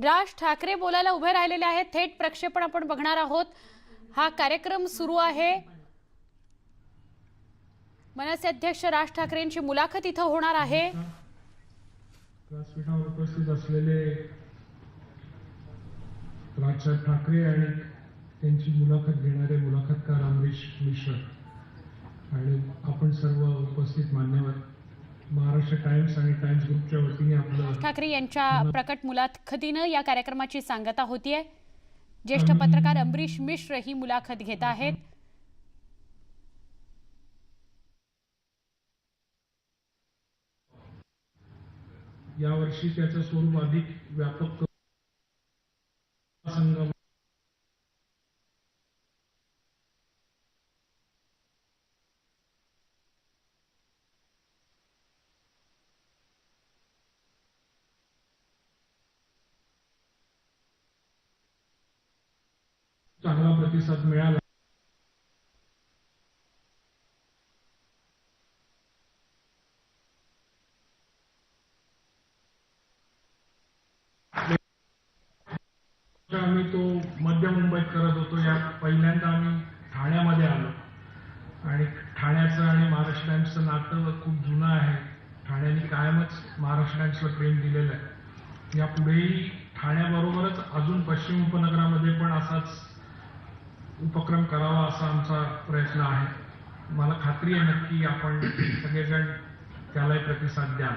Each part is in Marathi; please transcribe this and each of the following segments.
राज ठाकरे बोलायला उभे राहिलेले आहेत। थेट प्रक्षेपण आपण बघणार आहोत। हा कार्यक्रम सुरू आहे। मनसे अध्यक्ष राज ठाकरेंची मुलाखत इथं होणार आहे। व्यासपीठावर उपस्थित असलेले राज ठाकरे आणि त्यांची मुलाखत घेणारे मुलाखतकार अमरीश मिश्र आणि आपण सर्व उपस्थित मान्यवर महाराष्ट्र टाइम्स आणि टाइम्स ग्रुपच्या वतीने आपलं ठाकरे यांच्या प्रकट मुलाखतीने या कार्यक्रमाची सांगता होतीये। ज्येष्ठ पत्रकार अमरीश मिश्र ही मुलाखत घेत आहेत। यावर्षी त्याचं स्वरूप अधिक व्यापक संगम चांगला प्रतिसाद मिळाला। आम्ही तो मध्य मुंबईत करत होतो। या पहिल्यांदा आम्ही ठाण्यामध्ये आलो आणि ठाण्याचं आणि महाराष्ट्र टाइम्सचं नातं खूप जुनं आहे। ठाण्याने कायमच महाराष्ट्र टाइम्सला प्रेम दिलेलं आहे। यापुढेही ठाण्याबरोबरच अजून पश्चिम उपनगरामध्ये पण असाच उपक्रम करावा असा आमचा प्रयत्न आहे। मला खात्री आहे नक्की आपण सगळेजण त्यालाही प्रतिसाद द्याल।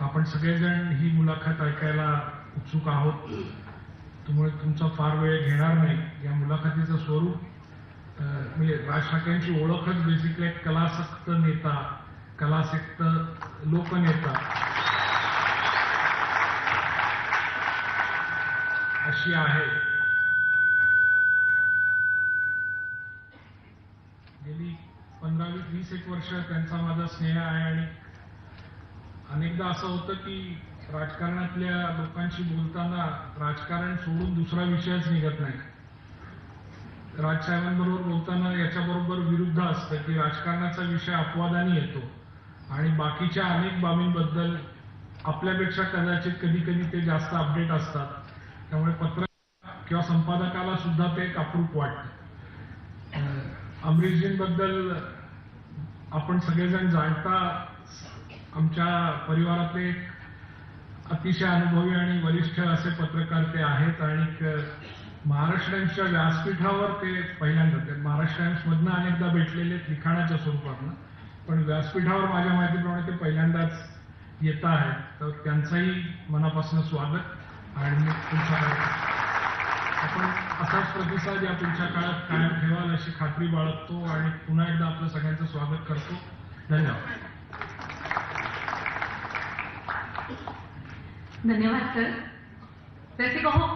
आपण सगळेजण ही मुलाखत ऐकायला उत्सुक आहोत, त्यामुळे तुमचा फार वेळ घेणार नाही। या मुलाखतीचं स्वरूप म्हणजे राज ठाकरेंची ओळखच बेसिकली एक कलासक्त नेता, कलासक्त लोकनेता अशी आहे। गेली 15-20 वर्ष त्यांचा माझा स्नेह आहे आणि अनेकदा असं होतं की राजकारणातल्या लोकांशी बोलताना राजकारण सोडून दुसरा विषयच निघत नाही। राजसाहेबांबरोबर बोलताना याच्याबरोबर विरुद्ध असतं की राजकारणाचा विषय अपवादाने येतो आणि बाकीच्या अनेक बाबींबद्दल आपल्यापेक्षा कदाचित कधी कधी ते जास्त अपडेट असतात। त्यामुळे पत्र किंवा संपादकाला सुद्धा ते एक अप्रूप वाटतं। अमरीशजींबद्दल आपण सगळेजण जाणता। आमच्या परिवारातले एक अतिशय अनुभवी आणि वरिष्ठ असे पत्रकार ते आहेत आणि महाराष्ट्र टाइम्सच्या व्यासपीठावर ते पहिल्यांदा महाराष्ट्र टाइम्स मधनं अनेकदा भेटलेले लिखाणाच्या स्वरूपातनं, पण व्यासपीठावर माझ्या माहितीप्रमाणे ते पहिल्यांदाच येत आहेत। तर त्यांचंही मनापासून स्वागत आणि आपण असाच प्रतिसाद या पुढच्या काळात कायम ठेवाल अशी खात्री बाळगतो आणि पुन्हा एकदा आपलं सगळ्यांचं स्वागत करतो। धन्यवाद। धन्यवाद सर। रसिको हो,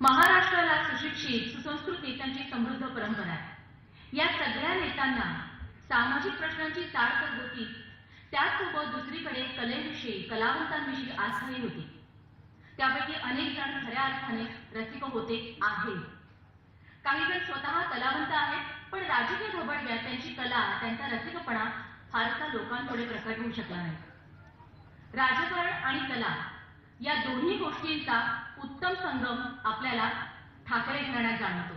महाराष्ट्राला सुशिक्षित सुसंस्कृत नेत्यांची समृद्ध परंपरा आहे। या सगळ्या नेत्यांना सामाजिक प्रश्नांची ताळतळ होती, त्याचसोबत दुसरीकडे कलेविषयी, कलावंतांविषयी आस्थाही होती। त्यापैकी अनेक जण खऱ्या अर्थाने रसिक होते आहेत। काही जण स्वतः कलावंत आहेत, पण राजकीय धोबडव्यात त्यांची कला, त्यांचा रसिकपणा फारसा लोकांपुढे प्रकट होऊ शकला नाही। राजकारण आणि कला या दोन्ही गोष्टींचा उत्तम संगम आपल्याला ठाकरे घराण्यात जाणवतो।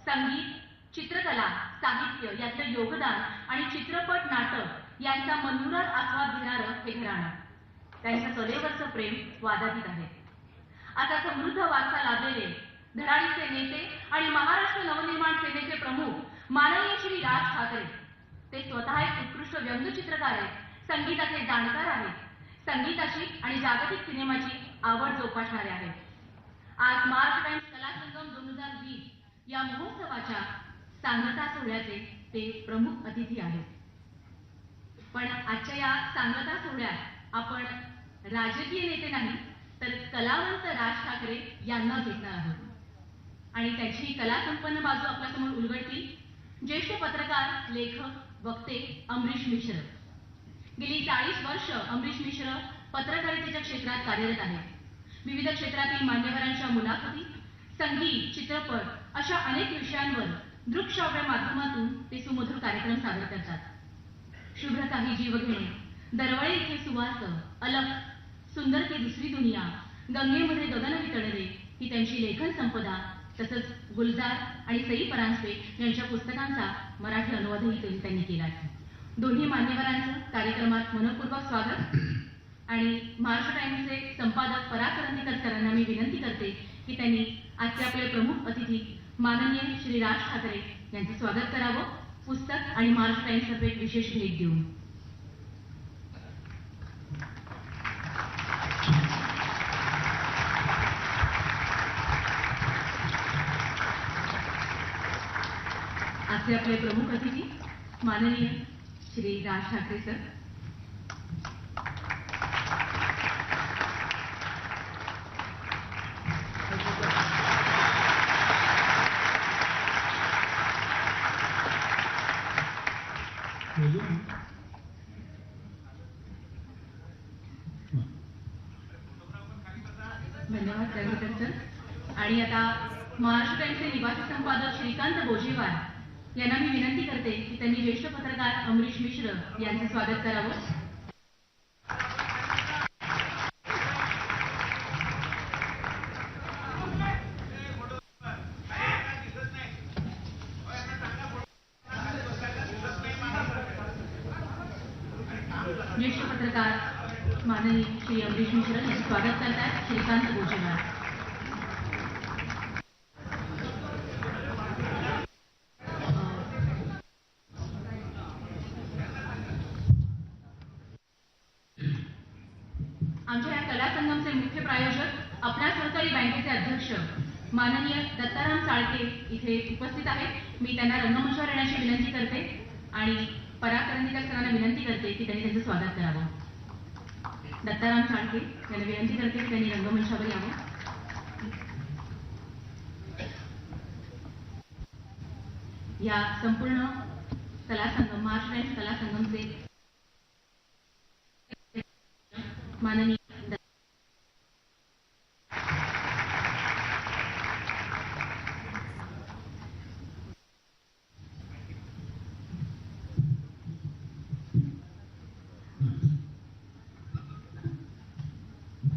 संगीत, चित्रकला, साहित्य यातलं योगदान आणि चित्रपट, नाटक यांचा मनमुराद आस्वाद घेणारं हे घराणं, त्यांचं कलेवरचं प्रेम वादातीत आहे। आता समृद्ध वारसा लाभलेले धडाडीचे नेते आणि महाराष्ट्र नवनिर्माण सेनेचे प्रमुख माननीय श्री राज ठाकरे, ते स्वतः एक उत्कृष्ट व्यंगचित्रकार आहेत, संगीताचे जाणकार आहेत, संगीताची आणि जागतिक सिनेमाची आवड जोपासणारे आहेत। आज महाराष्ट्र टाइम्स कला संगम 2020 या महोत्सवाच्या सांगता सोहळ्याचे ते प्रमुख अतिथी आहेत। पण आजच्या या सांगता सोहळ्यात आपण राजकीय नेते नाही तर कलावंत राज ठाकरे यांना भेटणार आहोत आणि त्यांची कलासंपन्न बाजू आपल्यासमोर उलगडतील ज्येष्ठ पत्रकार, लेखक, वक्ते अमरीश मिश्र। गेली 40 वर्ष अमरीश मिश्र पत्रकारितेच्या क्षेत्रात कार्यरत आहेत। विविध क्षेत्रातील मान्यवरांच्या मुलाखती, संगीत, चित्रपट अशा अनेक विषयांवर दृकश्राव्य माध्यमातून ते सुमधुर कार्यक्रम सादर करतात। शुभ्र काही जीव घेणे, दरवळे इथे सुवास, अलग, सुंदर की दुसरी दुनिया, गंगेमध्ये गगन वितळले ही त्यांची लेखन संपदा, तसंच गुलजार आणि सई परांजपे यांच्या पुस्तकांचा मराठी अनुवादही त्यांनी केला आहे. दोन्ही मान्यवरांचं कार्यक्रमात मनपूर्वक स्वागत. आणि महाराष्ट्र टाइम्सचे संपादक पराग करंदीकर सरांना मी विनंती करते की त्यांनी आजचे आपले प्रमुख अतिथी माननीय श्री राज ठाकरे यांचे स्वागत करावं, पुस्तक आणि महाराष्ट्र टाइम्सतर्फे एक विशेष भेट देऊन. आजचे आपले प्रमुख अतिथी माननीय श्री राज ठाकरे सर. धन्यवाद रविकर सर. आणि आता महाराष्ट्र टाइम्सचे निवासी संपादक श्रीकांत बोजेवार यांना मी विनंती करते की त्यांनी ज्येष्ठ पत्रकार अमरीश मिश्र यांचे स्वागत करावं. ज्येष्ठ पत्रकार माननीय श्री अमरीश मिश्र यांचे स्वागत करतात श्रीकांत बोजेवार. आमच्या या कला संगमचे मुख्य प्रायोजक अपना सहकारी बँकेचे अध्यक्ष माननीय दत्ताराम चाळके इथे उपस्थित आहेत. मी त्यांना रंगमंचावर येण्याची विनंती करते आणि पराग करंदीकर सरांना विनंती करते की त्यांनी त्यांचं स्वागत करावं. दत्ताराम चाळके यांना विनंती करते की त्यांनी रंगमंचावर यावं. या संपूर्ण कला संगम महाराष्ट्र टाइम्स कला संगमचे माननीय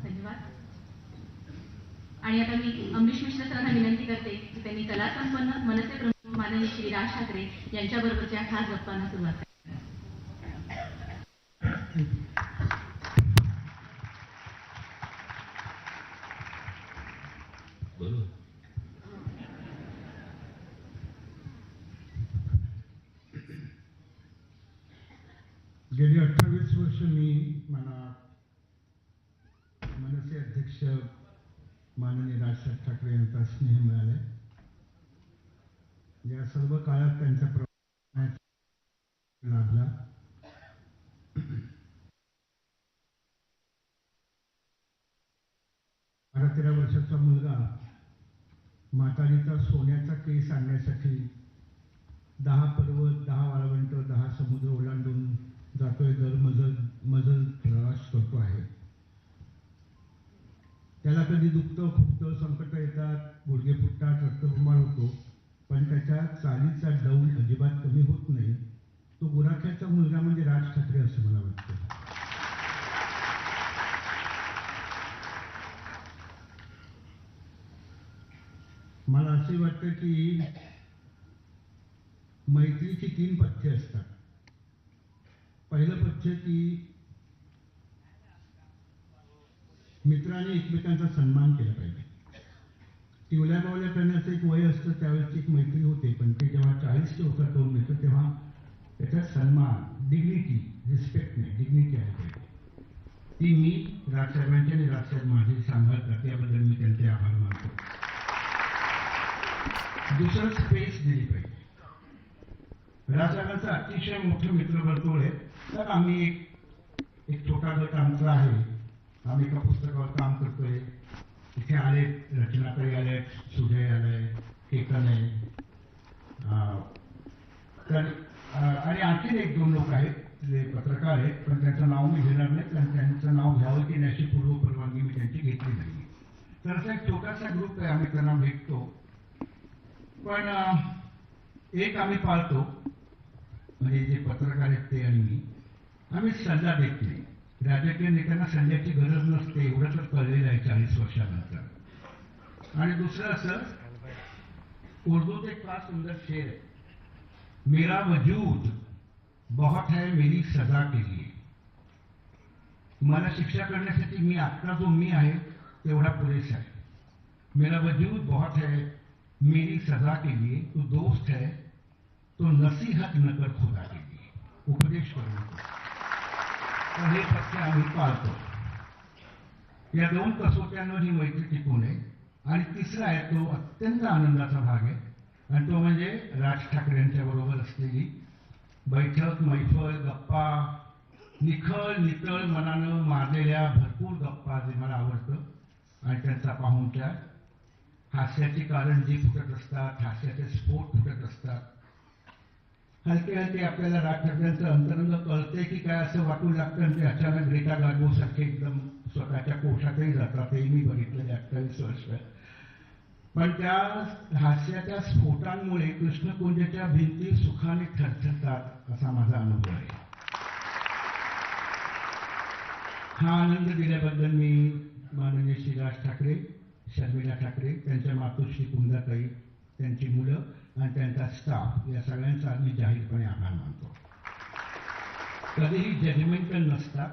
धन्यवाद. आणि आता मी अमरीश मिश्र सरांना विनंती करते की त्यांनी कला संपन्न मनसे प्रमुख माननीय श्री राज ठाकरे यांच्याबरोबरच्या खास गप्पांना सुरुवात करा. गेली 28 वर्ष मी मला मनसे अध्यक्ष माननीय राजसाहेब ठाकरे यांचा स्नेह मिळाले. या सर्व काळात त्यांच्या प्रभावाचा लाभला. 12-13 वर्षाचा मुलगा म्हातारीचा सोन्याचा केस आणण्यासाठी 10 पर्वत, 10 वाळवंट, 10 समुद्र ओलांडून जातोय. दर मजल प्रवास करतो आहे. त्याला कधी दुखतं, खुपतं, संकट येतात, गुडघे फुटतात, रक्तबंबाळ होतो, पण त्याच्या चालीचा डौल अजिबात कमी होत नाही. तो गुराख्याचा मुलगा म्हणजे राज ठाकरे असं मला वाटतं. मला असे वाटतं की मैत्रीची 3 पथ्य असतात. पहिलं पथ्य की मित्रांनी एकमेकांचा सन्मान केला पाहिजे. टिवल्या बावल्या करण्याचं एक वय असतं, त्यावेळेची एक मैत्री होते, पण ते जेव्हा 40 होता तो मित्र तेव्हा त्याचा सन्मान, डिग्निटी, रिस्पेक्ट नाही, डिग्निटी आहे पाहिजे. ती मी राजसाहेबांची आणि राजसाहेब माझे सांभाळतात, याबद्दल मी त्यांचे आभार मानतो. दुसरं स्पेस दिली पाहिजे. राजसाहेबांचं अतिशय मोठं मित्रवर्तुळ आहे. तर आम्ही एक छोटा गट आमचा आहे. आम्ही एका पुस्तकावर काम करतोय. इथे आले रचनाताई आले, सुजय आलाय, केतन आहे, तर आणि आणखी 1-2 लोक आहेत जे पत्रकार आहेत, पण त्यांचं नाव मी घेणार नाही, कारण त्यांचं नाव घ्यावं की नाही पूर्व परवानगी मी त्यांची घेतली नाही. तर असा एक छोटासा ग्रुप आहे, आम्ही त्यांना भेटतो. पण एक आम्ही पाळतो, म्हणजे जे पत्रकार आहेत ते आणि मी, आम्ही सल्ला देत नाही. राजकीय नेत्यांना सल्ल्याची गरज नसते एवढं तर कळलेलं आहे 40 वर्षानंतर. आणि दुसरं असं, उर्दूत एक फार सुंदर शेर है, मेरा वजूद बहुत है मेरी सजा के लिए. मला शिक्षा करण्यासाठी मी आत्ता जो मी आहे तेवढा पुरेसा आहे. मेरा वजूद बहुत है मेरी सजा के लिए, तो दोस्त है तो नसीहत न कर खुदा के लिए. उपदेश करू नको. तर हे सत्य आम्ही पाळतो. या 2 कसोट्यांवर ही मैत्री टिकून आहे. आणि तिसरा आहे तो अत्यंत आनंदाचा भाग आहे, आणि तो म्हणजे राज ठाकरेंच्या बरोबर असलेली बैठक, मैफल, गप्पा, निखळ नितळ मनानं मारलेल्या भरपूर गप्पा, जे मला आवडतं. आणि त्यांचा पाहुणचार, हास्याची कारंजी फुटत असतात, हास्याचे स्फोट फुटत असतात. हलके हलके आपल्याला राज ठाकरेंचं अंतरंग कळते की काय असं वाटू लागतं, आणि ते अचानक ग्रेटा गार्बो सारखे एकदम स्वतःच्या कोशातही जातात. तेही मी बघितलेले 28 वर्ष. पण त्या हास्याच्या स्फोटांमुळे कृष्णकुंजच्या भिंती सुखाने थरथरतात असा माझा अनुभव आहे. हा आनंद दिल्याबद्दल मी माननीय श्री राज ठाकरे, शर्मिला ठाकरे, त्यांच्या मातोश्री कुंदाताई, त्यांची मुलं आणि त्यांचा स्टाफ या सगळ्यांचा मी जाहीरपणे आभार मानतो. कधीही जजमेंटल नसतात.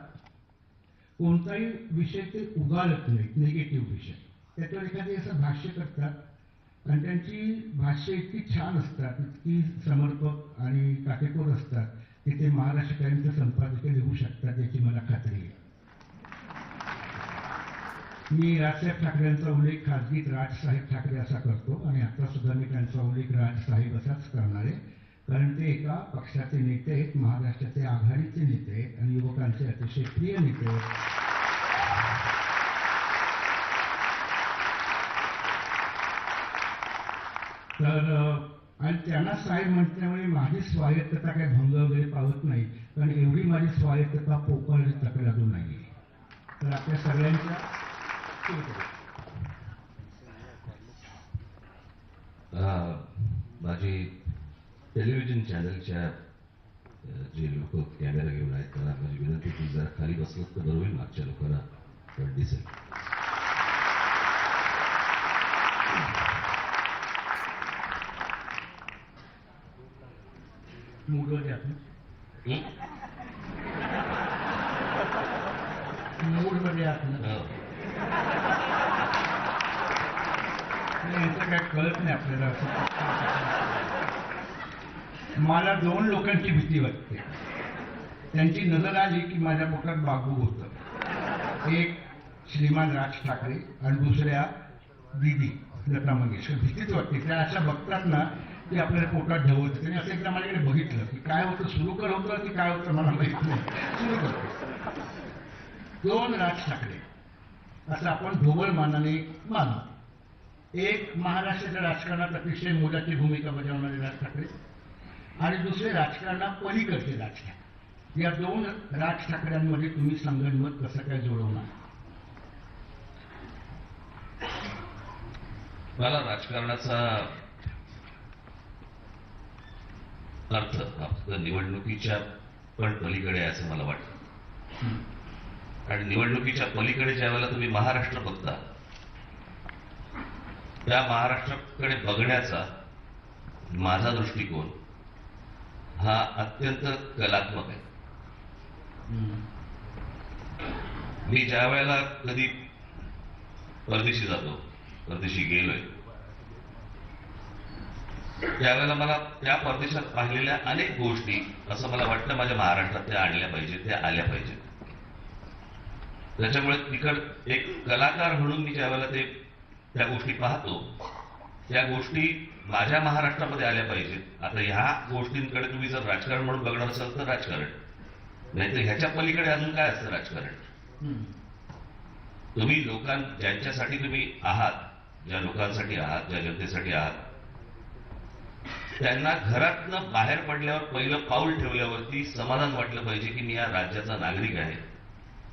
कोणताही विषय ते उगाळत नाहीत, निगेटिव्ह विषय. त्याच्यावर एखादे असं भाष्य करतात आणि त्यांची भाष्य इतकी छान असतात, इतकी समर्पक आणि काटेकोर असतात की ते महाराष्ट्र टाइम्सचं संपादकीय लिहू शकतात याची मला खात्री आहे. मी राजसाहेब ठाकरेंचा उल्लेख खाजगीत राजसाहेब ठाकरे असा करतो, आणि आता सुद्धा मी त्यांचा उल्लेख राजसाहेब असाच करणार आहे, कारण ते एका पक्षाचे नेते आहेत, महाराष्ट्राचे आघाडीचे नेते आहेत आणि युवकांचे अतिशय प्रिय नेते आहेत. तर आणि त्यांना साहेब म्हटल्यामुळे माझी स्वायत्तता काही भंग वगैरे पावत नाही, कारण एवढी माझी स्वायत्तता पोकळ तक्रारू नाही. तर आपल्या सगळ्यांच्या माझी टेलिव्हिजन चॅनलच्या जे लोक कॅमेरा घेऊन आहेत त्यांना माझी विनंती की जरा खाली बसलं तर बरं होईल, मागच्या लोकांना पण दिसेल. मूडमध्ये आपण मूडमध्ये आपण यांचं काय कळत नाही आपल्याला. मला 2 लोकांची भीती वाटते. त्यांची नजर आली की माझ्या पोटात बाबू होतं. एक श्रीमान राज ठाकरे आणि दुसऱ्या दीदी लता मंगेशकर. भीतीच वाटते. त्या अशा बघतात ना की आपल्याला पोटात ढवळतं. त्यांनी असं एकदा माझ्याकडे बघितलं की काय होतं, सुरू कर होतं की काय होतं मला माहित नाही. सुरू करतो. 2 राज ठाकरे असं आपण ढोबळ मानाने मानू. एक महाराष्ट्राच्या राजकारणात अतिशय मोलाची भूमिका बजावणारे राज ठाकरे आणि दुसरे राजकारणात पलीकडचे राज ठाकरे. या 2 राज ठाकऱ्यांमध्ये तुम्ही संगनमत कसं काय जोडवणार? मला राजकारणाचा अर्थ फक्त निवडणुकीच्या पण पलीकडे आहे असं मला वाटतं. आणि निवडणुकीच्या पलीकडे ज्या वेळेला तुम्ही महाराष्ट्र बघता, त्या महाराष्ट्राकडे बघण्याचा माझा दृष्टिकोन हा अत्यंत कलात्मक आहे. मी ज्या वेळेला कधी परदेशी जातो, परदेशी गेलोय, त्यावेळेला मला त्या परदेशात पाहिलेल्या अनेक गोष्टी असं मला वाटतं माझ्या महाराष्ट्रात त्या आणल्या पाहिजेत, त्या आल्या पाहिजेत. त्याच्यामुळे तिकड एक कलाकार म्हणून मी ज्यावेळेला त्या गोष्टी पाहतो, त्या गोष्टी माझ्या महाराष्ट्रामध्ये आल्या पाहिजेत. आता ह्या गोष्टींकडे तुम्ही जर राजकारण म्हणून बघणार असाल तर राजकारण, नाहीतर ह्याच्या पलीकडे अजून काय असतं राजकारण? तुम्ही ज्यांच्यासाठी तुम्ही आहात, ज्या लोकांसाठी आहात, ज्या जनतेसाठी आहात, त्यांना घरातनं बाहेर पडल्यावर पहिलं पाऊल ठेवल्यावरती समाधान वाटलं पाहिजे की मी या राज्याचा नागरिक आहे.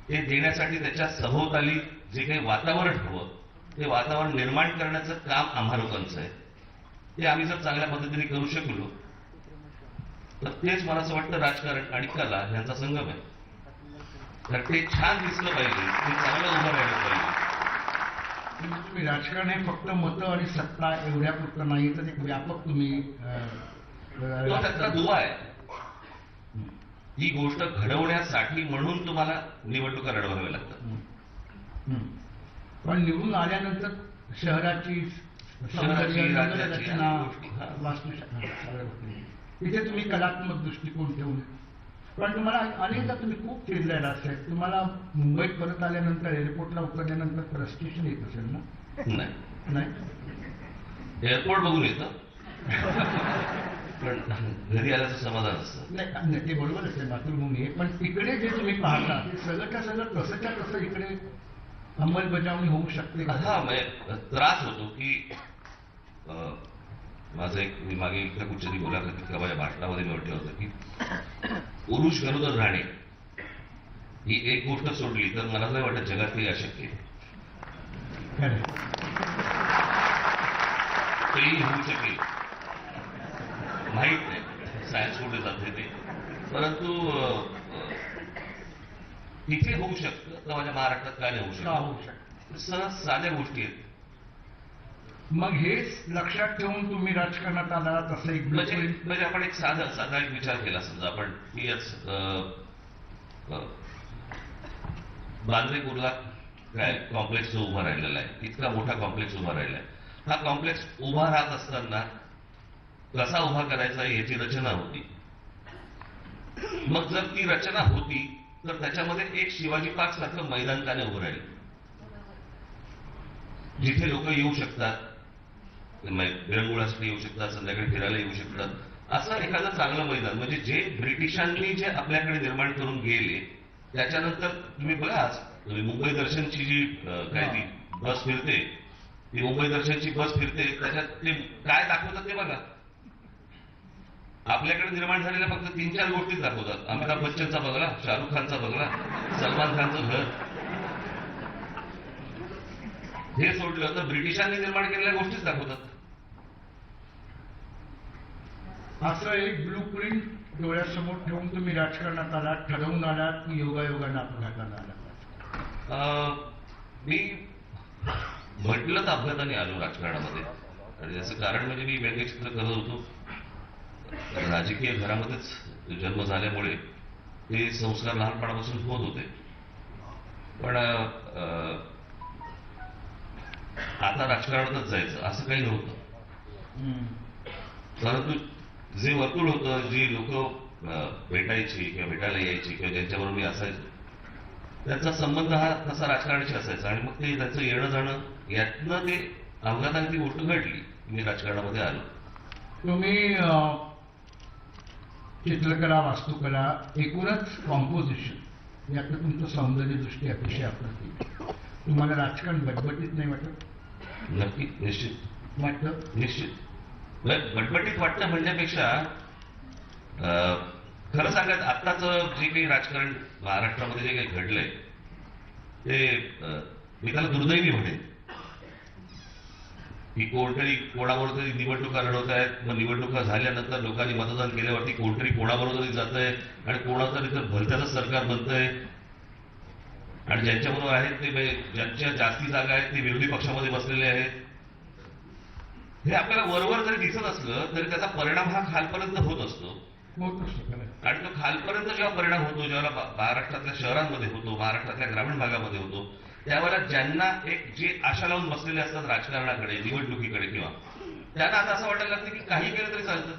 ते देण्यासाठी त्याच्या सभोवताली जे काही वातावरण हवं ते वातावरण निर्माण करण्याचं काम आम्हा लोकांचं आहे. ते आम्ही जर चांगल्या पद्धतीने करू शकलो तर तेच मला असं वाटतं राजकारण आणि कला यांचा संगम आहे. तर ते छान दिसलं पाहिजे, ते चांगलं उभं राहिलं पाहिजे. म्हणजे तुम्ही राजकारण हे फक्त मतं आणि सत्ता एवढ्या पुरतं नाही तर एक व्यापक तुम्ही तो त्यातला दुवा आहे. ही गोष्ट घडवण्यासाठी म्हणून तुम्हाला निवडणुका लढवाव्या लागतात. पण निवडून आल्यानंतर शहराची शहराची, राज्याची रचना, अनेक गोष्टी, हा. वास्तुशास्त्र सगळ्या गोष्टी. तिथे तुम्ही कलात्मक दृष्टिकोन ठेवून पण तुम्हाला अनेकदा तुम्ही खूप फिरलेला असेल, तुम्हाला मुंबईत परत आल्यानंतर एअरपोर्टला उतरल्यानंतर फ्रस्ट्रेशन येत असेल ना? नाही, नाही एअरपोर्ट बघून येतं पण घरी आल्याचं समाधान असतं. नाही ते बरोबरच आहे, मातृभूमी आहे. पण तिकडे जे तुम्ही पाहता ते सगळंच्या सगळं तसंच्या तसं इकडे अंमलबजावणी होऊ शकते का? हा म्हणजे त्रास होतो की माझं एक मी मागे इथल्या कुठच्याही मुलाखतीत किंवा माझ्या भाषणामध्ये मी म्हटलं होतं की पुरुष गरोदर राहणे ही एक गोष्ट सोडली तर मला नाही वाटत जगात काही अशक्य आहे. खरं. तेही होऊ शकेल, माहीत नाही सायन्स कुठे जाते ते, परंतु तिथे होऊ शकतं तर माझ्या महाराष्ट्रात काय नाही होऊ का होऊ शकत. शकते? सहज साध्या गोष्टी आहेत. मग हेच लक्षात ठेवून तुम्ही राजकारणात आला तसं एक म्हणजे blueprint- म्हणजे आपण एक साधा एक विचार केला समजा आपण की बांद्रे कुर्ला काय कॉम्प्लेक्स जो उभा राहिलेला आहे, इतका मोठा कॉम्प्लेक्स उभा राहिला आहे. हा कॉम्प्लेक्स उभा राहत असताना कसा उभा करायचा याची रचना होती. मग जर ती रचना होती तर त्याच्यामध्ये एक शिवाजी पार्क सारखं मैदान का नाही उभं राहिलं, जिथे लोक येऊ शकतात, विरंगुळासाठी येऊ शकतात, संध्याकाळी फिरायला येऊ शकतात, असं एखादं चांगलं मैदान. म्हणजे जे ब्रिटिशांनी जे आपल्याकडे निर्माण करून गेले त्याच्यानंतर तुम्ही बघा, आज तुम्ही मुंबई दर्शनची जी काय ती बस फिरते, ती मुंबई दर्शनची बस फिरते, त्याच्यात ते काय दाखवतात ते बघा. आपल्याकडे निर्माण झालेल्या फक्त 3-4 गोष्टीच दाखवतात. अमिताभ बच्चनचा बंगला, शाहरुख खानचा बंगला, सलमान खानचं घर. हे सोडलं तर ब्रिटिशांनी निर्माण केलेल्या गोष्टीच दाखवतात. असं एक ब्लूप्रिंट डोळ्यासमोर ठेवून तुम्ही राजकारणात आलात, ठरवून आलात की योगायोगानं अपघाताला आलात? मी म्हटलं तर अपघाताने आलो राजकारणामध्ये, आणि त्याचं कारण म्हणजे मी व्यंगचित्र करत होतो. राजकीय घरामध्येच जन्म झाल्यामुळे ते संस्कार लहानपणापासून होत होते. पण आता राजकारणातच जायचं असं काही नव्हतं. परंतु जे वर्तुळ होतं, जी लोक भेटायची किंवा भेटायला यायची किंवा ज्यांच्याबरोबर मी असायचो, त्यांचा संबंध हा तसा राजकारणाशी असायचा. आणि मग ते त्याचं येणं जाणं यातनं ते अपघाताने ती गोष्ट घडली, मी राजकारणामध्ये आलो. तुम्ही चित्रकला, वास्तुकला, एकूणच कॉम्पोजिशन यातलं तुमचं सौंदर्यदृष्टी अतिशय अप्रतिम. तुम्हाला राजकारण बटबटीत नाही वाटत? नक्की, निश्चित वाटतं? निश्चित. बटबटीत वाटतं म्हणण्यापेक्षा खरं सांगत आत्ताच जे काही राजकारण महाराष्ट्रामध्ये जे काही घडलंय ते मी त्याला दुर्दैवी म्हणेन. की कोणतरी कोणाबरोबर तरी निवडणुका लढवत आहेत, मग निवडणुका झाल्यानंतर लोकांनी मतदान केल्यावरती कोणतरी कोणाबरोबर तरी जात आहे आणि कोणाचं तर भलत्याचं सरकार बनतंय, आणि ज्यांच्याबरोबर आहेत ते ज्यांच्या जास्ती जागा आहेत ते विरोधी पक्षामध्ये बसलेले आहेत. हे आपल्याला वरवर जरी दिसत असलं तरी त्याचा परिणाम हा खालपर्यंत होत असतो. आणि तो खालपर्यंत जेव्हा परिणाम होतो, जेव्हा महाराष्ट्रातल्या शहरांमध्ये होतो, महाराष्ट्रातल्या ग्रामीण भागामध्ये होतो, त्यावेळेला ज्यांना एक जे आशा लावून बसलेले असतात राजकारणाकडे, निवडणुकीकडे, किंवा त्यांना आता असं वाटायला लागतं की काही केलं तरी चालतं.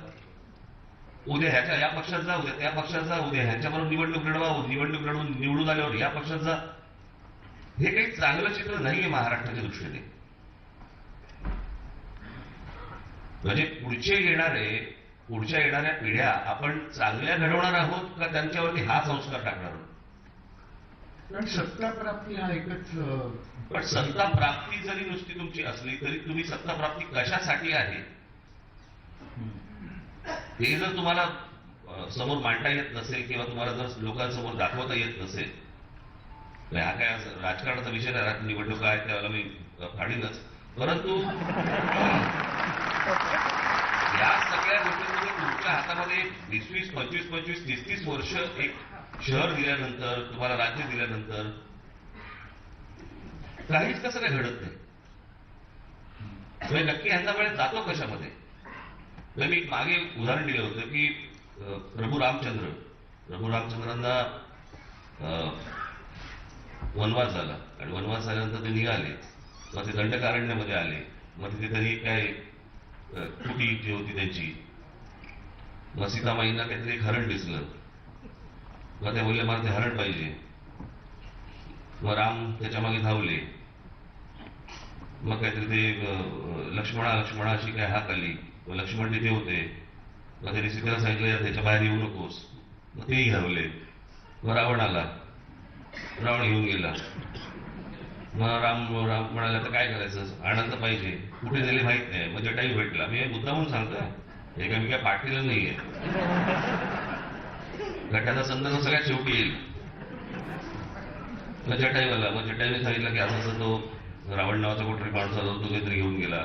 उद्या ह्याच्या या पक्षात जा, उद्या त्या पक्षात जा, उद्या ह्याच्याबरोबर निवडणूक लढवा, निवडणूक लढवून निवडून आल्यावर या पक्षात जा. हे काही चांगलं चित्र नाहीये महाराष्ट्राच्या दृष्टीने. म्हणजे पुढच्या येणाऱ्या पिढ्या आपण चांगल्या घडवणार आहोत का त्यांच्यावरती हा संस्कार टाकणार आहोत? कारण सत्ता प्राप्ती हा एकच. पण सत्ता प्राप्ती जरी नुसती तुमची असली तरी तुम्ही सत्ता प्राप्ती कशासाठी आहे हे जर तुम्हाला समोर मांडता येत नसेल किंवा तुम्हाला जर लोकांसमोर दाखवता येत नसेल, हा काय राजकारणाचा विषय नाही, निवडणुका आहेत त्यावेळेला मी फाडीनच. परंतु या सगळ्या गोष्टींमध्ये तुमच्या हातामध्ये 20-25, 25, 30 वर्ष एक शहर दिल्यानंतर, तुम्हाला राज्य दिल्यानंतर काहीच कसं काय घडत नाही? म्हणजे नक्की ह्यांचा वेळ जातो कशामध्ये? मी मागे उदाहरण दिलं होतं की प्रभू रामचंद्रांना वनवास झाला आणि वनवास झाल्यानंतर ते निघाले, मग ते दंडकारण्यामध्ये आले, मग तिथे त्यांनी काय कुटी जी होती त्यांची, मग सीतामाईंना काहीतरी एक हरण दिसलं, मग ते बोलले मला ते हरण पाहिजे, मग राम त्याच्या मागे धावले, मग काहीतरी ते लक्ष्मणा अशी काय हाक आली, मग लक्ष्मण तिथे होते, मग त्यांनी सीतेला सांगितलं त्याच्या बाहेर येऊ नकोस, मग तेही धावले, मग रावण आला, रावण घेऊन गेला, मग राम म्हणाला तर काय करायचं, आनंद पाहिजे, कुठे गेले माहित नाही, मग जटायू भेटला. मी मुद्दा म्हणून सांगतोय, हे काय मी काय पाठलेलं नाहीये, गटाचा संदर्भ सगळ्यात शेवटी येईल. मग जटायूला, मग जटायूने सांगितलं की असं तो रावण नावाचा कुठेतरी माणूस आला, तो काहीतरी घेऊन गेला,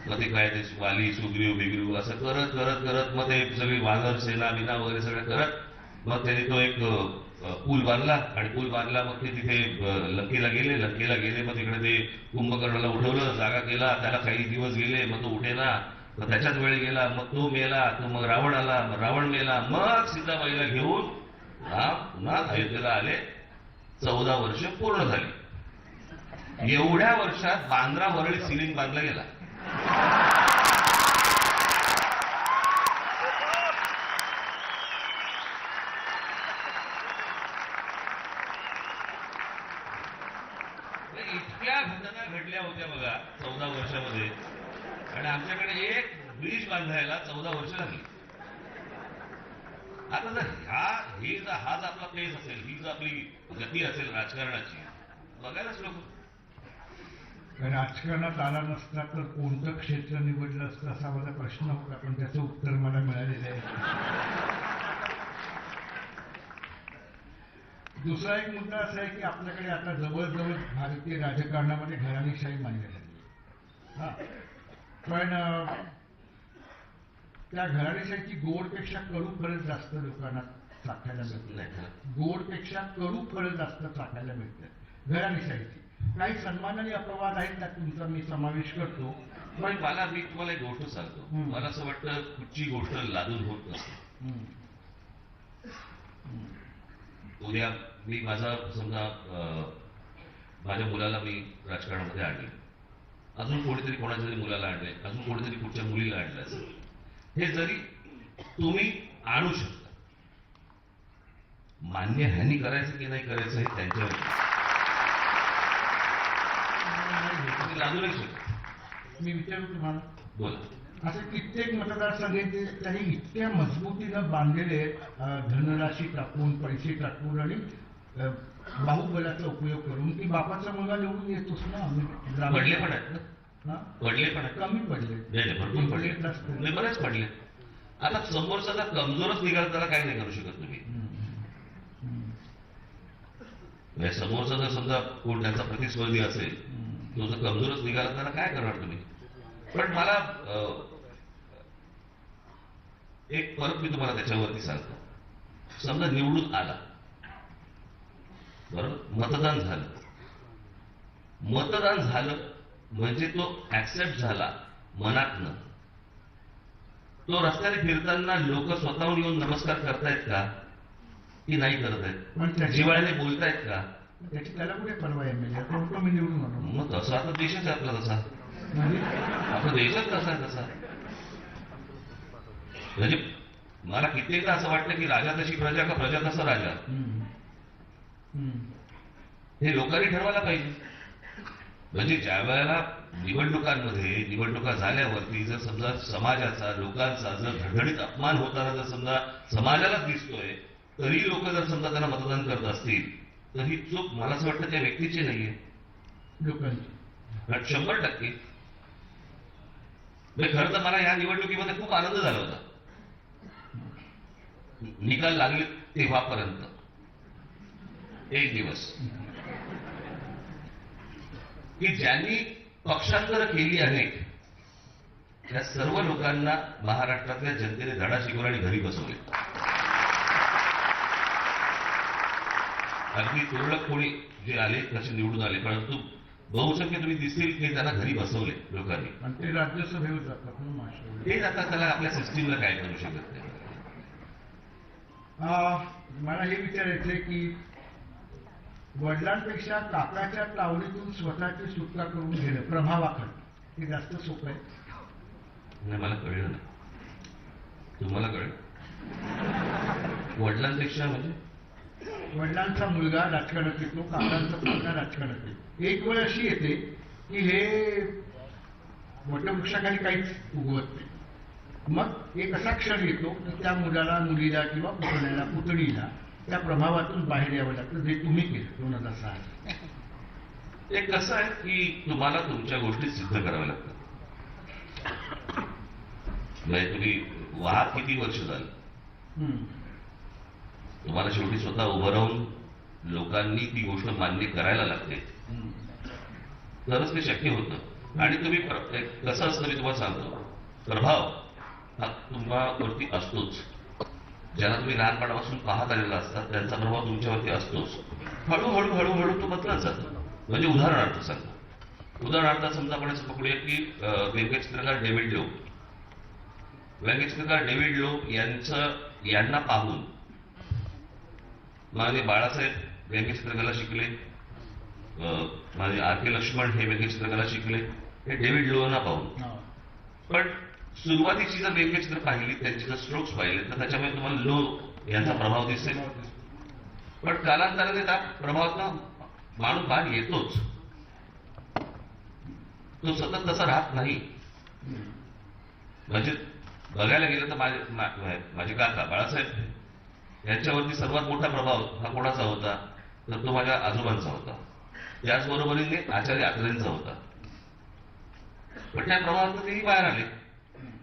मग ते काय ते वाली सुग्रीव बिग्रीव असं करत करत करत मग ते सगळी वानर सेना बिना वगैरे सगळं करत मग त्यांनी तो एक पूल बांधला, आणि पूल बांधला, मग ते तिथे लंकेला गेले, मग तिकडे ते कुंभकर्णाला उठवलं, जागा केला, त्याला काही दिवस गेले, मग तो उठेना, मग त्याच्याच वेळ गेला, मग तो मेला, तो मग रावण आला, मग रावण मेला, मग सीताबाईला घेऊन पुन्हा अयोध्येला आले. 14 वर्ष पूर्ण झाली. एवढ्या वर्षात बांद्रा वरळी सिलिंग बांधला गेला. इतक्या घटना घडल्या होत्या बघा 14 वर्षामध्ये, आणि आमच्याकडे एक ब्रिज बांधायला 14 वर्ष लागली. आता जर हाच आपला पेस असेल, ही जर आपली गती असेल राजकारणाची, बघायलाच नको. राजकारणात आला नसता तर कोणतं क्षेत्र निवडलं असतं असा माझा प्रश्न होता, पण त्याचं उत्तर मला मिळालेलं आहे. दुसरा एक मुद्दा असा आहे की आपल्याकडे आता जवळजवळ भारतीय राजकारणामध्ये घराणेशाही मानली जाते. हा, पण त्या घराणेशाहीची गोडपेक्षा कडू फळं जास्त लोकांना चाखायला मिळते. गोडपेक्षा कडू फळं जास्त चाखायला मिळतात घराणेशाहीची. काही सन्मान आणि अपवाद आहेत त्यात तुमचा मी समावेश करतो, पण मी तुम्हाला एक गोष्ट सांगतो. मला असं वाटतं कुठची गोष्ट लादून होत नसते. उद्या मी समजा माझ्या मुलाला मी राजकारणामध्ये आणले, अजून कोणीतरी कोणाच्या तरी मुलाला आणले, अजून कोणीतरी कुठच्या मुलीला आणलं असेल, हे जरी तुम्ही आणू शकता, मान्य ह्यांनी करायचं की नाही करायचं हे त्यांच्यावर लादू नाही शकत. मी विचारू तुम्हाला, बोला. असे कित्येक मतदारसंघ त्यांनी इतक्या मजबूतीनं बांधलेले धनराशी टाकून, पैसे टाकून आणि बाहुबलाचा उपयोग करून की बापाचा मुलगा निवडून येतोच ना. पडले पण आहेत ना, पडले पण आहेत, कमी पडले, भरपूर पडले, बरेच पडले. आता समोरचा कमजोरच निघाला त्याला काय नाही करू शकत तुम्ही. समोरचा जर समजा कोण त्यांचा प्रतिस्पर्धी असेल, तो जर कमजोरच निघाला त्याला काय करणार तुम्ही. पण मला एक परत मी तुम्हाला त्याच्यावरती सांगतो. समजा निवडून आला, बरोबर, मतदान झालं म्हणजे तो ऍक्सेप्ट झाला मनातनं. तो रस्त्याने फिरताना लोक स्वतःहून येऊन नमस्कार करतायत का की नाही करत आहेत, जिव्हाळ्याने बोलतायत का? त्याला कुठे परवा आहे, मी निवडून आलो. मग तसा आता देशच आहे आपला, तसा आपला देशच कसा आहे तसा. म्हणजे मला कित्येकदा असं वाटतं की राजा तशी प्रजा का प्रजा तसा राजा, हे लोकांनी ठरवायला पाहिजे. म्हणजे ज्या वेळेला निवडणुका झाल्यावरती जर समजा समाजाचा, लोकांचा जर धडधडीत अपमान होताना जर समजा समाजालाच दिसतोय, तरी लोक जर समजा त्यांना मतदान करत असतील तर ही चूक मला असं वाटतं त्या व्यक्तीची नाहीये, लोकांची. 100%. खरं तर मला या निवडणुकीमध्ये खूप आनंद झाला होता, निकाल लागले तेव्हापर्यंत एक दिवस, की ज्यांनी पक्षांतर केली अनेक, त्या सर्व लोकांना महाराष्ट्रातल्या जनतेने धडा शिकवला आणि घरी बसवले. अगदी तुरळक कोणी जे आले तसे निवडून आले, परंतु बहुसंख्य तुम्ही दिसतील की त्यांना घरी बसवले लोकांनी. आणि ते राज्यसभेवर जातात ना महाराष्ट्रावर. ते आता त्याला आपल्या सिस्टीमला काय करू शकत नाही. मला हे विचारायचंय की वडिलांपेक्षा काकाच्या तावडीतून स्वतःची सुटका करून घेणं प्रभावाकडे हे जास्त सोपं आहे. नाही, मला कळलं ना. तुम्हाला कळलं? वडिलांपेक्षा म्हणजे वडिलांचा मुलगा राजकारणात येतो, काकांचा मुलगा राजकारणात येतो. एक वेळ अशी येते की हे वटवृक्षाखाली काहीच उगवत नाही. मग एक असा क्षण येतो की त्या मुलाला, मुलीला किंवा पुतण्याला, पुतणीला त्या प्रभावातून बाहेर यावं लागतं, जे तुम्ही केलं 2006. ते कसं आहे की तुम्हाला तुमच्या गोष्टी सिद्ध कराव्या लागतात. म्हणजे तुम्ही वाहत किती वर्ष झालं, तुम्हाला शेवटी स्वतः उभं राहून लोकांनी ती गोष्ट मान्य करायला लागते, तरच ते शक्य होतं. आणि तुम्ही कसं असतं मी तुम्हाला सांगतो, प्रभाव हा तुमच्यावरती असतोच. ज्यांना तुम्ही लहानपणापासून पाहत आलेला असतात त्यांचा प्रभाव तुमच्यावरती असतोच. हळूहळू हळूहळू तो बदलत जातो. म्हणजे उदाहरणार्थ सांगतो, उदाहरणार्थ समजा आपण असं पकडूया की व्यंगचित्रकार डेव्हिड लो, व्यंगचित्रकार डेव्हिड लो यांना पाहून माझे बाळासाहेब व्यंगचित्रकला शिकले, माझे आर के लक्ष्मण हे व्यंगचित्रकला शिकले, हे डेव्हिड लोना पाहून. पण सुरुवातीची जर व्यंगचित्र पाहिली, त्यांचे जर स्ट्रोक्स पाहिले, तर त्याच्यामध्ये तुम्हाला लो यांचा प्रभाव दिसेल. पण कालांतराने त्या प्रभावातून माणूस बाहेर येतोच, तो सतत तसा राहत नाही. म्हणजे बघायला गेलं तर माझे काका बाळासाहेब यांच्यावरती सर्वात मोठा प्रभाव हा कोणाचा होता, तर तो माझ्या आजोबांचा होता. त्याचबरोबरीने आचार्य आत्रेंचा होता. पण त्या प्रभावातून तेही बाहेर आले.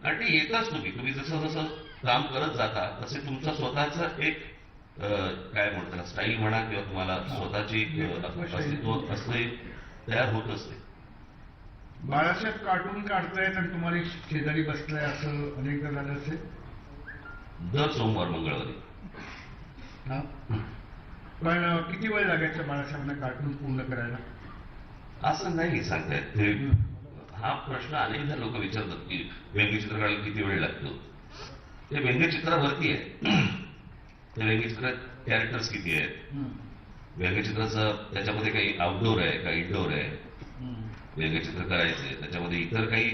आणि ते येतच तुम्ही जसं जसं काम करत जाता तसे तुमचं स्वतःच एक काय म्हणतात स्टाईल म्हणा किंवा तुम्हाला स्वतःची एक अस्तित्व असते तयार होत असते. बाळासाहेब कार्टून काढतायत आणि तुम्हाला शेजारी बसलाय असं अनेकदा झालं असेल. दर सोमवार मंगळवारी. हा, पण किती वेळ लागायचा बाळासाहेबांना कार्टून पूर्ण करायला? असं नाही सांगता येत. ते हा प्रश्न अनेकदा लोक विचारतात की व्यंगचित्र काढायला किती वेळ लागतो. ते व्यंगचित्रावरती आहे. ते व्यंगचित्रात कॅरेक्टर्स किती आहेत, व्यंगचित्राचं त्याच्यामध्ये काही आउटडोर आहे का इनडोर आहे, व्यंगचित्र करायचंय त्याच्यामध्ये इतर काही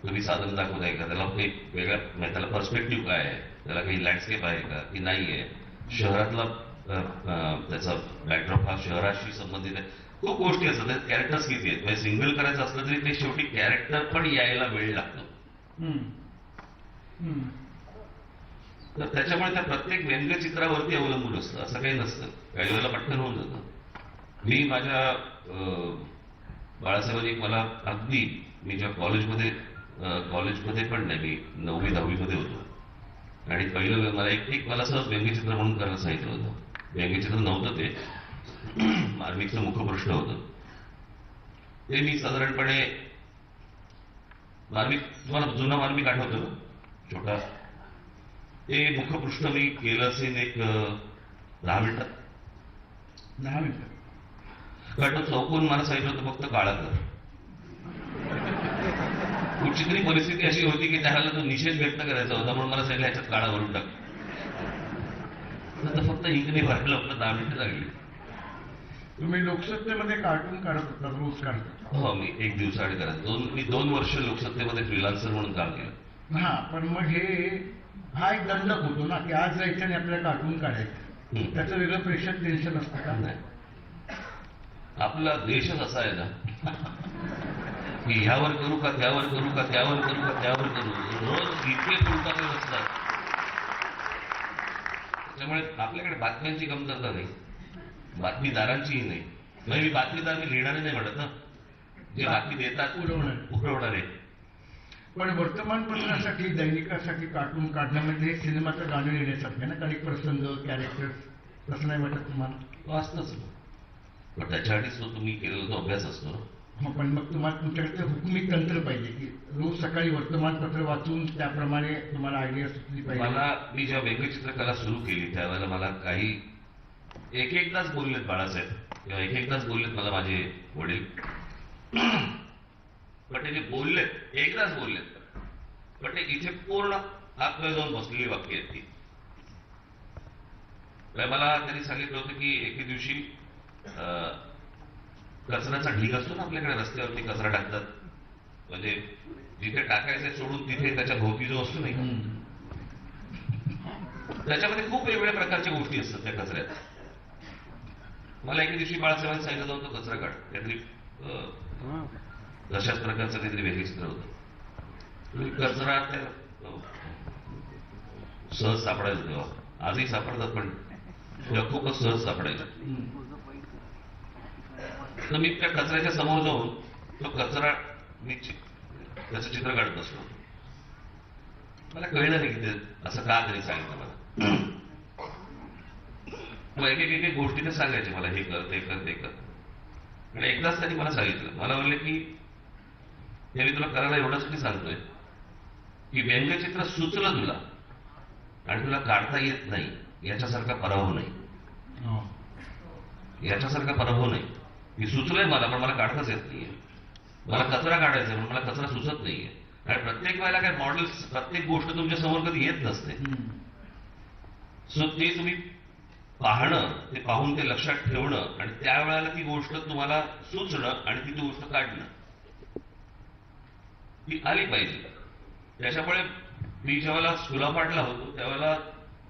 तुम्ही साधन दाखवताय का, त्याला काही वेगळ्या म्हणजे त्याला पर्स्पेक्टिव्ह काय आहे, त्याला काही लँडस्केप आहे का की नाही आहे, शहरातला त्याचा बॅकड्रॉप हा शहराशी संबंधित आहे. खूप गोष्टी असतात. कॅरेक्टर्स किती आहेत, म्हणजे सिंगल करायचं असलं तरी ते शेवटी कॅरेक्टर पण यायला वेळ लागतो. तर त्याच्यामुळे त्या प्रत्येक व्यंगचित्रावरती अवलंबून असतं, असं काही नसतं. काही वेळेला पटकन होऊन जातं. मी माझ्या बाळासाहेबांनी मला अगदी मी जेव्हा कॉलेजमध्ये पण नाही, मी 9वी 10वी मध्ये होतो आणि पहिलं मला मला सहज व्यंगचित्र म्हणून करायला सांगितलं होतं. व्यंगचित्र नव्हतं, ते मार्मिकचं मुखपृष्ठ होतं. ते मी साधारणपणे मार्मिक, तुम्हाला जुना मार्मिक आठवतं ना छोटा, ते मुखपृष्ठ मी केलं असेल एक 10 मिनिटात. 10 मिनिटं. कारण तो चौकून मला सांगितलं होतं फक्त काळा कर. कुठची तरी परिस्थिती अशी होती की त्याला तो निषेध व्यक्त करायचा होता, म्हणून मला सांगितलं ह्याच्यात काळा भरून टाक. तर फक्त इंकने भरायला आपलं 10 मिनिटं लागली. तुम्ही लोकसत्तेमध्ये कार्टून काढत होता, रोज काढत? हो, मी 1 दिवसाआड करायचो. मी 2 वर्ष लोकसत्तेमध्ये फ्रीलान्सर म्हणून काम केलं. हा, पण मग हा एक दंडक होतो ना की आज जायचं आणि आपल्याला कार्टून काढायचं, त्याचं वेगळं प्रेशर टेन्शन असतं का? नाही, आपला देशच असा आहे ना की ह्यावर करू का त्यावर करू का त्यावर करू का त्यावर करू, रोज इतके उलटावे असतात. त्यामुळे आपल्याकडे बातम्यांची कमतरता नाही, बातमीदारांचीही नाही. म्हणजे मी बातमीदार मी लिहिणारे नाही म्हणत ना, जे बातमी देतात उडवणारे. पण वर्तमानपत्रासाठी, दैनिकासाठी कार्टून काढण्यामध्ये सिनेमाचं गाणं लिहिण्यासारखं ना, काही प्रसंग, कॅरेक्टर्स, तसं नाही वाटत तुम्हाला? वाचतच ना, पण त्याच्यासाठीच तो तुम्ही केलेला तो अभ्यास असतो. पण मग तुम्हाला तुमच्याकडे हुकमी तंत्र पाहिजे की रोज सकाळी वर्तमानपत्र वाचून त्याप्रमाणे तुम्हाला आयडिया सुचली पाहिजे. मला, मी जेव्हा व्यंगचित्रकला सुरू केली त्यावेळेला मला काही एक एकदाच बोललेत बाळासाहेब किंवा एक एकदाच बोललेत मला माझे वडील, पण ते जे बोललेत एकदाच बोललेत, पण ते इथे पूर्ण आतमध्ये जाऊन बसलेली वाक्य आहेत ती. मला त्यांनी सांगितलं होतं की एके दिवशी कचऱ्याचा ढीग असतो ना आपल्याकडे, रस्त्यावरती कचरा टाकतात, म्हणजे जिथे टाकायचं सोडून तिथे त्याच्या भोवती जो असतो नाही, त्याच्यामध्ये खूप वेगवेगळ्या प्रकारच्या गोष्टी असतात त्या कचऱ्यात. मला एके दिवशी बाळासाहेबांनी सांगितलं होतं कचरा काढ, काहीतरी तशाच प्रकारचं काहीतरी वेगळी चित्र होतं. कचरा त्या सहज सापडायचं तेव्हा, आजही सापडतात पण तेव्हा खूपच सहज सापडायचं. तर मी त्या कचऱ्याच्या समोर जाऊन तो कचरा मी त्याचं चित्र काढत बसलो. मला कळलं नाही की ते असं का त्यांनी सांगितलं मला. मग एक एक गोष्टी ते सांगायचे मला, हे कर ते कर ते कर. आणि एकदाच त्यांनी मला सांगितलं, मला म्हणले की हे मी तुला करायला एवढंच सांगतोय की व्यंगचित्र सुचलं तुला आणि तुला काढता येत नाही याच्यासारखा पराभव नाही, याच्यासारखा पराभव नाही. की सुचलंय मला पण मला काढताच येत नाहीये, मला कचरा काढायचा म्हणून मला कचरा सुचत नाहीये. आणि प्रत्येक वेळेला काय मॉडेल्स, प्रत्येक गोष्ट तुमच्या समोर कधी येत नसते. सो ते तुम्ही पाहणं, ते पाहून ते लक्षात ठेवणं आणि त्यावेळेला ती गोष्ट तुम्हाला सुचणं आणि ती गोष्ट काढणं ती आली पाहिजे. त्याच्यामुळे मी ज्यावेळेला स्कुलापाटला होतो त्यावेळेला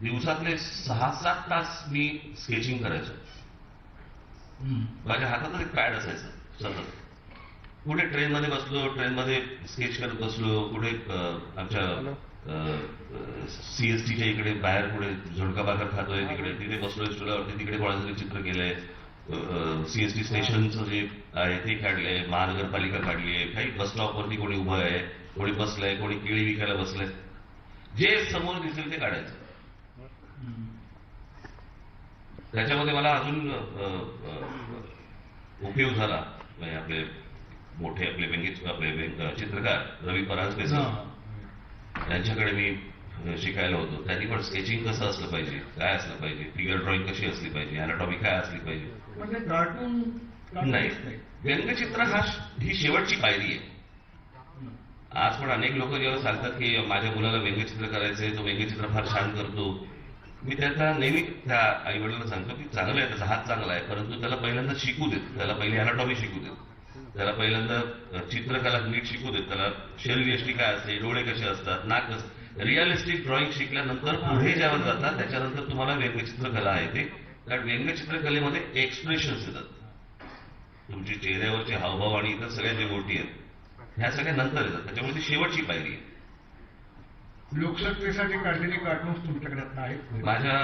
दिवसातले 6-7 तास मी स्केचिंग करायचो. माझ्या हातात एक पॅड असायचं सतत. कुठे ट्रेनमध्ये बसलो, ट्रेनमध्ये स्केच करत बसलो, कुठे आमच्या सीएसटीच्या इकडे बाहेर कुठे झुणका भाकर खातोय तिकडे, तिथे बसलोय स्टुलावरती, तिकडे कोणाचं तरी चित्र केलंय. सीएसटी स्टेशनचं जे आहे ते काढलंय, महानगरपालिका काढली आहे, काही बस स्टॉपवरती कोणी उभं आहे, कोणी बसलंय, कोणी केळी विकायला बसलंय, जे समोर दिसेल ते काढायचं. त्याच्यामध्ये मला अजून उपयोग झाला. आपले मोठे आपले चित्रकार रवी परांजपे त्यांच्याकडे मी शिकायला होतो. त्यांनी पण स्केचिंग कसं असलं पाहिजे, काय असलं पाहिजे, फिगर ड्रॉइंग कशी असली पाहिजे, अॅनाटॉमी काय असली पाहिजे. म्हणजे कार्टून नाही, व्यंगचित्र ही शेवटची पायरी आहे. आज पण अनेक लोक जेव्हा सांगतात की माझ्या मुलाला व्यंगचित्र करायचंय, तो व्यंगचित्र फार छान करतो, मी त्याचा नेहमी त्या आई वडिलांना सांगतो की चांगलं आहे, त्याचा हात चांगला आहे, परंतु त्याला पहिल्यांदा शिकू देत, त्याला पहिली अॅनाटॉमी शिकू देत, त्याला पहिल्यांदा चित्रकला नीट शिकू देत, त्याला शरीरयष्टी काय असते, डोळे कसे असतात, नाक कसं, रिअलिस्टिक ड्रॉइंग शिकल्यानंतर पुढे ज्यावर जातात त्याच्यानंतर तुम्हाला व्यंगचित्रकला आहे ते. कारण व्यंगचित्रकलेमध्ये एक्सप्रेशन्स येतात, तुमची चेहऱ्यावरचे हावभाव आणि इतर सगळ्या ज्या गोष्टी आहेत ह्या सगळ्या नंतर येतात. त्याच्यामुळे ती शेवटची पायरी आहे. लोकसत्तेसाठी काढलेली कार्टून्स तुमच्याकडे आहेत? माझ्या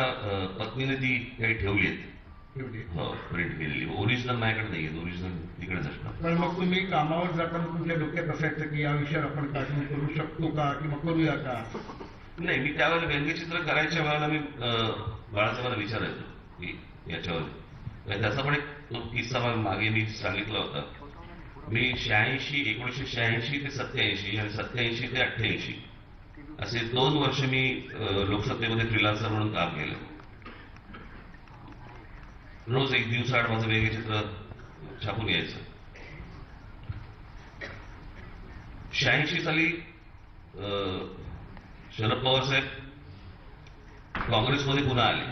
पत्नीने ती काही ठेवली आहेत, हो, प्रिंट केलेली. ओरिजिनल माझ्याकडे नाही आहेत, ओरिजिनल तिकडेच असणार. पण मग तुम्ही कामावर जाताना तुमच्या डोक्यात असायचं की या विषयावर आपण कार्टून करू शकतो का किंवा करूया का? नाही, मी त्यावेळेला व्यंगचित्र करायच्या वेळेला मी बाळासाहेबांना विचारायचो की याच्यावर. त्याचा पण एक तो किस्सा मागे मी सांगितला होता. मी 1986 ते 87 आणि 87 ते 88 असे 2 वर्ष मी लोकसत्तेमध्ये फ्रीलान्सर म्हणून काम केलं. रोज एक दिवसाआड माझं व्यंगचित्र छापून यायचं. 86 साली शरद पवार साहेब काँग्रेसमध्ये पुन्हा आले.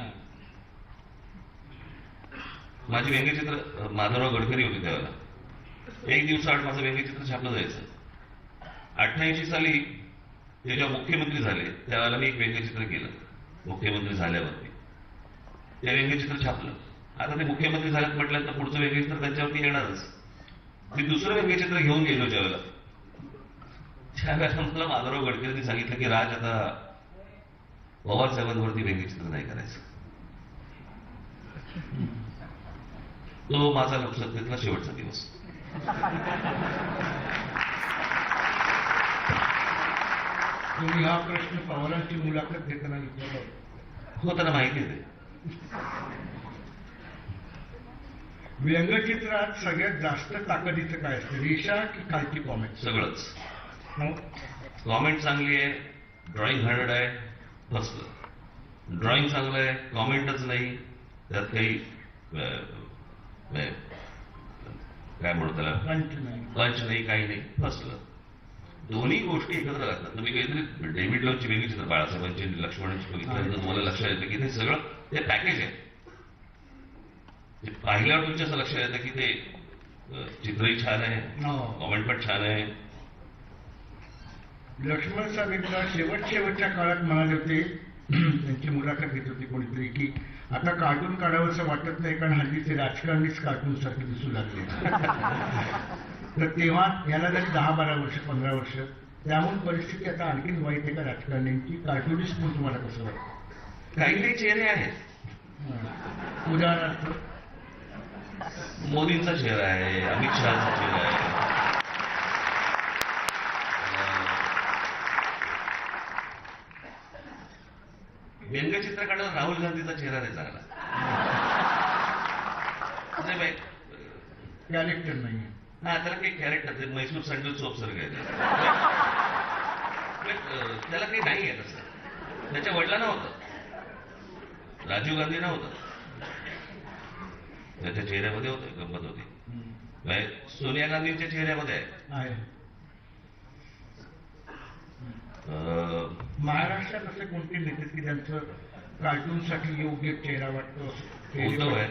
माझी व्यंगचित्र माधवराव गडकरी होते त्यावेळेला. एक दिवसाआड माझं व्यंगचित्र छापलं जायचं. 88 साली ते जेव्हा मुख्यमंत्री झाले त्यावेळेला मी एक व्यंगचित्र केलं. मुख्यमंत्री झाल्यावरती ते व्यंगचित्र छापलं. आता ते मुख्यमंत्री झाल्यात म्हटल्यानंतर पुढचं व्यंगचित्र त्यांच्यावरती येणारच. मी दुसरं व्यंगचित्र घेऊन गेलो ज्यावेळेला, त्यावेळेला मला माधवराव गडकरींनी सांगितलं की राज, आता पवार साहेबांवरती व्यंगचित्र नाही करायचं. तो माझा लोकसत्तेतला शेवटचा दिवस. तुम्ही हा प्रश्न पवारांची मुलाखत घेताना विचारला? हो, त्यांना माहिती आहे. व्यंगचित्रात सगळ्यात जास्त ताकदीचं काय असतं, रेषा की खालची कॉमेंट? सगळंच. कॉमेंट चांगली आहे, ड्रॉइंग हार्ड आहे, फसलं. ड्रॉइंग चांगलं आहे, कॉमेंटच नाही, त्यात काही काय म्हणू त्याला, पंच नाही. पंच नाही, काही नाही, फसलं. दोन्ही गोष्टी एकत्र लागतात. तुम्ही काहीतरी डेव्हिड लॉची वेगळी चित्र, बाळासाहेबांची, लक्ष्मणांची बघितल्यानंतर तुम्हाला लक्षात येतं की ते सगळं ते पॅकेज आहे. ते पाहिल्यावर तुमच्या असं लक्षात येतं की ते चित्रही छान आहे, हो. कॉमेंट पण छान आहे. लक्ष्मण साहेबांना शेवटच्या काळात म्हणाले होते, त्यांची मुलाखत घेत होती कोणीतरी, की आता कार्टून काढावं असं वाटत नाही, कारण हल्ली ते राजकारणीच कार्टून साठी दिसू लागले. तर तेव्हा याला जरी 10-12 वर्ष 15 वर्ष, त्याहून परिस्थिती आता आणखीन वाईट आहे का राजकारण्यांची? कार्टूनिस्ट म्हणून तुम्हाला कसं वाटतं? काही काही चेहरे आहेत. उदाहरणार्थ मोदींचा चेहरा आहे, अमित शहाचा चेहरा आहे, व्यंगचित्र काढून राहुल गांधीचा चेहरा नाही चांगला. नाही बाई, कॅरेक्टर नाही. हा त्याला काही कॅरेक्टर, ते मैसूर सँडल चोप सारखं आहे ते. त्याला काही नाही आहे तसं. त्याच्या वडिलांना होतं, राजीव गांधी नव्हतं, त्याच्या चेहऱ्यामध्ये होतं, गंमत होती. सोनिया गांधींच्या चेहऱ्यामध्ये आहे. महाराष्ट्रात असे कोणते नेते की ज्यांचं कार्टूनसाठी योग्य चेहरा वाटतो? उद्धव आहे,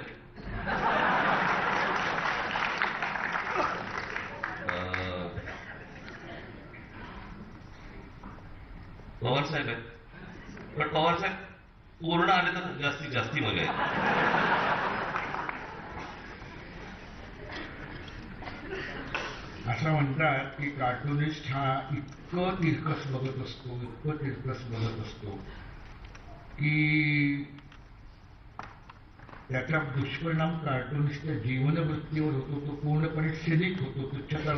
पवार साहेब आहेत. पण पवार साहेब पूर्ण आले तर जास्तीत जास्ती मजा आहे. असं म्हणतात की कार्टुनिस्ट हा इतकं तिरकस बघत असतो की त्याचा दुष्परिणाम कार्टुनिस्टच्या जीवनवृत्तीवर होतो, तो पूर्णपणे सिनिक होतो, तुच्छता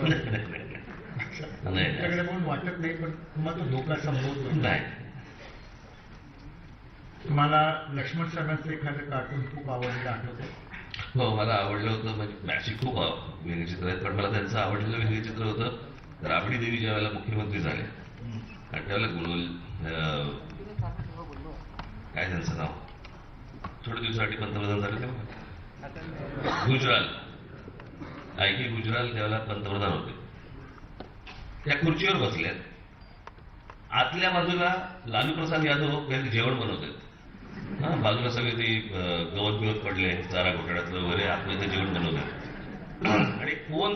तुमच्याकडे म्हणून वाटत नाही, पण तुम्हाला तो धोका संभवतो. नाही, तुम्हाला लक्ष्मण साहेबांचं एखादं कार्टून खूप आवडलेलं आठवतं? हो मला आवडलं होतं. म्हणजे मॅची खूप व्यंगचित्र आहेत, पण मला त्यांचं आवडलेलं व्यंगचित्र होतं राबडी देवी ज्या वेळेला मुख्यमंत्री झाले आणि त्यावेळेला काय त्यांचं नाव, थोड्या दिवसासाठी पंतप्रधान झाले तेव्हा, गुजराल, आय.के. गुजराल त्यावेळेला पंतप्रधान होते. त्या खुर्चीवर बसल्यात, आतल्या बाजूला लालू प्रसाद यादव काहीतरी जेवण बनवतात, बाजूला सगळे ते गवत बिवत पडले, चारा घोटाळ्यातलं वगैरे, आतमध्ये जेवण बनवतात आणि फोन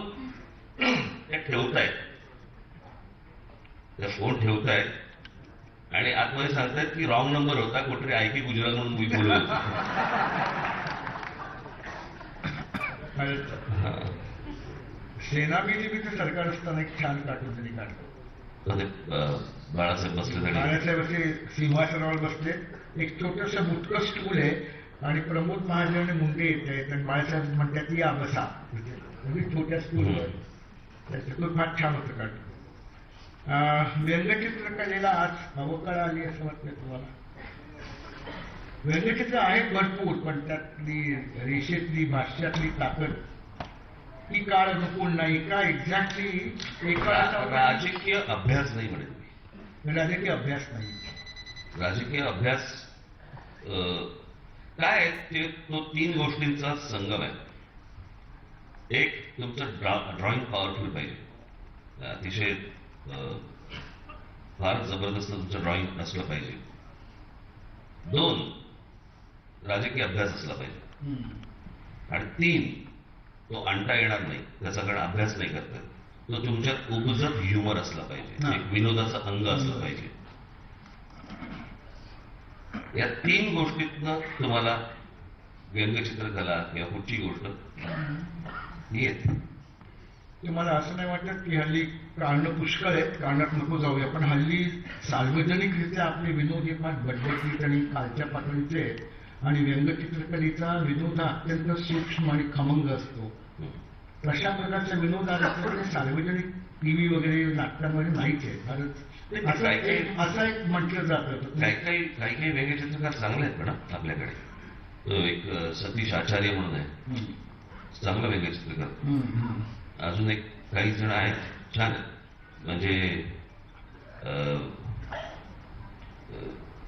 त्या ठेवतायत, त्या फोन ठेवतायत आणि आतमध्ये सांगतायत की रॉंग नंबर होता, कुठेतरी आय.के. गुजराल म्हणून मी बोलत होतो. सेना बीजेपीचं सरकार असताना एक छान कार्टून त्यांनी काढलं. बाळासाहेब बसले तरी बाळासाहेब असे सिंहासनावर बसले, एक छोटस मुटकं स्टूल आहे आणि प्रमोद महाजन मुंडे येत आहेत आणि बाळासाहेब म्हणतात या बसा, म्हणजे छोट्या स्टूलवर. त्याचं फार छान होतं कार्टून. व्यंगचित्रकलेला आज अवकळ आली असं वाटतं तुम्हाला? व्यंगचित्र आहेत भरपूर, पण त्यातली रेषेतली भाष्यातली ताकद ती काळ अनुकूल नाही का? एक्झॅक्टली राजकीय अभ्यास नाही म्हणत. राजकीय अभ्यास नाही. राजकीय अभ्यास काय आहे ते, तो 3 गोष्टींचा संगम आहे. एक, तुमचं ड्रॉइंग पॉवरफुल पाहिजे, अतिशय फार जबरदस्त तुमचं ड्रॉइंग असलं पाहिजे. 2, राजकीय अभ्यास असला पाहिजे. आणि 3, तो आणता येणार नाही, त्याचा कारण अभ्यास नाही करता, तो तुमच्यात उपजत ह्युमर असला पाहिजे, एक विनोदाचं अंग असलं पाहिजे. या 3 गोष्टीतनं तुम्हाला व्यंगचित्रकला किंवा कुठची गोष्ट येत. तुम्हाला असं नाही वाटत की हल्ली कारणं पुष्कळ आहेत, कारणात नको जाऊया, पण हल्ली सार्वजनिकरित्या आपले विनोद हे फार बटबटीत आणि खालच्या पातळीचे आहेत आणि व्यंगचित्रकलेचा विनोद हा अत्यंत सूक्ष्म आणि खमंग असतो. तशा प्रकारच्या विनोदाला सार्वजनिक टीव्ही वगैरे नाटकांमध्ये नाहीच आहे. असं एक म्हटलं जातं. काही व्यंगचित्रकार चांगले आहेत पण आपल्याकडे. तो एक सतीश आचार्य म्हणून आहे, चांगला व्यंगचित्रकार. अजून एक काही जण आहेत छान, म्हणजे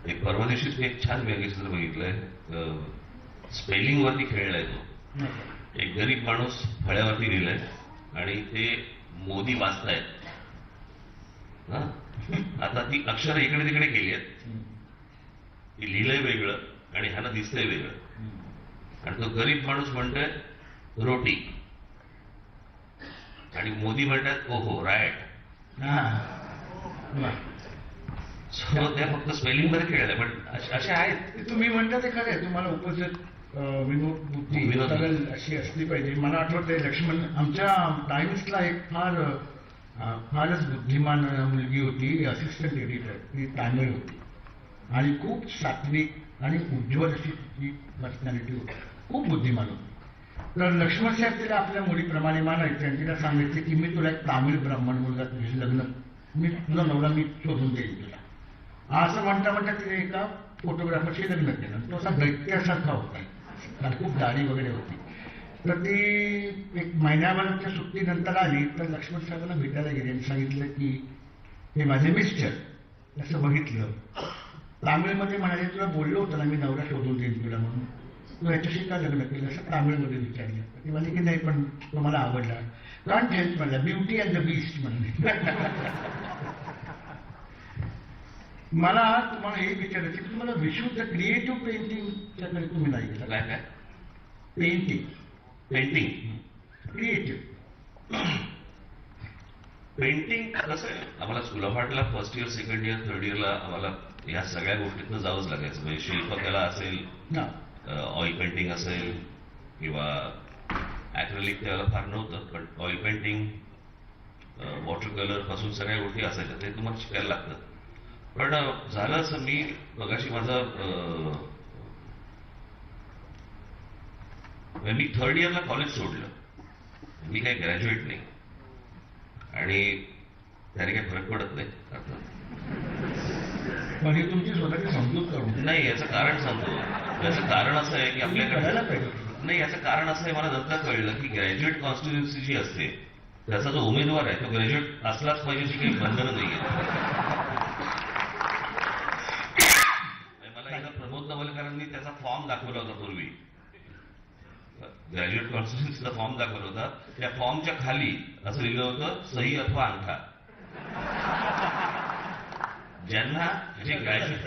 एक परवा दिवशीच एक छान व्यंगचित्र बघितलंय, स्पेलिंग वरती खेळलाय तो. एक गरीब माणूस फळ्यावरती लिहिलंय आणि ते मोदी वाचतायत. हा? आता ती अक्षरं इकडे तिकडे केली आहेत. ती लिहिलंय वेगळं आणि ह्याला दिसतंय वेगळं. आणि तो गरीब माणूस म्हणतोय रोटी आणि मोदी म्हणतात ओहो रायट. सो त्या फक्त स्पेलिंग मध्ये खेळले पण असे आहेत. ते तुम्ही म्हणता ते खरं आहे. तुम्हाला उपजत विनोद बुद्धी विनोद तरल अशी असली पाहिजे. मला आठवतंय लक्ष्मण आमच्या टाइम्सला एक फारच बुद्धिमान मुलगी होती, असिस्टंट एडिटर. ती तामिळ होती आणि खूप सात्विक आणि उज्ज्वल अशी तिची पर्सनॅलिटी होती. खूप बुद्धिमान होती. तर लक्ष्मण साहेब तिला आपल्या मुलीप्रमाणे मानायचे आणि तिला सांगायचे की मी तुला एक तामिळ ब्राह्मण मुलगा तुझी लग्न मी तुझा नवरा मी शोधून देईन तुला. असं म्हणता म्हणता तिने एका फोटोग्राफरशी लग्न केलं. तो असा दैत्यासारखा होता, त्याला खूप दाढी वगैरे होती. तर ती एक महिन्याभराच्या सुट्टीनंतर आली तर लक्ष्मण साहेबांना भेटायला गेले आणि सांगितलं की हे माझे मिस्टर. असं बघितलं, तामिळमध्ये म्हणाले तुला बोललो होतं ना मी नवरा शोधून देईन तुला म्हणून, तू याच्याशी का लग्न केलं असं तामिळमध्ये विचारलं. ती म्हणली की नाही पण तो मला आवडला. कांट हेल्प म्हणला, ब्युटी अँड द बीस्ट म्हणले. मला तुम्हाला हे विचारायचं की तुम्हाला विशुद्ध क्रिएटिव्ह पेंटिंगच्याकडे तुम्ही नाही गेला. काय काय पेंटिंग पेंटिंग क्रिएटिव्ह पेंटिंग कसं आहे, आम्हाला स्कूल ऑफ आर्टला first year second year third इयरला आम्हाला या सगळ्या गोष्टीतनं जावंच लागायचं. म्हणजे शिल्पकला असेल, ना ऑइल पेंटिंग असेल किंवा ॲक्रेलिक त्याला फार नव्हतं पण ऑइल पेंटिंग वॉटर कलर पासून सगळ्या गोष्टी असायच्या ते तुम्हाला शिकायला लागतं. पण झालं असं मी मगाशी माझं मी थर्ड इयरला कॉलेज सोडलं. मी काही ग्रॅज्युएट नाही आणि त्याने काही फरक पडत नाही अर्थात. पण ही तुमची स्वतःची समजूत करून नाही याचं कारण सांगतो. याचं कारण असं आहे की तुम्ही करायला आपल्याकडे पाहिजे. नाही याचं कारण असं आहे मला नंतर कळलं की ग्रॅज्युएट कॉन्स्टिट्युन्सी जी असते त्याचा जो उमेदवार आहे तो ग्रॅज्युएट असलाच पाहिजे अशी काही बंधनं नाही आहेत. मला एकदा प्रमोद नवलकरांनी त्याचा फॉर्म दाखवला होता पूर्वी. ग्रॅज्युएट कॉन्स्टिट्युन्सीचा फॉर्म दाखवला होता. त्या फॉर्मच्या खाली असं लिहिलं होतं सही अथवा अंगठा. ज्यांना जे ग्रॅज्युएट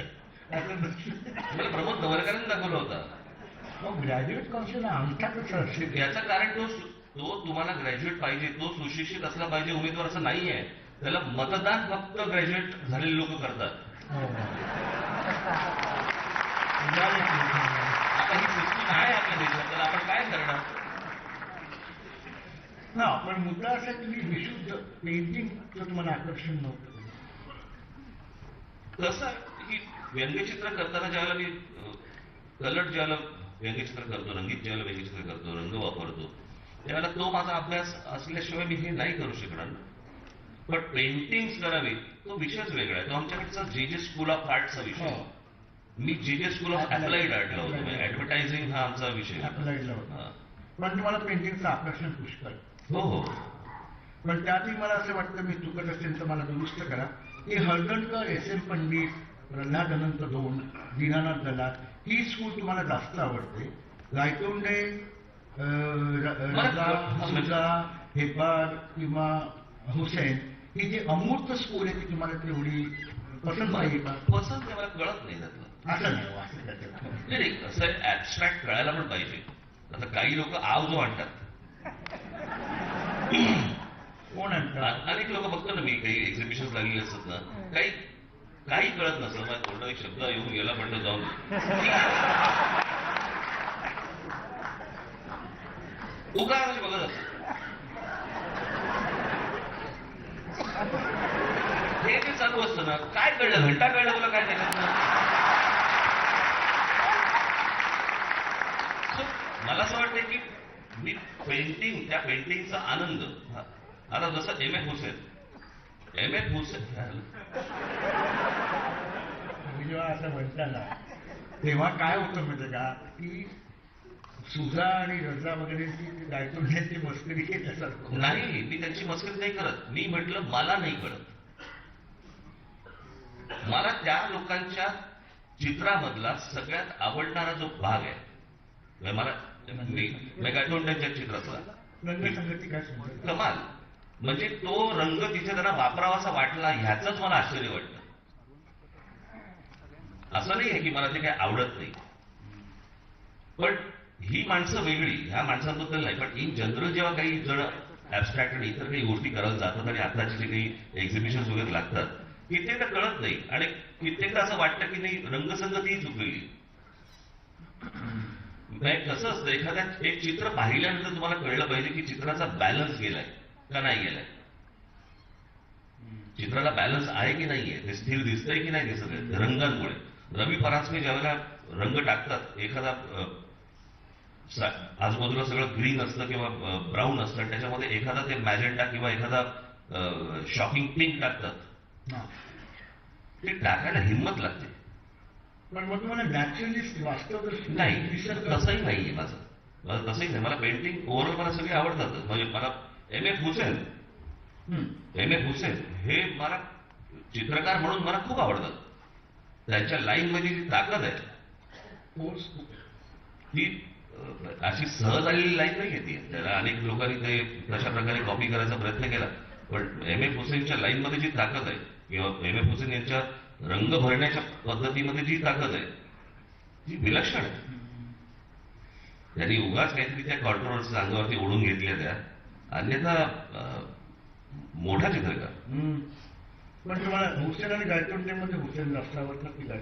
मला प्रमोद नवलकरांनी दाखवला होता. ग्रॅज्युएट कौन्सिल अंगठा कसं असेल. याचं कारण तो तुम्हाला ग्रॅज्युएट पाहिजे, तो सुशिक्षित असला पाहिजे उमेदवार असं नाहीये. त्याला मतदान फक्त ग्रॅज्युएट झालेले लोक करतात. आता ही सिस्टीम आहे आपल्या देशात तर आपण काय करणार. हा पण मुद्दा असा की विशुद्ध पेंटिंगचं तुम्हाला आकर्षण नव्हतं. कसं की व्यंगचित्र करताना ज्यावेळेला मी कलर ज्यावेळेला व्यंगचित्र करतो, रंगीत ज्यावेळेला व्यंगचित्र करतो, रंग वापरतो त्यावेळेला तो माझा अभ्यास असल्याशिवाय मी हे नाही करू शकणार. पण पेंटिंग करावी तो विषयच वेगळा आहे. तो आमच्याकडचा जे स्कूल ऑफ आर्टचा विषय. मी जे स्कूल ऑफ अप्लाइड आर्टला होतो. ऍडव्हर्टायझिंग हा आमचा विषय होता. अप्लाइडला होता. पण तुम्हाला पेंटिंगचं आकर्षण पुष्कळ. हो हो. पण त्यातही मला असं वाटतं, मी चुकत असेल तर मला दुरुस्त करा, की हळदणकर, एस एम पंडित, प्रल्हाद अनंत दोन, दीनानाथ दलाल ही स्कूल तुम्हाला जास्त आवडते. गायतोंडे, सुजा, हेबार किंवा हुसेन ही जी अमूर्त स्कूल आहे ती तुम्हाला तेवढी पसंत नाही का? पसंत आहे मला कळत नाही त्यातलं. असं नाही हो, असं त्याच्यात. नाही असं ऍबस्ट्रॅक्ट कळायला पण पाहिजे. आता काही लोक आव जो आणतात. कोण आणतात? अनेक लोक बघतो ना मी काही एक्झिबिशन लागलेले असतात ना काही कळत नसतं. माझ्या तोंडात एक शब्द येऊन गेला म्हणतो जाऊन तू काय म्हणजे बघत असत हे जे चालू असतं ना काय कळलं घंटा कळलं तुला काय त्याच्यात. मला असं वाटतं की मी पेंटिंग त्या पेंटिंगचा आनंद आता जसं एम एफ हुसेन जेव्हा असं म्हणताना तेव्हा काय होतं माहिती का की सुजा आणि रजा वगैरे गायतोंड्यांची मस्करी केल्यासारखं. नाही मी त्यांची मस्करी नाही करत. मी म्हटलं मला नाही कळत. मला त्या लोकांच्या चित्रामधला सगळ्यात आवडणारा जो भाग आहे मला मेगाटोंड्यांच्या चित्रातला रंगसंगती काय समजत कमाल. म्हणजे तो रंग तिथे त्यांना वापरावासा वाटला ह्याचंच मला आश्चर्य वाटतं. असं नाही आहे की मला ते काही आवडत नाही, पण ही माणसं वेगळी, ह्या माणसांबद्दल नाही, पण इन जनरल जेव्हा काही जण ऍबस्ट्रॅक्ट आणि इतर काही गोष्टी करायला जातात आणि आताचे जे काही एक्झिबिशन वगैरे लागतात कित्येकदा कळत नाही आणि कित्येकदा असं वाटतं की नाही रंगसंगती चुकलेली. कसं असतं, एखाद्या एक चित्र पाहिल्यानंतर तुम्हाला कळलं पाहिजे की चित्राचा बॅलन्स गेलाय का नाही गेलाय, चित्राला बॅलन्स आहे की नाहीये, ते स्थिर दिसतंय की नाही दिसत रंगांमुळे. रवी परांजपे ज्यावेळेला रंग टाकतात, एखादा आजूबाजूला सगळं ग्रीन असतं किंवा ब्राऊन असतं, त्याच्यामध्ये एखादा ते मॅजेंटा किंवा एखादा शॉकिंग पिंक टाकतात, ते टाकायला हिंमत लागते. पण मग तुम्हाला नॅचरली वास्तव नाही तसंही नाहीये माझं तसंही नाही. मला पेंटिंग ओव्हरऑल मला सगळे आवडतात. म्हणजे मला एम एफ हुसेन हे मला चित्रकार म्हणून मला खूप आवडतात. त्यांच्या लाईन मध्ये जी ताकद आहे ती अशी सहज आलेली लाईन नाही ती. त्याला अनेक लोकांनी ते तशा प्रकारे कॉपी करायचा प्रयत्न केला, पण एम एफ हुसेनच्या लाईन मध्ये जी ताकद आहे किंवा एम एफ हुसेन यांच्या रंग भरण्याच्या पद्धतीमध्ये जी ताकद आहे ती विलक्षण आहे. त्यांनी उगाच काहीतरी त्या कॉन्ट्रोवर्सी अंगावरती ओढून घेतल्या त्या, अन्यथा मोठा चित्रकार. पण तुम्हाला हुसेन आणि गायतोंडेमध्ये हुसेन जास्त आवडतात की काय?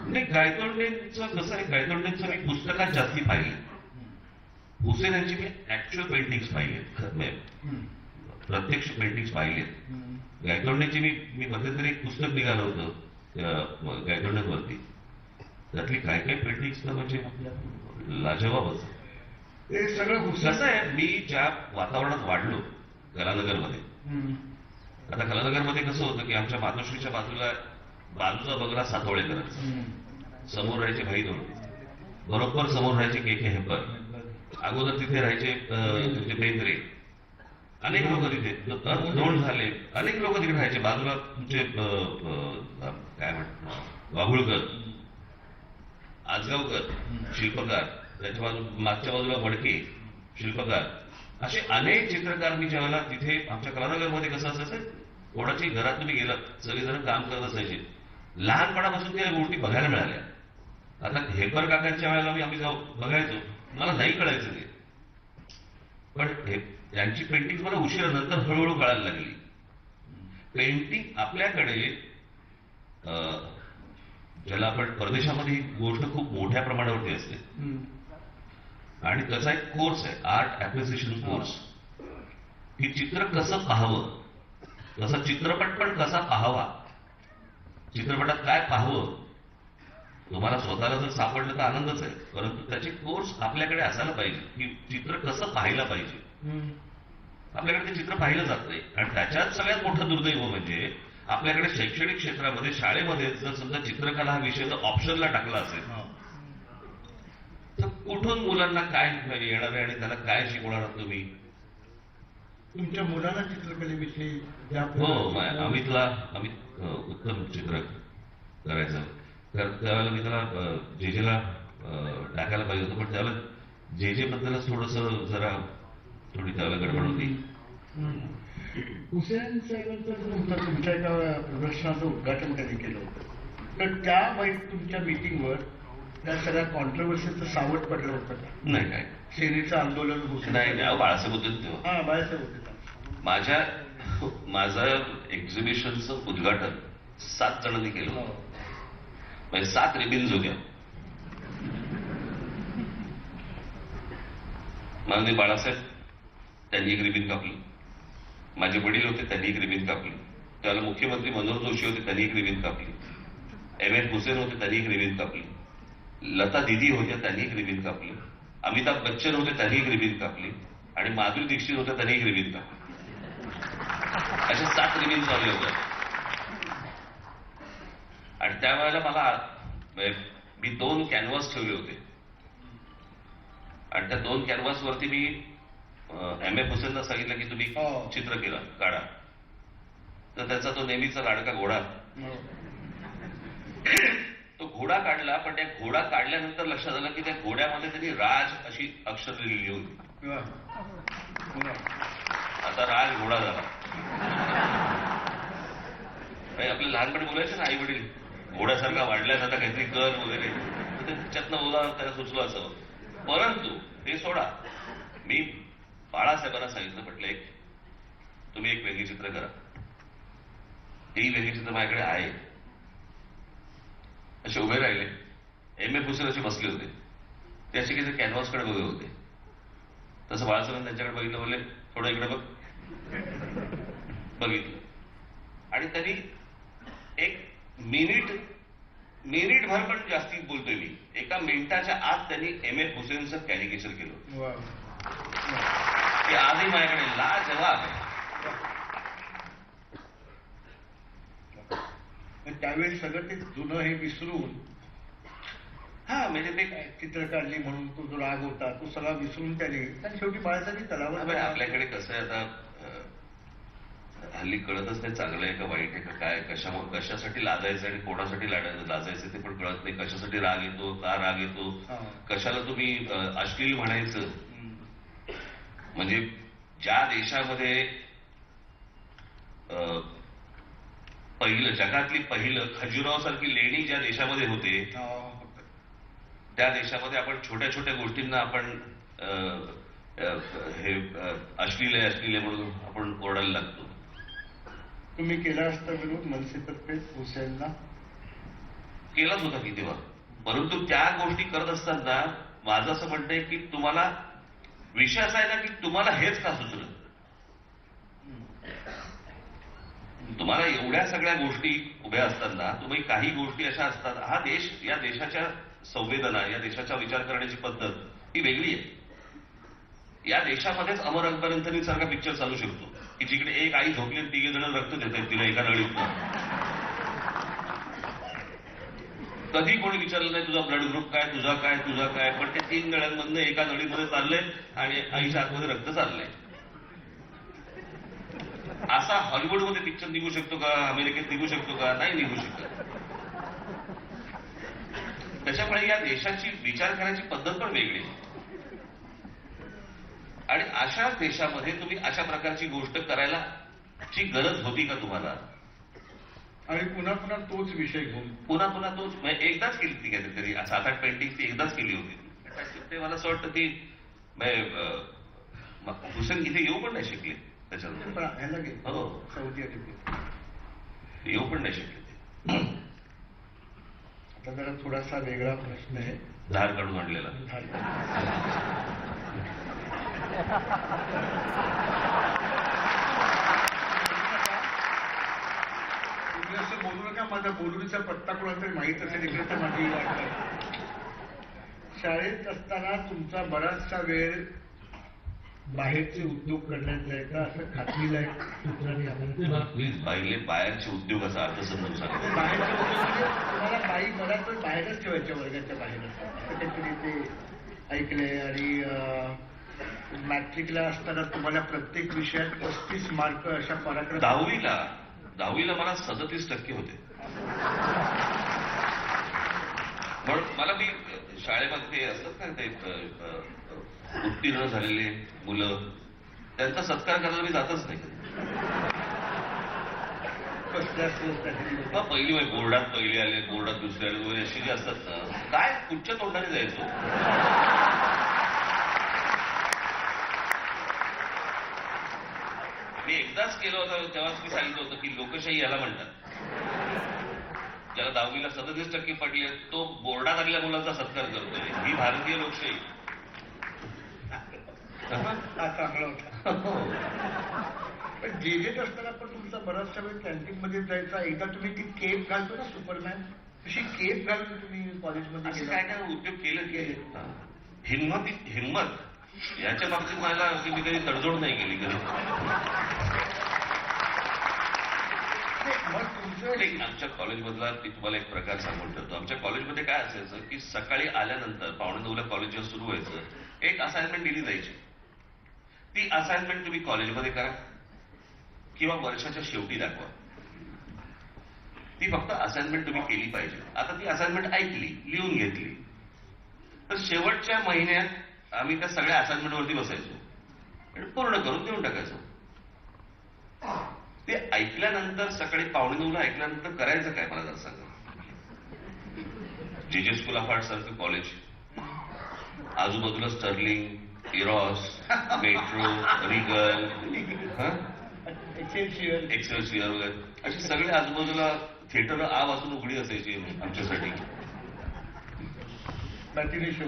नाही, गायतोंडेंचं कसं आहे, गायतोंडेंचं मी पुस्तकात जास्ती पाहिले. हुसेन यांची मी ऍक्च्युअल पेंटिंग्स पाहिलेत, प्रत्यक्ष पेंटिंग्स पाहिलेत. गायतोंडेंची मी मध्यंतरी एक पुस्तक निघालं होतं गायतोंडेंवरती, त्यातली काय काय पेंटिंग्स तर म्हणजे लाजवाबच. हे सगळं कसं आहे, मी ज्या वातावरणात वाढलो कलानगरमध्ये, आता कलानगरमध्ये कसं होतं की आमच्या मातोश्रीच्या बाजूचा बंगला सातवळे करायचा, समोर राहायचे भाई दोंडे, बरोबर समोर राहायचे के हेपर, अगोदर तिथे राहायचे तुमचे बेंद्रे, अनेक लोक तिथे दोन झाले, अनेक लोक तिथे राहायचे. बाजूला तुमचे काय म्हणतात वाघुळकर, आजगावकर शिल्पकार, त्याच्या मागच्या बाजूला वडके शिल्पकार, असे अनेक चित्रकार. मी ज्यावेळेला तिथे आमच्या कलानगरमध्ये कसं असायचं, कोणाची घरात तुम्ही गेलं सगळेजण काम करत असायचे. लहानपणापासून त्या गोष्टी बघायला मिळाल्या. आता हेपर काकांच्या वेळेला आम्ही जाऊ बघायचो, मला नाही कळायचं ते, पण त्यांची पेंटिंग मला उशिरानंतर हळूहळू कळायला लागली. पेंटिंग आपल्याकडे ज्याला आपण परदेशामध्ये ही गोष्ट खूप मोठ्या प्रमाणावरती असते आणि त्याचा एक कोर्स आहे, आर्ट ऍप्रिसिएशन कोर्स, की चित्र कसं पाहावं, तसा चित्रपट पण कसा पाहावा, चित्रपटात काय पाहावं. तुम्हाला स्वतःला जर सापडलं तर आनंदच आहे, परंतु त्याचे कोर्स आपल्याकडे असायला पाहिजे की चित्र कसं पाहायला पाहिजे. आपल्याकडे ते चित्र पाहिलं जात नाही आणि त्याच्यात सगळ्यात मोठं दुर्दैव म्हणजे आपल्याकडे शैक्षणिक क्षेत्रामध्ये शाळेमध्ये जर समजा चित्रकला हा विषय जर ऑप्शनला टाकला असेल तर कुठून मुलांना काय येणार आहे आणि त्याला काय शिकवणार आहात तुम्ही. तुमच्या मुलांना चित्रकलेविषयी हो, आम्ही उत्तम चित्र करायचं, तर त्यावेळेला मी त्याला जेजेला टाकायला पाहिजे होतं, पण त्यावेळेला जेजे बद्दलच जरा थोडी त्यावेळेला गडबड होती. हुसेन साहेबांचं तुमच्या एका प्रदर्शनाचं उद्घाटन त्यांनी केलं होतं, तर त्या वाईट तुमच्या मीटिंगवर त्या सगळ्या कॉन्ट्रोवर्सीचं सावट पडलं होतं का? नाही, काय सेनेचं आंदोलन होतं? नाही, बाळासाहेब होते तेव्हा. हा, बाळासाहेब होते. माझं एक्झिबिशनचं उद्घाटन 7 जणांनी केलं होतं, म्हणजे 7 रिबिन्स होत्या. माननीय बाळासाहेब त्यांनी एक रिबिन कापली, माझे वडील होते त्यांनी एक रिबिन कापली, त्याला मुख्यमंत्री मनोहर जोशी होते त्यांनी एक रिबिन कापली, एम एफ हुसेन होते त्यांनी एक रिबिन कापली, लता दीदी होत्या त्यांनी एक रिबिन कापली, अमिताभ बच्चन होते त्यांनी एक रिबिन कापली आणि माधुरी दीक्षित होत्या त्यांनी एक रिबिन कापली. अशा 7 रिबिन चालले होत्या. आणि त्यावेळेला मी 2 कॅनव्हास ठेवले होते आणि त्या 2 कॅनव्हासवरती मी एम एफ हुसेनला सांगितलं की तुम्ही चित्र केलं काढा, तर त्याचा तो नेहमीचा लाडका घोडा, तो घोडा काढला, पण त्या घोडा काढल्यानंतर लक्षात आलं की त्या घोड्यामध्ये त्यांनी राज अशी अक्षर लिहिली होती. आता राज घोडा झाला. आपले लहानपणी बोलायचे ना आई वडील, घोड्यासारखा वाढल्यास आता काहीतरी कर वगैरे, त्याच्यातनं बोला त्याला सुचलं असावं. परंतु ते सोडा, मी बाळासाहेबांना सांगितलं, म्हटलं तुम्ही एक व्यंगचित्र करा. तेही व्यंगचित्र माझ्याकडे आहे. असे उभे राहिले, एम.ए. पुस्तक असे बसले होते, ते असे काही कॅनव्हासकडे बघत होते. तसं बाळासाहेबांनी त्यांच्याकडे बघितलं, बोलले थोडं इकडे बघ. बघितलं आणि त्यांनी एक मिनिटभर, पण जास्तीत बोलतोय मी, 1 मिनिटाच्या आत त्यांनी एम.ए. हुसेनचं कॅरिकेचर केलं. ते आजही माझ्याकडे लाजवाब आहे. त्यावेळी सगळं ते जुनं हे विसरून, म्हणजे ते चित्र काढली म्हणून तो जो राग होता तो सगळा विसरून त्याने, आणि शेवटी बाळासाहेब तलावर. आपल्याकडे कसं आहे आता, हल्ली कळतच नाही चांगलं आहे का वाईट आहे का काय, कशासाठी लाजायचं आणि कोणासाठी लाजायचं ते पण कळत नाही. कशासाठी राग येतो, का राग येतो, कशाला तुम्ही अश्लील म्हणायचं. म्हणजे ज्या देशामध्ये जगातली पहिलं खजुराहो सारखी लेणी ज्या देशामध्ये होते, त्या देशामध्ये आपण छोट्या छोट्या गोष्टींना आपण हे अश्लील आहे म्हणून आपण ओरडायला लागतो. तुम्ही केला असता विरोध मनसेतर्फे हुसेनला? केलाच होता की तेव्हा, परंतु त्या गोष्टी करत असताना माझं असं म्हणणं आहे की तुम्हाला विषय असा आहे ना की तुम्हाला हेच का सुचलं. तुम्हाला एवढ्या सगळ्या गोष्टी उभ्या असताना तुम्ही काही गोष्टी अशा असतात, हा देश, या देशाच्या संवेदना, या देशाचा विचार करण्याची पद्धत ही वेगळी आहे. या देशामध्येच अमर अकबर अँथोनी सारखा पिक्चर चालू शकतो की जिकडे एक आई झोपली आणि 3 जण रक्त देत आहेत तिला एका नळीतून. कधी कोणी विचारलं नाही तुझा ब्लड ग्रुप काय, तुझा काय, पण ते 3 नळ्यांमधनं एका नळीमध्ये चाललंय आणि आईच्या आतमध्ये रक्त चाललंय. असा हॉलिवूडमध्ये पिक्चर निघू शकतो का, अमेरिकेत निघू शकतो का? नाही निघू शकत. त्याच्यामुळे या देशाची विचार करण्याची पद्धत पण वेगळी आहे. आणि अशा देशामध्ये तुम्ही अशा प्रकारची गोष्ट करायला ची गरज होती का तुम्हाला? आणि पुन्हा पुन्हा तोच विषय घेऊन पुन्हा तोच, एकदाच केली ती काहीतरी 7-8 पेंटिंग ती एकदाच केली होती. ते मला असं वाटतं की हुसेन इथे येऊ पण नाही शिकले त्याच्यानंतर. ह्याला गेले हो, सौदी अरेबिया येऊ पण नाही शिकले ते. आता जरा थोडासा वेगळा प्रश्न आहे. धार काढून आणलेला. तुम्ही असं बोलू नका, माझा बोलूचा पत्ता कोणाला तरी माहीत असेल इकडे तर माझी वाट आहे. शाळेत असताना तुमचा बराचसा वेळ बाहेरचे उद्योग करण्यात जायचा असं खात्रीला एक सूत्राने आपल्याला. प्लीज बाईले बाहेरचे उद्योगाचा अर्थ समजून सांगा. बाहेरचे उद्योग म्हणजे तुम्हाला बाई बराच वेळ बाहेरच ठेवायच्या, वर्गाच्या बाहेर असं काहीतरी ते ऐकलंय. आणि मॅट्रिकला असताना तुम्हाला प्रत्येक विषयात 35 मार्क अशा पराक्रम. 10वीला मला 37% होते. पण मला मी शाळेमध्ये असतात ना ते उत्तीर्ण झालेले मुलं, त्यांचा सत्कार करायला मी जातच नाही. पहिली बोर्डात पहिले आले, बोर्डात दुसरे आले वगैरे अशी जे असतात ना, काय कुठच्या तोंडाने जायचो. मी एकदाच केलं होतं, तेव्हाच मी सांगितलं होतं की लोकशाही याला म्हणतात. ज्याला 10वीला 37% पडले तो बोर्डात आलेल्या मुलांचा सत्कार करतोय, ही भारतीय लोकशाही. चांगला होता. पण जेजेत असताना पण तुमचा बराचसा वेळ कॅन्टीन मध्ये जायचा. एकदा तुम्ही ती केप घालतो ना सुपरमॅन, तशी केप घालून तुम्ही कॉलेजमध्ये काय काय उद्योग केले. हिंमत याच्या बाबतीत मला की मी कधी तडजोड नाही केली कधी. आमच्या कॉलेजमधला मी तुम्हाला एक प्रकार सांगून ठेवतो. आमच्या कॉलेजमध्ये काय असायचं की सकाळी आल्यानंतर 8:45ला कॉलेज जेव्हा सुरू व्हायचं, एक असाइनमेंट दिली जायची. ती असाइनमेंट तुम्ही कॉलेजमध्ये करा किंवा वर्षाच्या शेवटी दाखवा. ती फक्त असाइनमेंट तुम्ही केली पाहिजे. आता ती असाइनमेंट ऐकली, लिहून घेतली, तर शेवटच्या महिन्यात आम्ही त्या सगळ्या असाइनमेंटवरती बसायचो आणि पूर्ण करून देऊन टाकायचो. ते ऐकल्यानंतर सकाळी 8:45 ऐकल्यानंतर करायचं काय मला जरा सांगा. जे स्कूल ऑफ आर्ट सारखं कॉलेज, आजूबाजूला Sterling, Eros, Metro, Regal, Excelsior वगैरे अशी सगळे आजूबाजूला थिएटर आ वाचून उघडी असायची आमच्यासाठी. Matinee show.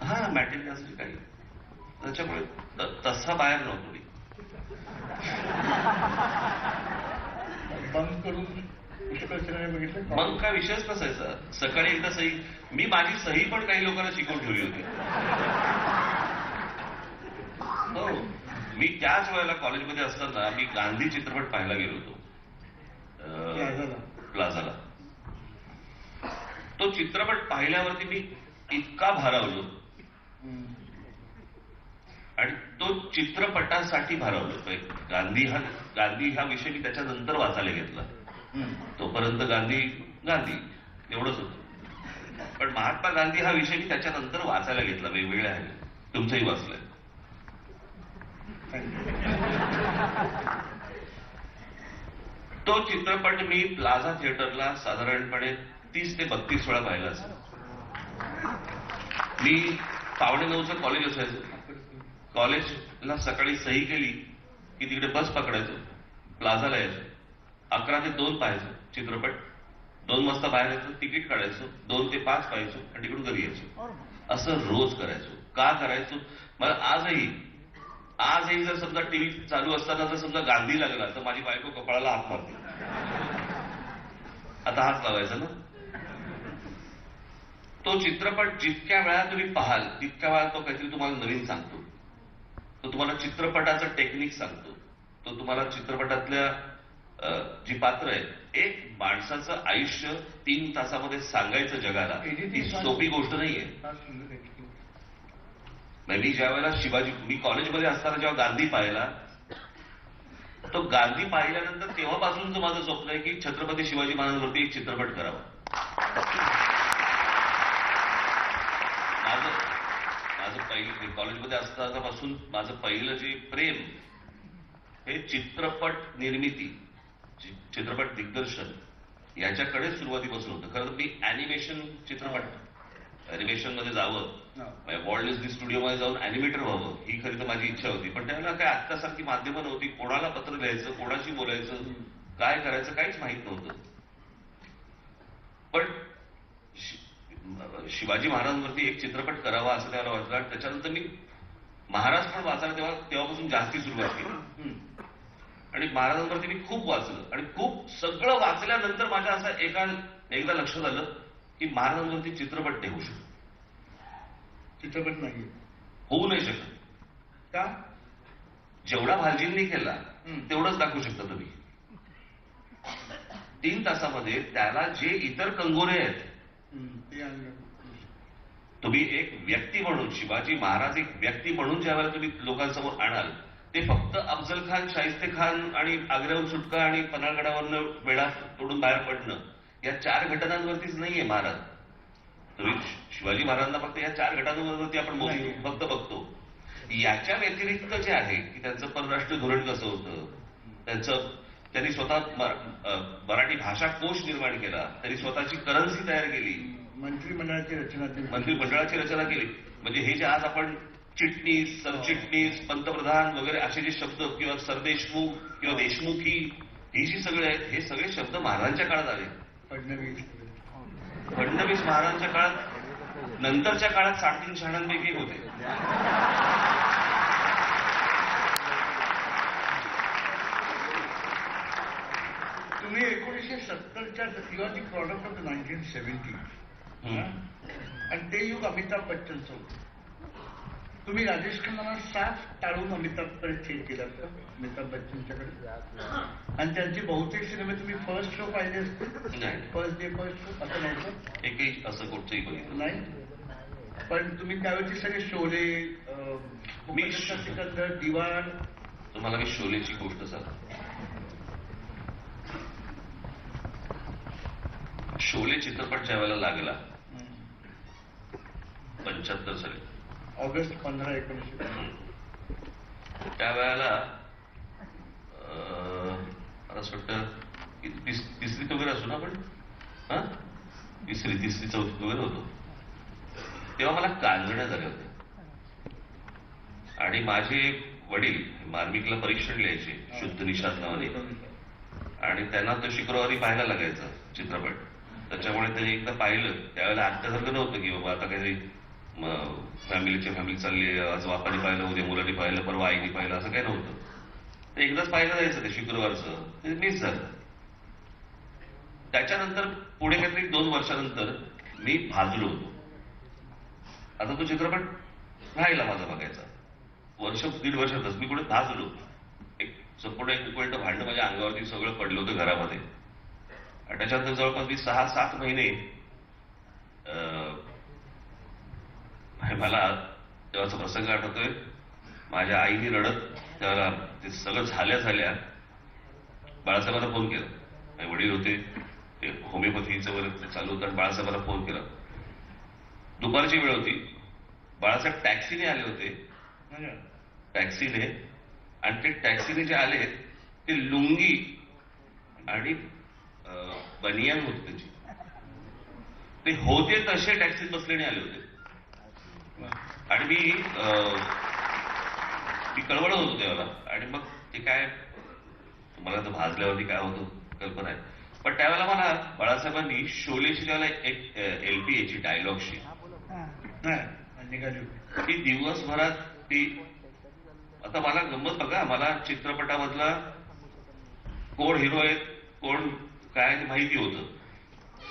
हा मॅटिनी असायची काही. त्याच्यामुळे तसा बाहेर नव्हतो मी. बंद करून पुष्कळ सिनेमे बघितले. मग काय विषयच नसायचा. सकाळी एकदा सही, मी माझी सही पण काही लोकांना शिकवून ठेवली होती. हो, मी त्याच वेळेला कॉलेजमध्ये असताना मी गांधी चित्रपट पाहायला गेलो होतो प्लाझाला. तो चित्रपट पाहिल्यावरती मी इतका भारावलो आणि तो चित्रपटासाठी भारावलो. गांधी हा विषय मी त्याच्यानंतर वाचायला घेतला. तोपर्यंत गांधी एवढंच होतं. पण महात्मा गांधी हा विषय मी त्याच्यानंतर वाचायला घेतला वेगवेगळ्या आहे. तुमचंही वाचलंय. तो चित्रपट मी प्लाझा थिएटरला साधारणपणे 30 ते 32 वेळा पाहिला असेल. मी 8:45 कॉलेज असायचं. कॉलेजला सकाळी सही केली की तिकडे बस पकडायचो, प्लाझाला यायचो, 11 ते 2 पाहायचो चित्रपट, 2 वाजता बाहेर यायचो, तिकीट काढायचो, 2 ते 5 पाहायचो आणि तिकडून घरी यायचो. असं रोज करायचो. का करायचो? मला आजही जर समजा टीव्ही चालू असताना जर समजा गांधी लागला तर माझी बायको कपाळाला हात मारते. आता हात लावायचा ना. तो चित्रपट जितक्या वेळा तुम्ही पाहाल तितक्या वेळा तो काहीतरी तुम्हाला नवीन सांगतो. तो तुम्हाला चित्रपटाचं टेक्निक सांगतो. तो तुम्हाला चित्रपटातल्या जी पात्र आहेत, एक माणसाचं आयुष्य 3 तासामध्ये सांगायचं जगाला ही सोपी गोष्ट नाहीये. मी ज्या वेळेला मी कॉलेजमध्ये असताना जेव्हा गांधी पाहिला, तो गांधी पाहिल्यानंतर तेव्हापासूनच माझं स्वप्न आहे की छत्रपती शिवाजी महाराजांवरती एक चित्रपट करावा. माझं पहिलं कॉलेजमध्ये असतानापासून माझं पहिलं जे प्रेम हे चित्रपट निर्मिती, चित्रपट दिग्दर्शन याच्याकडे सुरुवातीपासून होतं. खरं तर मी अॅनिमेशन मध्ये जावं, वॉल्ट डिझनी स्टुडिओमध्ये जाऊन अॅनिमेटर व्हावं ही खरी तर माझी इच्छा होती. पण त्यावेळेला काय आत्तासारखी माध्यमं नव्हती. कोणाला पत्र लिहायचं, कोणाशी बोलायचं, काय करायचं काहीच माहित नव्हतं. पण शिवाजी महाराजांवरती एक चित्रपट करावा असं त्याला वाटलं आणि त्याच्यानंतर मी महाराज पण वाचायला तेव्हापासून जास्ती सुरुवात केली. आणि महाराजांवरती मी खूप वाचलं आणि खूप सगळं वाचल्यानंतर माझ्या असं एकदा लक्षात आलं की महाराजांवरती चित्रपट नाही होऊ शकत. चित्रपट नाही होऊ नाही शकत. का? जेवढा भालजींनी केला तेवढंच दाखवू शकता तुम्ही. 3 तासामध्ये त्याला जे इतर कंगोरे आहेत, तुम्ही एक व्यक्ती म्हणून, शिवाजी महाराज एक व्यक्ती म्हणून ज्यावेळेला तुम्ही लोकांसमोर आणाल, ते फक्त अफजल खान, शाहिस्ते खान आणि आग्र्याहून सुटका आणि पन्हाळगडावरनं वेढा तोडून बाहेर पडणं या 4 घटनांवरतीच नाहीये महाराज. तुम्ही शिवाजी महाराजांना फक्त या 4 घटनांवरती आपण फक्त बघतो. याच्या व्यतिरिक्त जे आहे की त्यांचं परराष्ट्र धोरण कसं होतं, त्यांनी स्वतः मराठी भाषा कोश निर्माण केला, त्यांनी स्वतःची करन्सी तयार केली, मंत्रिमंडळाची रचना केली. म्हणजे हे जे आज आपण चिटणीस, सरचिटणीस, पंतप्रधान वगैरे असे जे शब्द किंवा सरदेशमुख किंवा देशमुखी ही जी सगळे आहेत, हे सगळे शब्द महाराजांच्या काळात आले. फडणवीस महाराजांच्या काळात, नंतरच्या काळात 3.5 शहाण्यांपैकी होते. तुम्ही 1970च्या you are the product of 1970 आणि ते युग अमिताभ बच्चनचं होतं. तुम्ही राजेश खन्नाला साफ टाळून अमिताभकडे थेट केला का? अमिताभ बच्चनच्याकडे. आणि त्यांची बहुतेक सिनेमे तुम्ही फर्स्ट शो पाहिले असते. फर्स्ट डे फर्स्ट शो असं नव्हतं एकही असं कुठचंही बघितलं नाही. पण तुम्ही त्यावेळेची सगळे शोले, सिकंदर, दिवाण. तुम्हाला मी शोलेची गोष्ट सांगतो. शोले चित्रपट ज्या वेळेला लागला 75 साली, ऑगस्ट 15, 1950. त्यावेळेला मला असं वाटतं तिसरीत वगैरे असू ना आपण, हा तिसरी चौथीत वगैरे होतो. तेव्हा मला कांजण्या झाल्या होत्या आणि माझे वडील मार्मिकला परीक्षण लिहायचे, शुद्ध निषाद नावाने, आणि त्यांना तो शुक्रवारी पाहायला लागायचा चित्रपट. त्याच्यामुळे त्यांनी एकदा पाहिलं, त्यावेळेला आत्तासारखं नव्हतं की बाबा आता काहीतरी फॅमिली चालली, आज बापाने पाहिलं, उद्या मुलांनी पाहिलं, परवा आईने पाहिलं, असं काही नव्हतं. ते एकदाच पाहायला जायचं ते शुक्रवारचं, ते मिस झालं. त्याच्यानंतर पुढे काहीतरी 2 वर्षानंतर मी भाजलो होतो. आता तो चित्रपट राहिला माझा बघायचा. 1-1.5 वर्षातच मी कुठे भाजलो. एक संपूर्ण एक उकळतं भांडं माझ्या अंगावरती सगळं पडलं होतं घरामध्ये. आणि त्याच्यानंतर जवळपास मी 6-7 महिने मला तेव्हाचा प्रसंग आठवतोय. माझ्या आईने रडत त्याला ते सगळं झाल्या बाळासाहेबांना फोन केला. माझे वडील होते, ते होमिओपॅथीचं वगैरे चालू होतं, आणि बाळासाहेबांना फोन केला. दुपारची वेळ होती. बाळासाहेब टॅक्सीने आले होते, टॅक्सीने, आणि ते टॅक्सीने जे आले ते लुंगी आणि बनियान होती त्याची. ते होते तसे टॅक्सीत बसलेने आले होते. आणि मी कळवळत होतो तेव्हा. आणि मग ते काय, तुम्हाला तर भाजल्यावरती काय होतं कल्पना आहे. पण त्यावेळेला मला बाळासाहेबांनी शोलेची त्यावेळेला एक LP याची डायलॉगशी निघाली होती. ती दिवसभरात ती. आता मला गंमत बघा, मला चित्रपटामधला कोण हिरो आहेत, कोण काय माहिती होतं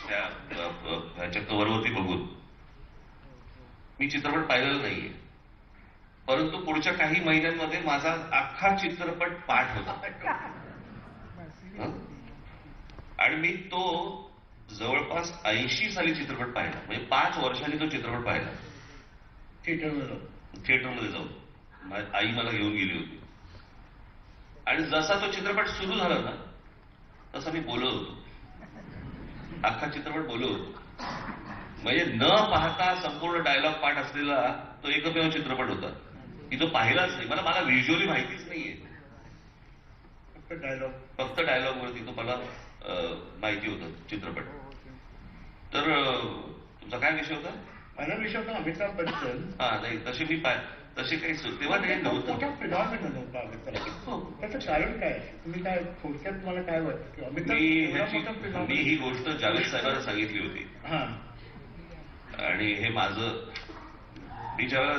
त्या ह्याच्या कव्हरवरती बघून. मी चित्रपट पाहिलेला नाहीये, परंतु पुढच्या काही महिन्यांमध्ये माझा अख्खा चित्रपट पाठ होता. आणि मी तो जवळपास 80 साली चित्रपट पाहिला. म्हणजे 5 वर्षांनी तो चित्रपट पाहिला थिएटरमध्ये जाऊन. आई मला घेऊन गेली होती. आणि जसा तो चित्रपट सुरू झाला ना, तसा मी बोलत होतो. अख्खा चित्रपट बोलत होतो. म्हणजे न पाहता संपूर्ण डायलॉग पाठ असलेला तो एकमेव चित्रपट होता की तो पाहिलाच नाही. मला व्हिज्युअली माहितीच नाहीये, फक्त डायलॉग वरती तो मला माहिती होतं चित्रपट. तर तुमचा काय विषय होता? माझा विषय होता अमिताभ बच्चन. हा नाही, तसे काही तेव्हा ते नव्हतं. मोठा फिनॉमिनल होता अमिताभ. त्याचं कारण काय? तुम्ही काय थोडक्यात मला काय वाटतं की अमिताभ मी ही गोष्ट जावेद साहेबांना सांगितली होती. हा, आणि हे माझं, मी जेव्हा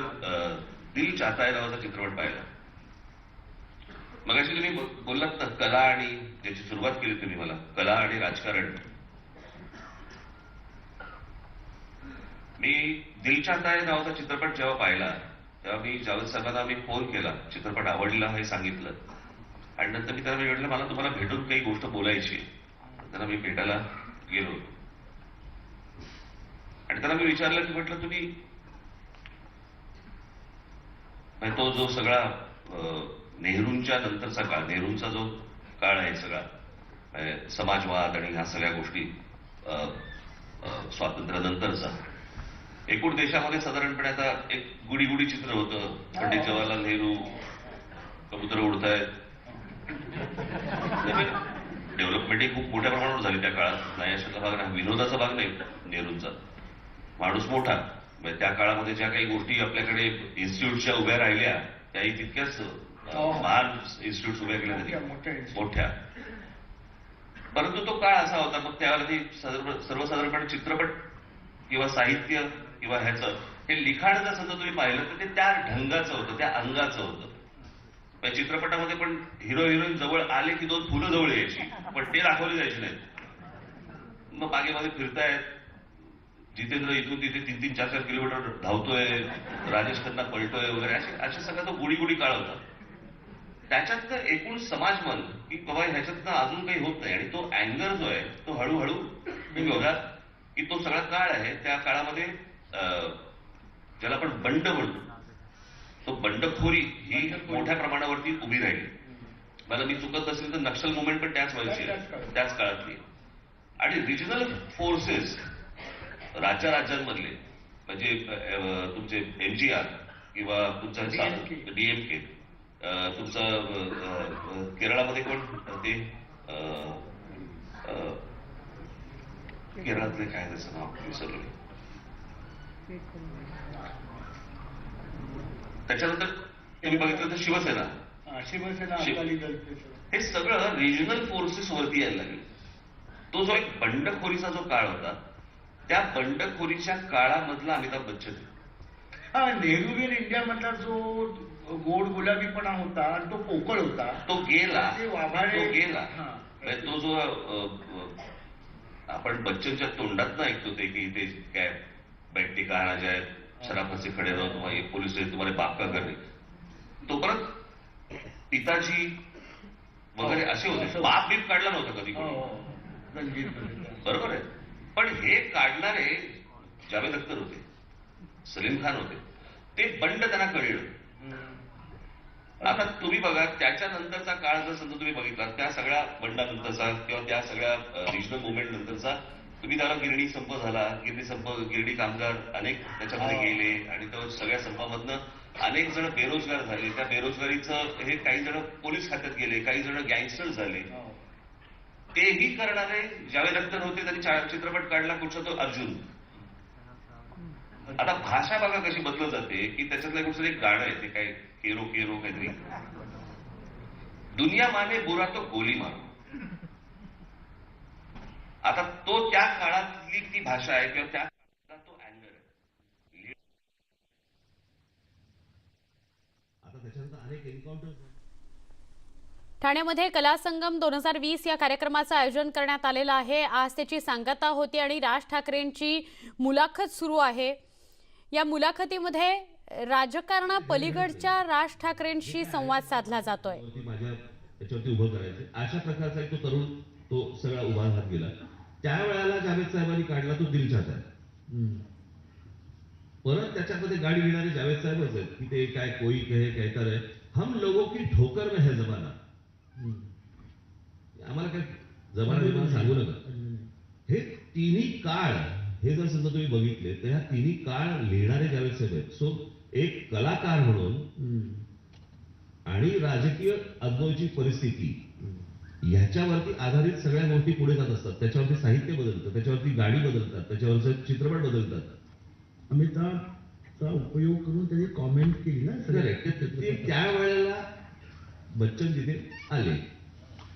दिल चाहता है नावाचा चित्रपट पाहिला. मगाशी तुम्ही बोललात ना कला, आणि ज्याची सुरुवात केली तुम्ही मला, कला आणि राजकारण. मी दिल चाहता है नावाचा चित्रपट जेव्हा पाहिला, तेव्हा मी जावेद साहेबांना मी फोन केला, चित्रपट आवडला हे सांगितलं. आणि नंतर मी त्यांना म्हटलं मला तुम्हाला भेटून काही गोष्ट बोलायची. त्यांना मी भेटायला गेलो आणि त्यांना मी विचारलं की म्हटलं तुम्ही तो जो सगळा नेहरूंच्या नंतरचा काळ, नेहरूंचा जो काळ आहे सगळा, समाजवाद आणि ह्या सगळ्या गोष्टी स्वातंत्र्यानंतरचा, एकूण देशामध्ये साधारणपणे आता एक गुडी चित्र होतं. पंडित जवाहरलाल नेहरू कबूतर उडतायत. डेव्हलपमेंट ही खूप मोठ्या प्रमाणावर झाली त्या काळात. नाही अशातला भाग नाही, विनोदाचा भाग नाही नेहरूंचा. माणूस मोठा. म्हणजे त्या काळामध्ये ज्या काही गोष्टी आपल्याकडे इन्स्टिट्यूटच्या उभ्या राहिल्या, त्याही तितक्याच महान इन्स्टिट्यूट उभ्या केल्या त्यांनी, मोठ्या. परंतु तो काळ असा होता. मग त्यावेळेला ती सर्वसाधारणपणे चित्रपट किंवा साहित्य किंवा ह्याचं हे लिखाण जर समजा तुम्ही पाहिलं तर ते त्या ढंगाचं होतं, त्या अंगाचं होतं. चित्रपटामध्ये पण हिरो हिरोईन जवळ आले की 2 फुलं जवळ यायची, पण ते दाखवले जायचे नाहीत. मग मागे मागे फिरतायत, जितेंद्र इथून तिथे 3-3, 4-4 किलोमीटर धावतोय, राजेश खन्ना पळतोय वगैरे, असे सगळा तो गुडी काळ होता. त्याच्यात एकूण समाजमन की बाबा ह्याच्यातनं अजून काही होत नाही. आणि तो अँगर जो आहे तो हळूहळू तुम्ही बघा की तो सगळा काळ आहे. त्या काळामध्ये ज्याला आपण बंड म्हणतो, तो बंडखोरी ही मोठ्या प्रमाणावरती उभी राहिली. मला मी चुकत असेल तर नक्षल मुवमेंट पण त्याच वेळेची, त्याच काळातली. आणि रिजनल फोर्सेस राज्यांमधले म्हणजे तुमचे MGR किंवा तुमचा DMK, तुमचं केरळामध्ये कोण ते केरळातले काय त्याचं नाव विसरलो. त्याच्यानंतर तुम्ही बघितलं तर शिवसेना, शिवसेना अकाली दल ते सगळं. हे सगळं रिजनल फोर्सेस वरती यायला लागले. तो जो एक बंडखोरीचा जो काळ होता, त्या बंडखोरीच्या काळामधला अमिताभ बच्चन. हा, नेहरूवियन इंडिया मधला जो गोड गुलाबीपणा होता आणि तो पोकळ होता, तो गेला. ते वाभाडे. तो गेला. हा. म्हणजे तो जो आपण बच्चनच्या तोंडात ना ऐकतो ते की ते काय बैठे कहा जाए, शराब से खडे रहो, तुम्हारे पोलीस तुम्हारे बाप का घर. तो परत पिताजी वगैरे असे होते. बाप बीप काढला नव्हता कधी हो, कोणी. हो. रणजित. बरोबर आहे. पण हे काढणारे जावेद अख्तर होते, सलीम खान होते. ते बंड त्यांना कळलं. आता तुम्ही बघा त्याच्यानंतरचा काळ जर समजा तुम्ही बघितला, त्या सगळ्या बंडानंतरचा किंवा त्या सगळ्या रिजनल मुवमेंट नंतरचा, तुम्ही त्याला गिरणी संप झाला, गिरणी कामगार अनेक त्याच्यामध्ये गेले आणि तो सगळ्या संपामधनं अनेक जण बेरोजगार झाले. त्या बेरोजगारीचं हे काही जण पोलीस खात्यात गेले, काही जण गँगस्टर झाले. तेही करणारे जावेद अख्तर होते. त्यांनी चित्रपट काढला कुठचा तो अर्जुन. आता भाषा बघा कशी बदलत जाते की त्याच्यातलं कुठचं एक गाणं आहे, ते काय केरो केरो काहीतरी, दुनिया माने बुरा तो गोली मारो. आता तो त्या काळातली ती भाषा आहे किंवा त्या काळातला तो अँगर आहे. आता त्याच्यानंतर अनेक एन्काउंटर. ठाण्यामध्ये कलासंगम 2020 या कार्यक्रमाचं आयोजन करण्यात आलेलं आहे. आज त्याची सांगता होती आणि राज ठाकरेंची मुलाखत सुरू आहे. या मुलाखतीमध्ये राजकारणापलीकडच्या राज ठाकरेंशी संवाद साधला जातोय. माझ्या त्याच्यावरती उभं करायचं अशा प्रकारचा एक तो तरुण तो सगळा उभा राहत गेला. त्यावेळेला जावेद साहेबांनी काढला तो दिल चाहता है. परत त्याच्यामध्ये गाडी घेणारे जावेद साहेबच आहेत की ते काय कोई कहे कहता रहे, हम लोगों की ठोकर में है जमाना. आम्हाला काय जमाना सांगू नका. हे तिन्ही काळ हे जर समजा तुम्ही बघितले तर ह्या तिन्ही काळ लिहिणारे जावेद साहेब आहेत. सो एक कलाकार म्हणून आणि राजकीय अद्वैची परिस्थिती ह्याच्यावरती आधारित सगळ्या गोष्टी पुढे जात असतात. त्याच्यावरती साहित्य बदलतं, त्याच्यावरती गाणी बदलतात, त्याच्यावरचं चित्रपट बदलतात. अमिताभचा उपयोग करून त्यांनी कॉमेंट केली ना ते त्यावेळेला बच्चन तिथे आले.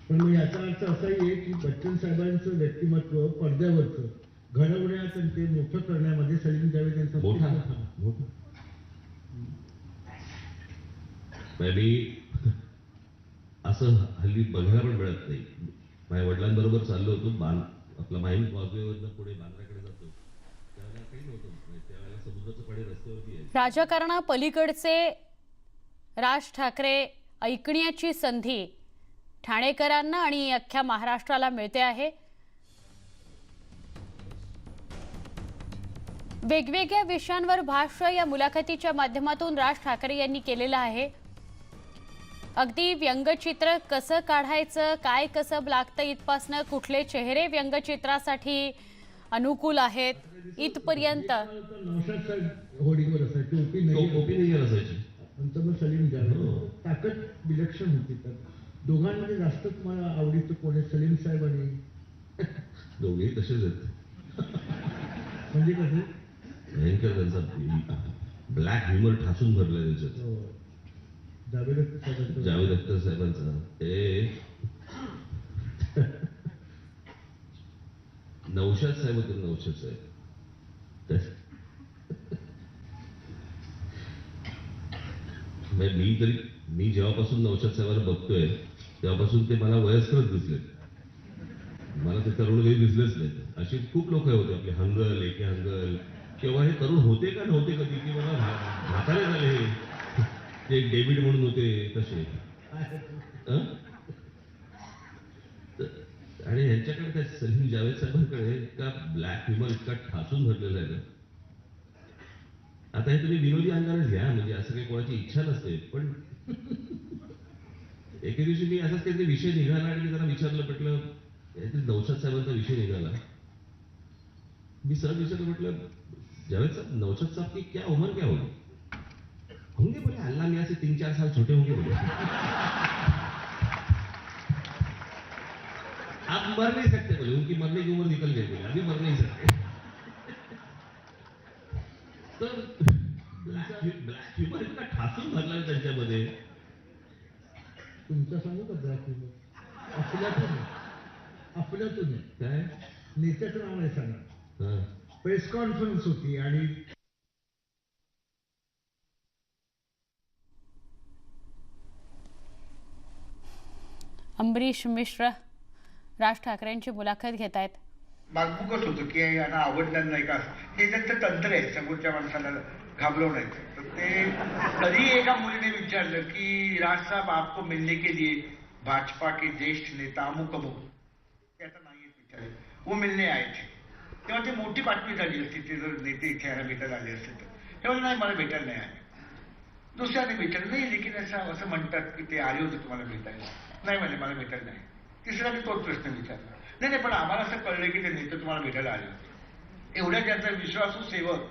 पण मग याचा अर्थ असाही आहे की बच्चन साहेबांचं व्यक्तिमत्व पडद्यावरचं घडवण्यात आणि ते मोठं करण्यामध्ये सलीम जावेद यांचा मोठा मी असं हल्ली बघायला पण मिळत नाही. माझ्या वडिलांबरोबर चाललो होतो, आपला माहीम कॉजवेवरनं पुढे बांद्राकडे जातो, त्यावेळेला काही नव्हतं. त्यावेळेला समुद्राचं पाणी रस्त्यावरती आहे. राजकारणापलीकडचे राज ठाकरे ऐकण्याची संधी ठाणेकरांना आणि अख्ख्या महाराष्ट्राला मिळते आहे. वेगवेगळ्या विषयांवर भाष्य या मुलाखतीच्या माध्यमातून राज ठाकरे यांनी केलेलं आहे. अगदी व्यंगचित्र कसं काढायचं, काय कसं लागतं इथपासनं कुठले चेहरे व्यंगचित्रासाठी अनुकूल आहेत इथपर्यंत. होर्डिंगवर असायची ओपी नाही असायची. नंतर मग सलीम जावेद ताकद विलक्षण होती. तर दोघांमध्ये जास्तच मला आवडीचं कोण आहे, सलीम साहेब आणि दोघेही तसेच आहेत. म्हणजे कसं भयंकर त्यांचा ब्लॅक ह्युमर ठासून भरलाय त्याच्यात. जावेद अख्तर साहेबांचा ते नौशाद साहेब होते. नौशाद साहेब मी जेव्हापासून नौशाद साहेबांना बघतोय तेव्हापासून ते मला वयस्करच दिसले. मला ते तरुण काही दिसलेच नाही. अशी खूप लोक होते आपले हंगल, एके हंगल. तेव्हा हे तरुण होते का नव्हते कधी की मला म्हातारे झाले. हे एक डेव्हिड म्हणून होते तसे. आणि ह्यांच्याकडे त्या सलीम जावेद साहेबांकडे इतका ब्लॅक ह्युमर इतका ठासून भरलेला आहे. आता हे तुम्ही विनोदी अंगाने घ्या, म्हणजे असं काही कोणाची इच्छा नसते. पण एके दिवशी मी असाच काहीतरी विषय निघाला आणि मी त्यांना विचारलं, म्हटलं काहीतरी नौशाद साहेबांचा विषय निघाला. मी सहज विचारलं, म्हटलं जावेद साहब, नौशाद साहब की क्या उम्र क्या होगी? होंगे बोले, अल्लाह मियाँ से 3-4 साल छोटे होंगे बोले. आप मर नहीं सकते बोले, उनकी मरने की उम्र निकल गई बोले, अभी मर नहीं सकते. तर ब्लॅक ह्युमर इतका ठासून भरला त्यांच्यामध्ये. तुमचं सांगू का ब्लॅक ह्युमर? आपल्यातून आहे. काय? नेत्याचं नाव नाही सांगा. हा. प्रेस कॉन्फरन्स होती आणि अंबरीश मिश्र राज ठाकरेंची मुलाखत घेत आहेत. मागबुकच होतं की यांना आवडणार नाही का, हे त्यांचं तंत्र आहे समोरच्या माणसाला घाबरवण्याचं. तर ते तरी एका मुलीने विचारलं की राज साहब आपको मिलने के लिए भाजपा के ज्येष्ठ नेता अमुक अमुक, ते आता नाही विचारले, वो मिलने आए थे. तेव्हा ते मोठी बातमी झाली असती ते जर नेते इथे यायला भेटायला आले असते तर. तेव्हा नाही, मला भेटायला नाही आले. दुसऱ्याने विचारलं, नाही लेकिन असं म्हणतात की ते आले होते तुम्हाला भेटायला. नाही म्हणे, मला भेटायला नाही. तिसऱ्याने तोच प्रश्न विचारला. नाही पण आम्हाला असं कळलं की ते नेते तुम्हाला भेटायला आले होते. एवढ्या ज्यांचा विश्वासू सेवक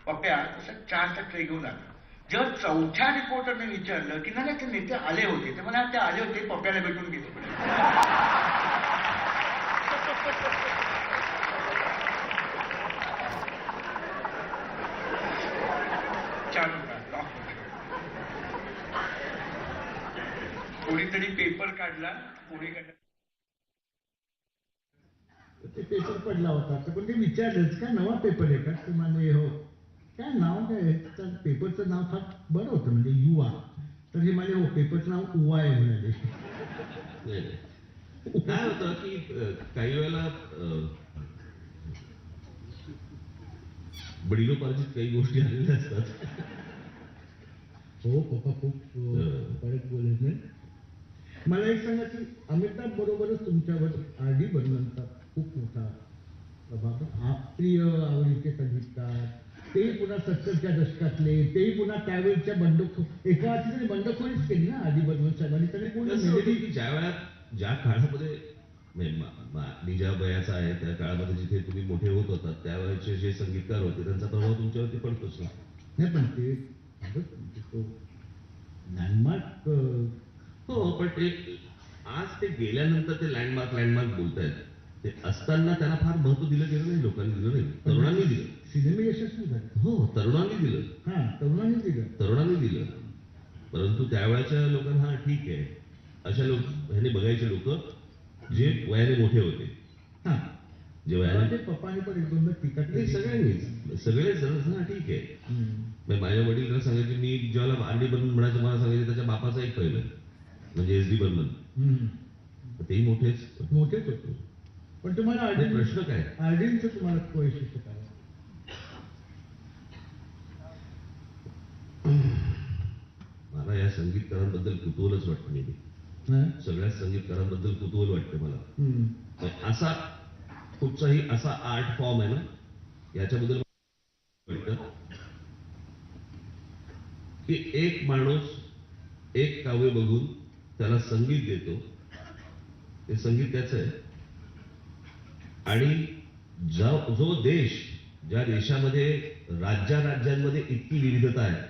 पप्प्या असं चहाचा ट्रे घेऊन आला. जेव्हा चौथ्या रिपोर्टरने विचारलं की नाही ते नेते आले होते, तर म्हणा ते आले होते, पप्प्याला भेटून गेले. चालू का कोणीतरी पेपर काढला, कोणी काढला. ते पेपर पडला होता. तर पण ते विचारलंच का नवा पेपर आहे का? ते म्हणे हो. काय नाव काय आहे? तर पेपरचं नाव फार बरं होतं, म्हणजे युवा. तर हे म्हणे हो, पेपरचं नाव उवा आहे म्हणाले. काय होतं की काही वेळेला बडीलोपार्जित काही गोष्टी आलेल्या असतात. हो, पप्पा खूप कडक बोलत नाही. मला एक सांगा की अमिताभ बरोबरच तुमच्यावर आर डी बर्मनचा खूप मोठा प्रभाव. प्रिय आवडीचे संगीतकार, तेही पुन्हा 70च्या दशकातले, तेही पुन्हा त्यावेळच्या एका अर्थी त्यांनी बंडखोरीच केली ना आर डी बर्मन साहेबांनी. त्यांनी कसं पूर्ण होतं की ज्या वेळात ज्या काळामध्ये मी ज्या वयाचा आहे त्या काळामध्ये जिथे तुम्ही मोठे होत होतात त्यावेळेचे जे संगीतकार होते त्यांचा प्रभाव तुमच्यावरती पडतोच ना. नाही पण ते तो लँडमार्क. हो, पण ते आज ते गेल्यानंतर ते लँडमार्क बोलतायत. ते असताना त्यांना फार महत्व दिलं गेलं नाही, लोकांनी दिलं नाही, तरुणांनी दिलं. सिनेमे यशस्वी झाले. हो, तरुणांनी दिलं. हा, तरुणांनी दिलं. परंतु त्यावेळेच्या लोकांना हा ठीक आहे अशा ह्याने बघायचे लोक जे वयाने मोठे होते. हा, जे वयाने ते पप्पाने पण एक दोनदा टीका केली. सगळेच जण हा ठीक आहे. माझ्या वडील सांगायचे, मी जेव्हा आर डी बर्मन म्हणायचं मला सांगायचे त्याच्या बापाचा एक पहिलं म्हणजे एस डी बर्मन. तेही मोठेच होते. पण तुम्हाला प्रश्न काय आरडींचं तुम्हाला वैशिष्ट्य काय? मला या संगीतकारांबद्दल कुतूहलच वाटतं. नेहमी सगळ्याच संगीतकारांबद्दल कुतूहल वाटतं मला. असा कुठचाही असा आर्ट फॉर्म आहे ना, याच्याबद्दल वाटतं की एक माणूस एक काव्य बघून त्याला संगीत देतो, ते संगीत त्याचं आहे. आणि जो देश, ज्या देशामध्ये राज्यांमध्ये इतकी विविधता आहे,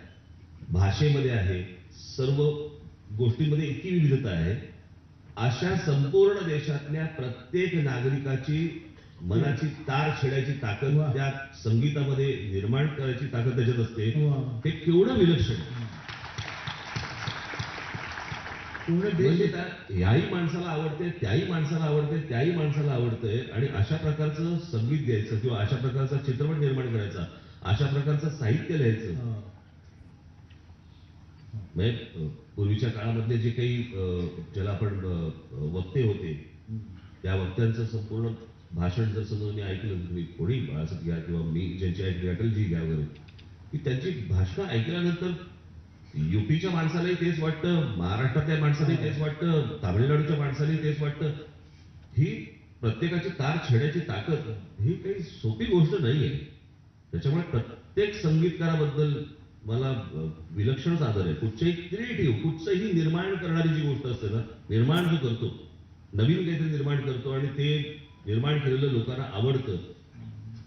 भाषेमध्ये आहे, सर्व गोष्टींमध्ये इतकी विविधता आहे, अशा संपूर्ण देशातल्या प्रत्येक नागरिकाची मनाची तार छेडायची ताकद त्या संगीतामध्ये निर्माण करायची ताकद त्याच्यात असते. ते केवढं विलक्षण. म्हणजे याही माणसाला आवडते, त्याही माणसाला आवडते, त्याही माणसाला आवडतंय. आणि अशा प्रकारचं संगीत द्यायचं किंवा अशा प्रकारचा चित्रपट निर्माण करायचा, अशा प्रकारचं साहित्य लिहायचं. म्हणजे पूर्वीच्या काळामधले जे काही ज्याला आपण वक्ते होते, त्या वक्त्यांचं संपूर्ण भाषण जर समजा मी ऐकलं, तुम्ही कोणी बाळासाहेब घ्या किंवा मी ज्यांची ऐकली अटलजी घ्या वगैरे, की त्यांची भाषणं ऐकल्यानंतर युपीच्या माणसालाही तेच वाटतं, महाराष्ट्रातल्या माणसालाही तेच वाटतं, तामिळनाडूच्या माणसालाही तेच वाटतं. ही प्रत्येकाची तार छेडायची ताकद ही काही सोपी गोष्ट नाहीये. त्याच्यामुळे प्रत्येक संगीतकाराबद्दल मला विलक्षणच आदर आहे. कुठचंही क्रिएटिव्ह, कुठचंही निर्माण करणारी जी गोष्ट असते ना, निर्माण जो करतो नवीन काहीतरी निर्माण करतो आणि ते निर्माण केलेलं लोकांना आवडतं,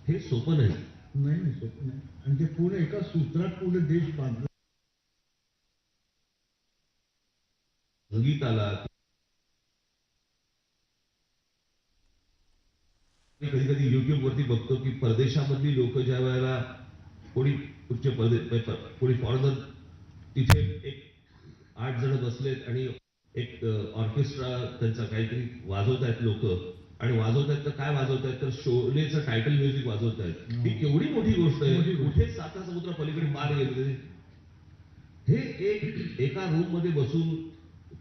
हे सोपं नाही. नाही सोपं नाही. आणि ते पूर्ण एका सूत्रात पूर्ण देश बांधला. संगीताला कधी कधी युट्यूब वरती बघतो की परदेशामधली लोक ज्या वेळेला कोणी कोणी फॉरेनर तिथे एक 8 जण बसलेत आणि एक ऑर्केस्ट्रा त्यांचा काहीतरी वाजवतायत लोक, आणि वाजवतायत तर काय वाजवतायत तर शोलेचं टायटल म्युझिक वाजवतायत. ही केवढी मोठी गोष्ट आहे. कुठेच साता समुद्र पलीकडे पार गेले. हे एक एका रूम मध्ये बसून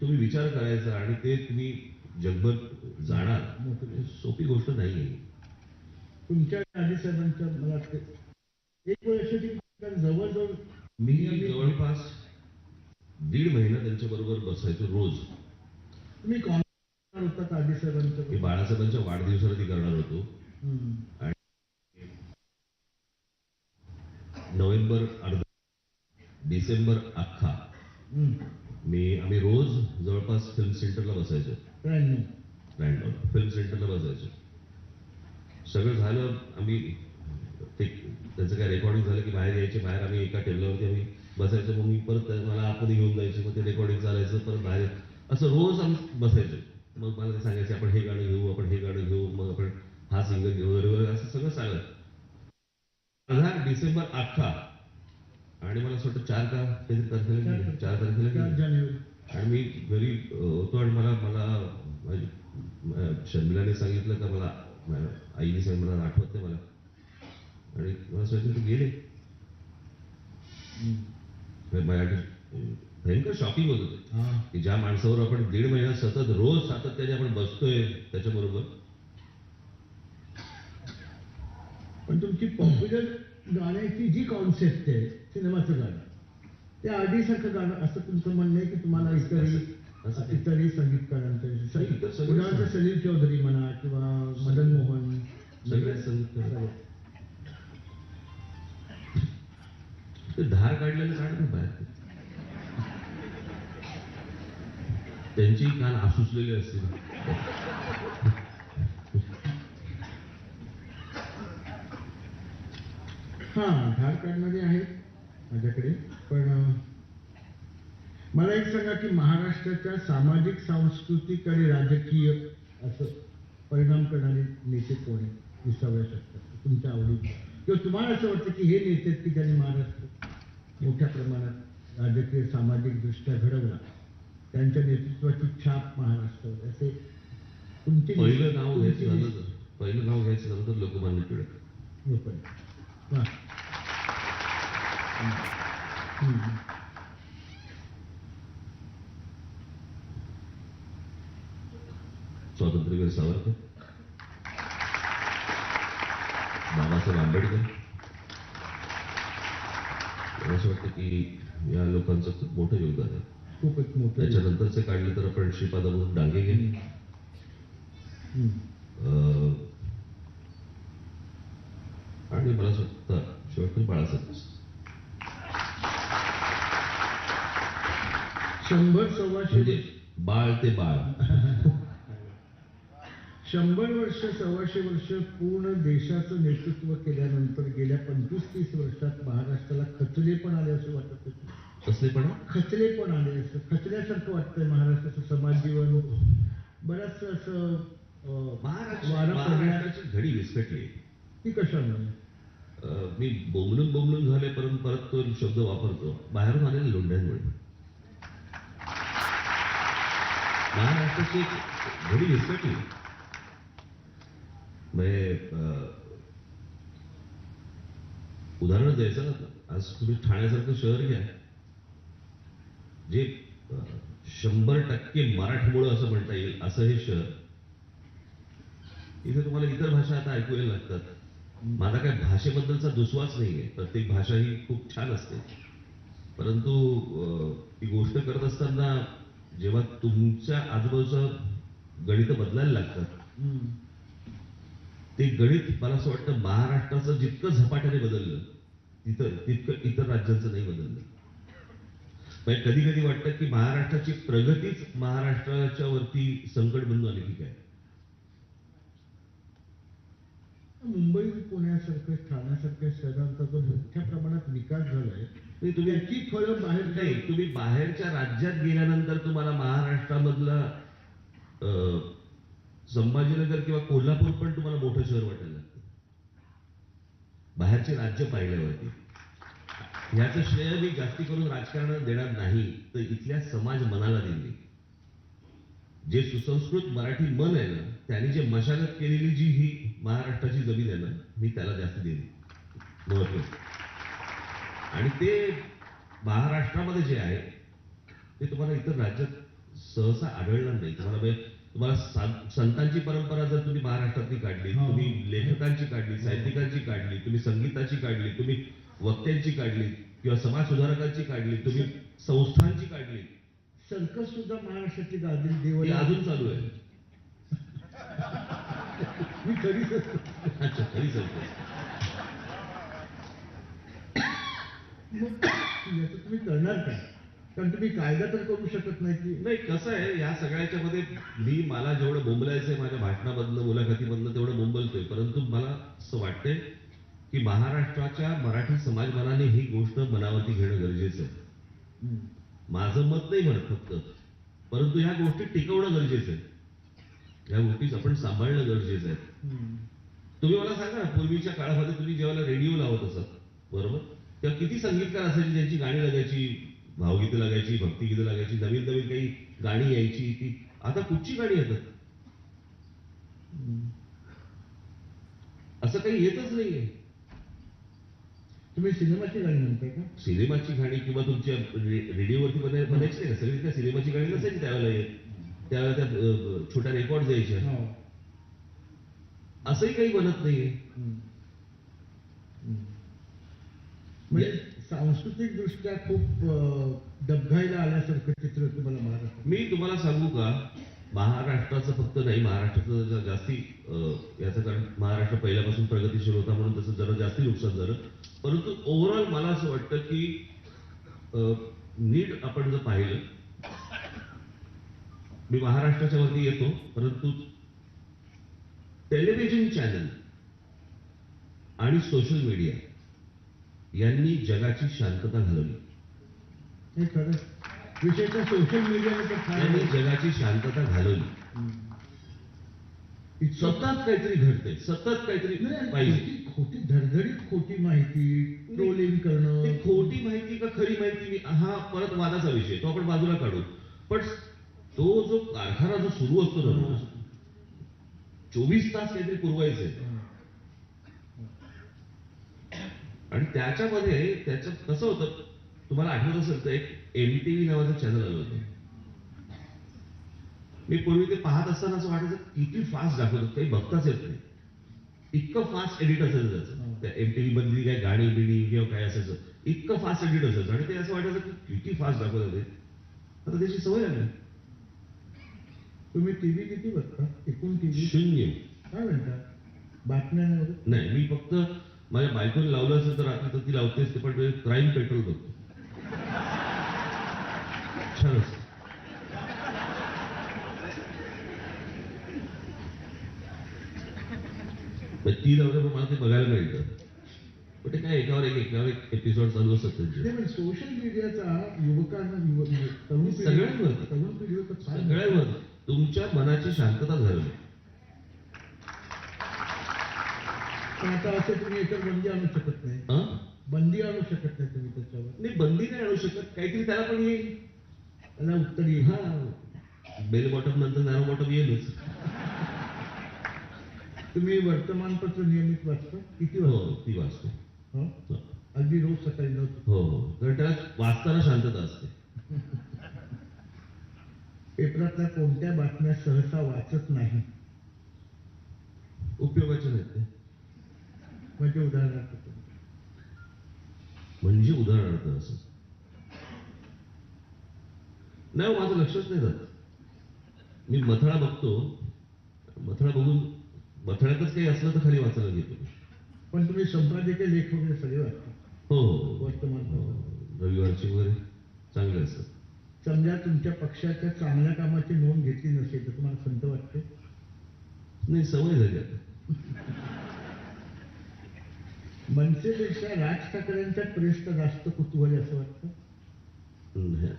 तुम्ही विचार करायचा आणि ते तुम्ही जगभर जाणार, सोपी गोष्ट नाही. तुमच्या आजी साहेबांच्या मला वाटतं एक वेळ अशी जवळजवळ मी जवळपास 1.5 महिना त्यांच्या बरोबर बसायचो रोज. तुम्ही कॉन्फरन्स होतात आजी मी साहेबांच्या. बाळासाहेबांच्या वाढदिवसाला ती करणार होतो. आणि नोव्हेंबर अर्धा, डिसेंबर अख्खा आम्ही रोज जवळपास फिल्म सेंटरला बसायचो. रँडॉम फिल्म सेंटरला बसायचो. सगळं झालं, आम्ही ते त्याचं काय रेकॉर्डिंग झालं की बाहेर यायचे. बाहेर आम्ही एका टेबलावरती आम्ही बसायचो. मग मी परत मला आतमध्ये घेऊन जायचे. मग ते रेकॉर्डिंग चालायचं, परत बाहेर असं रोज आम्ही बसायचो. मग मला ते सांगायचे आपण हे गाणं घेऊ, आपण हे गाणं घेऊ, मग आपण हा सिंगर घेऊ वगैरे असं सगळं सांगत. अर्धा डिसेंबर अख्खा, आणि मला असं वाटतं 4 तारखेला जानेवारी. आणि मी घरी होतो आणि मला शर्मिलाने सांगितलं का मला आईने सांगितलं, मला आठवत नाही मला, आणि मला सांगितलं गेले. माझ्यासाठी भयंकर शॉकिंग होत होतं की ज्या माणसावर आपण 1.5 महिना सतत रोज सातत्याने आपण बसतोय त्याच्याबरोबर. पण तुमची पॉप्युलर गाण्याची जी कॉन्सेप्ट आहे सिनेमाचं गाणं, ते आरडी सारखं गाणं असं तुमचं म्हणणं आहे की तुम्हाला इतरही संगीतकारांचं उदाहरणार्थ सलील चौधरी म्हणा किंवा मदन मोहन, सगळ्या संगीतकार ते धार काढलेलं गाणं बाहेर, त्यांची कान आसुसलेली असतील. हा धार काढणारे आहेत माझ्याकडे. पण मला एक सांगा की महाराष्ट्राच्या सामाजिक, सांस्कृतिक आणि राजकीय असं परिणाम करणारे नेते कोण आहेत 20व्या शतकात तुमच्या आवडीचे, किंवा तुम्हाला असं वाटतं की हे नेते की ज्यांनी महाराष्ट्र मोठ्या प्रमाणात राजकीय सामाजिक दृष्ट्या घडवला, त्यांच्या नेतृत्वाची छाप महाराष्ट्रावर, असे तुमचे पहिलं नाव घ्यायचं झालं तर लोकमान्य टिळक. वा. स्वातंत्र्यवीर सावरकर, बाबासाहेब आंबेडकर. मला असं वाटतं की या लोकांचं खूप मोठं योगदान आहे. खूपच मोठं. त्याच्यानंतरचे काढले तर आपण श्रीपादामोदर डांगे गेले, आणि मला असं वाटतं शेवटी बाळासाहेब. 100-125 म्हणजे बाळ ते बाळ. 100 वर्ष 125 वर्ष पूर्ण देशाचं नेतृत्व केल्यानंतर गेल्या 25-30 वर्षात महाराष्ट्राला खचले पण आले असं वाटत होतं. कसले पण खचले पण आले असं खचल्यासारखं वाटतंय महाराष्ट्राचं समाज जीवन. बरंच असं महाराष्ट्राची घडी विस्कटली. ती कशामुळे? मी बोंबलून झाले, परत तो शब्द वापरतो, बाहेरून आलेल्या लोंढ्यांमुळे. महाराष्ट्राची घडी विस्कटली. उदाहरण द्यायचं ना, आज तुम्ही ठाण्यासारखं शहर घ्या जे 100% मराठमोळं असं म्हणता येईल असं हे शहर. इथे तुम्हाला इतर भाषा आता ऐकूया लागतात. माझा काय भाषेबद्दलचा दुस्वास नाहीये, प्रत्येक भाषा ही खूप छान असते, परंतु ती गोष्ट करत असताना जेव्हा तुमच्या आजूबाजूचं गणित बदलायला लागतात, ते गणित मला असं वाटतं महाराष्ट्राचं जितकं झपाट्याने बदललं तितकं इतर राज्यांचं नाही बदललं. म्हणजे कधी कधी वाटतं की महाराष्ट्राची प्रगतीच महाराष्ट्राच्या वरती संकट बनून आली की काय. मुंबई पुण्यासारख्या ठाण्यासारख्या शहरांचा जो मोठ्या प्रमाणात विकास झालाय नाही, तुम्ही त्याची फळं बाहेर नाही, तुम्ही बाहेरच्या राज्यात गेल्यानंतर तुम्हाला महाराष्ट्रामधला संभाजीनगर किंवा कोल्हापूर पण तुम्हाला मोठं शहर वाटायला लागतं बाहेरचे राज्य पाहिल्यावरती. ह्याचं श्रेय मी जास्ती करून राजकारणात देणार नाही, तर इथल्या समाज मनाला दिली. जे सुसंस्कृत मराठी मन आहे ना, त्यांनी जे मशागत केलेली जी ही महाराष्ट्राची जमीन आहे ना, मी त्याला जास्त दिली महत्व. आणि ते महाराष्ट्रामध्ये जे आहे ते तुम्हाला इतर राज्यात सहसा आढळणार नाही. तुम्हाला संतांची परंपरा जर तुम्ही महाराष्ट्रातली काढली, तुम्ही लेखकांची काढली, साहित्यिकांची काढली, तुम्ही संगीताची काढली, तुम्ही वक्त्यांची काढली किंवा समाज सुधारकांची काढली, तुम्ही संस्थांची काढली, सर्कस सुद्धा महाराष्ट्राची गाजली ती देवाला अजून चालू आहे. मी कधीच अच्छा, खरी सांगतो. मग याचं तुम्ही करणार काय? कारण तुम्ही कायदा तर करू शकत नाही की नाही, कसं आहे या सगळ्याच्या मध्ये मला जेवढं बोंबलायचंय माझ्या भाषणामधनं मुलाखतीमधनं तेवढं बोंबलतोय, परंतु मला असं वाटतंय की महाराष्ट्राच्या मराठी समाजमनाने ही गोष्ट मनावरती घेणं गरजेचं आहे. माझं मत नाही म्हणत फक्त, परंतु ह्या गोष्टी टिकवणं गरजेचं आहे. ह्या गोष्टी आपण सांभाळणं गरजेचं आहे. तुम्ही मला सांगा ना, पूर्वीच्या काळामध्ये तुम्ही जेव्हा रेडिओ लावत असत बरोबर, तेव्हा किती संगीतकार असायचे ज्यांची गाणी लागायची, भावगीतं लागायची, भक्तिगीतं लागायची, नवीन नवीन काही गाणी यायची. ती आता कुठची गाणी येतात? असं काही येतच नाहीये. तुम्ही सिनेमाची गाणी म्हणताय का? सिनेमाची गाणी किंवा तुमच्या रेडिओवरती बनायची नाही का, सगळी त्या सिनेमाची गाणी नसायची त्यावेळेला येत. त्यावेळेला त्या छोट्या रेकॉर्ड यायच्या. असंही काही बनत नाहीये. म्हणजे सांस्कृतिक दृष्ट्या खूप डबघाईला आल्यासारखं चित्र तुम्हाला महाराष्ट्र. मी तुम्हाला सांगू का, महाराष्ट्राचं फक्त नाही, महाराष्ट्राचं जास्ती याचं कारण महाराष्ट्र पहिल्यापासून प्रगतीशील होता म्हणून तसं जरा जास्ती नुकसान झालं. परंतु ओव्हरऑल मला असं वाटतं की नीट आपण जर पाहिलं, मी महाराष्ट्राच्या वरती येतो, परंतु टेलिव्हिजन चॅनल आणि सोशल मीडिया यांनी जगाची शांतता घालवली. हे खरं विशेषतः सोशल मीडियाने तर यांनी फार जगाची शांतता घालवली. सतत काहीतरी घडतंय, सतत काहीतरी पाहिजे. खोटी धडधडीत खोटी माहिती ट्रोलिंग करणं. ती खोटी माहिती का खरी माहिती, हा परत वादाचा विषय, तो आपण बाजूला काढू. पण तो जो कारखाना जो सुरू असतो ना रोज 24 तास काहीतरी पुरवायचंय, आणि त्याच्यामध्ये त्याचं कसं होतं, तुम्हाला आठवत असेल तर एक MTV नावाचं चॅनल आलं होतं. मी पूर्वी ते पाहत असताना असं वाटायचं किती फास्ट दाखवतात, काही बघताच येत नाही, इतकं फास्ट एडिट असायचं त्याचं. त्या MTV मधली काय गाणी बिणी किंवा काय असायचं, इतकं फास्ट एडिट असायचं, आणि ते असं वाटायचं की किती फास्ट दाखवतात ते. आता त्याची सवय लागली. तुम्ही टीव्ही किती बघता? एकूण टीव्ही 0. काय म्हणता? बातम्या नाही बघत? नाही, मी फक्त माझ्या बायकोने लावलं असेल तर रात्री तर ती लावतेच ते, पण क्राईम पेट्रोल बघतो. छान असतं. ती लावलं पण मला ते बघायला मिळतं, पण ते काय एकावर एक एपिसोड चालू असतात त्यांचे. नाही, पण सोशल मीडियाचा युवकांना तरुण सगळ्यांवर पिढीवर तर फार सगळ्यांवर तुमच्या मनाची शांतता घालवली. पण आता असं तुम्ही याच्यावर बंदी आणू शकत नाही. हं? बंदी आणू शकत नाही तुम्ही त्याच्यावर. नाही, बंदी नाही आणू शकत, काहीतरी त्याला पण येईल. त्याला उत्तर येईल. हा, बेल बॉटम नंतर नॅरो बॉटम येईलच. तुम्ही वर्तमानपत्र नियमित वाचता? किती हो, वाजता? ती वाचतो. हो? हो. अगदी रोज सकाळी नव्हतं. हो, कारण त्याला वाचताना शांतता असते. पेपरातल्या कोणत्या बातम्या सहसा वाचत नाही? उपयोगाचे नाहीत ते. म्हणजे उदाहरणार्थ म्हणजे उदाहरणार्थ असं नाही, माझं लक्षच नाही जात. मी मथळा बघतो, मथळा बघून मथळ्यातच काही असलं तर खाली वाचायला घेतो. पण तुम्ही संपादकीय लेख वगैरे सगळे वाचता? हो, वर्तमानपत्र रविवारची वगैरे चांगलं असतं. समजा तुमच्या पक्षाच्या चांगल्या कामाची नोंद घेतली नसेल तर तुम्हाला खंत वाटते? नाही, सवय झाली आता. मनसेपेक्षा राज ठाकरेंच्या प्रेसचं जास्त कुतूहल आहे असं वाटतं?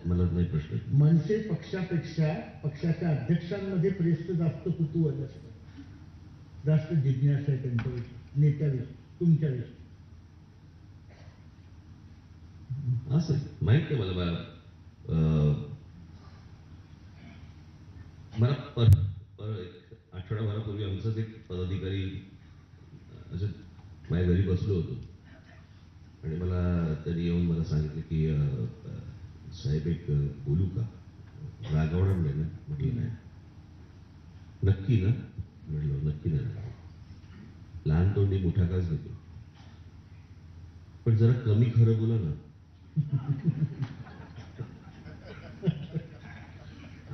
मला नाही प्रश्न. मनसे पक्षापेक्षा पक्षाच्या अध्यक्षांमध्ये प्रेसचं जास्त कुतूहल असतं, जास्त जिज्ञासा आहे त्यांच्याविषयी, नेत्याविषयी, तुमच्याविषयी. असं माहित आहे मला. मला एक आठवडाभरापूर्वी आमचाच एक पदाधिकारी असं माझ्या घरी बसलो होतो आणि मला त्यांनी येऊन मला सांगितलं की साहेब एक बोलू का? रागवणार नाही ना? म्हटलं नाही. नक्की ना? म्हटलं नक्की नाही. लहान तोंडी मोठा काच देतो, पण जरा कमी खरं बोला ना.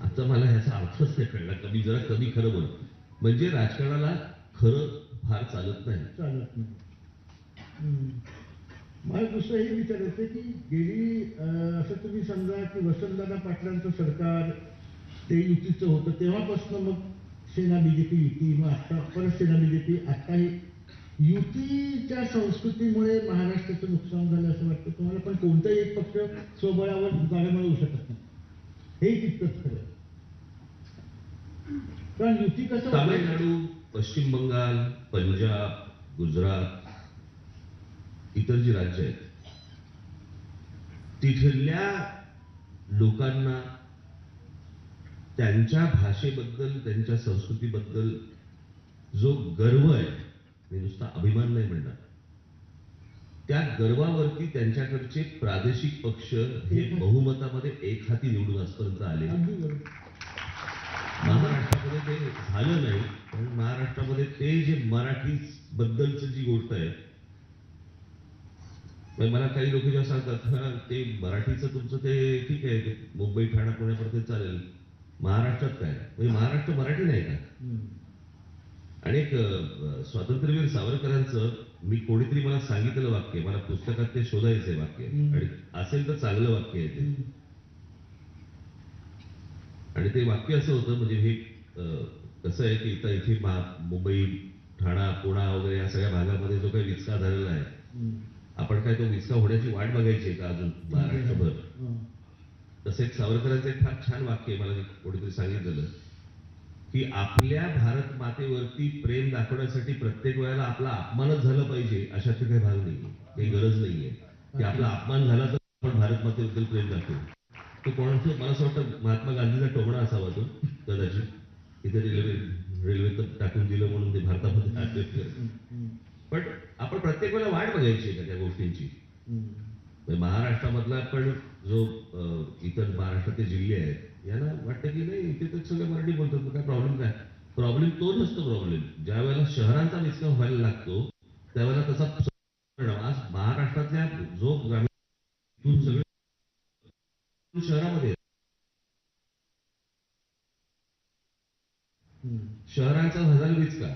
आता मला ह्याचा अर्थच नाही कळला. जरा कमी खरं बोला म्हणजे राजकारणाला खरं फार चालत नाही. चालत नाही. मला दुसरं हे विचारायचं की गेली असं तुम्ही समजा की वसंतदादा पाटलांचं सरकार ते युतीचं होतं तेव्हापासून मग सेना बीजेपी युती, मग आता परत सेना बीजेपी, आता ही युतीच्या संस्कृतीमुळे महाराष्ट्राचं नुकसान झालं असं वाटतं तुम्हाला? पण कोणताही एक पक्ष स्वबळावर जागा मिळवू शकत नाही, हे तितकंच खरं. कारण युती कसं होतं? तामिळनाडू, पश्चिम बंगाल, पंजाब, गुजरात, इतर जी राज्य आहेत तिथल्या लोकांना त्यांच्या भाषेबद्दल, त्यांच्या संस्कृतीबद्दल जो गर्व आहे, मी नुसता अभिमान नाही म्हणणार, त्या गर्वावरती त्यांच्याकडचे प्रादेशिक पक्ष हे बहुमतामध्ये एक हाती निवडून आजपर्यंत आले. अगदी बरोबर. महाराष्ट्रामध्ये ते झालं नाही. पण महाराष्ट्रामध्ये ते जे मराठी बद्दलच जी गोष्ट आहे, मला काही लोक जेव्हा सांगतात हा ते मराठीचं तुमचं ते ठीक आहे, ते मुंबई ठाणा पुण्यापर्यंत चालेल, महाराष्ट्रात काय? म्हणजे महाराष्ट्र मराठी नाही का? आणि एक स्वातंत्र्यवीर सावरकरांचं मी कोणीतरी मला सांगितलेलं वाक्य, मला पुस्तकात ते शोधायचंय वाक्य, आणि असेल तर चांगलं वाक्य आहे ते. आणि ते वाक्य असं होतं, म्हणजे हे कसं आहे की इथे मुंबई, ठाणा, पुणा वगैरे या सगळ्या भागामध्ये जो काही विचका झालेला आहे, आपण काय तो विचका होण्याची वाट बघायची आहे का अजून महाराष्ट्रभर? तसं एक सावरकरांचं एक फार छान वाक्य आहे, मला कोणीतरी सांगितलेलं की आपल्या भारत मातेवरती प्रेम दाखवण्यासाठी प्रत्येक वेळेला आपला अपमानच झाला पाहिजे अशातली काही भाग नाहीये, काही गरज नाहीये की आपला अपमान झाला तर आपण भारत मातेबद्दल प्रेम दाखवू. तो कोणाचं, मला असं वाटतं महात्मा गांधीचा टोमणा असावा तो कदाचित, तिथे रेल्वे टाकून दिलं म्हणून ते भारतामध्ये आले. पण आपण प्रत्येक वेळेला वाट बघायची आहे का त्या गोष्टींची? महाराष्ट्रामधला पण जो इतर महाराष्ट्रातले जिल्हे आहेत यांना वाटतं की नाही इथे तर सगळे मराठी बोलतात, काय प्रॉब्लेम काय? प्रॉब्लेम तो नसतो. प्रॉब्लेम ज्या वेळेला शहरांचा विस्तार व्हायला लागतो त्यावेळेला तसा परिणाम आज महाराष्ट्रातल्या जो ग्रामीण सगळे शहरामध्ये, शहरांचा झालेला विचका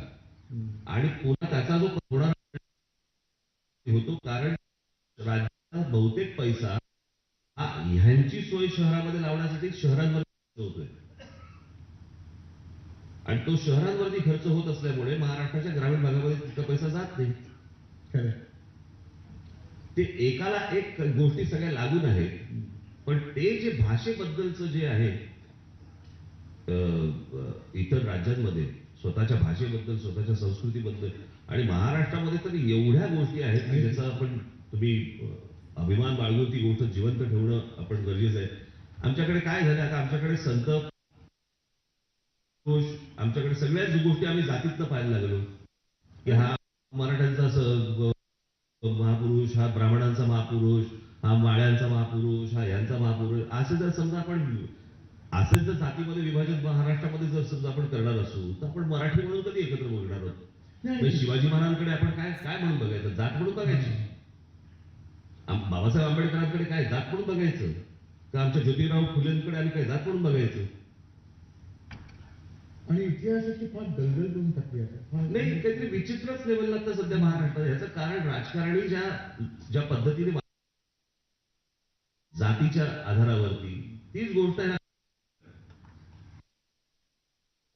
आणि पुन्हा त्याचा जो होणार होतो, कारण राज्याचा बहुतेक पैसा हा ह्यांची सोय शहरामध्ये लावण्यासाठी शहरांवर होतोय आणि तो शहरांवरती खर्च होत असल्यामुळे महाराष्ट्राच्या ग्रामीण भागामध्ये तितका पैसा जात नाही. ते एकाला एक गोष्टी सगळ्या लागून आहेत. पण ते जे भाषेबद्दलचं जे आहे इतर राज्यांमध्ये स्वतःच्या भाषेबद्दल, स्वतःच्या संस्कृतीबद्दल, आणि महाराष्ट्रामध्ये तर एवढ्या गोष्टी आहेत की ज्याचा आपण तुम्ही अभिमान बाळगून ती गोष्ट जिवंत ठेवणं आपण गरजेचं आहे. आमच्याकडे काय झालं आता, आमच्याकडे संत, आमच्याकडे सगळ्याच गोष्टी आम्ही जातीतनं पाहायला लागलो की हा मराठ्यांचा महापुरुष, हा ब्राह्मणांचा महापुरुष, हा माळ्यांचा महापुरुष, हा यांचा महापुरुष, असे जर समजा आपण असेच जर जातीमध्ये विभाजन महाराष्ट्रामध्ये जर समजा आपण करणार असू तर आपण मराठी म्हणून कधी एकत्र बोलणार आहोत? शिवाजी महाराजांकडे आपण काय काय म्हणून बघायचं? जात म्हणून बघायची? बाबासाहेब आंबेडकरांकडे काय जात म्हणून बघायचं का? आमच्या ज्योतिराव फुलेंकडे आम्ही काय जात म्हणून बघायचं? आणि इतिहासाची फार दलदल करून टाकली आता. नाही, काहीतरी विचित्रच लेवल लागतं सध्या महाराष्ट्रात. याचं कारण राजकारणी ज्या पद्धतीने जातीच्या आधारावरती, तीच गोष्ट आहे.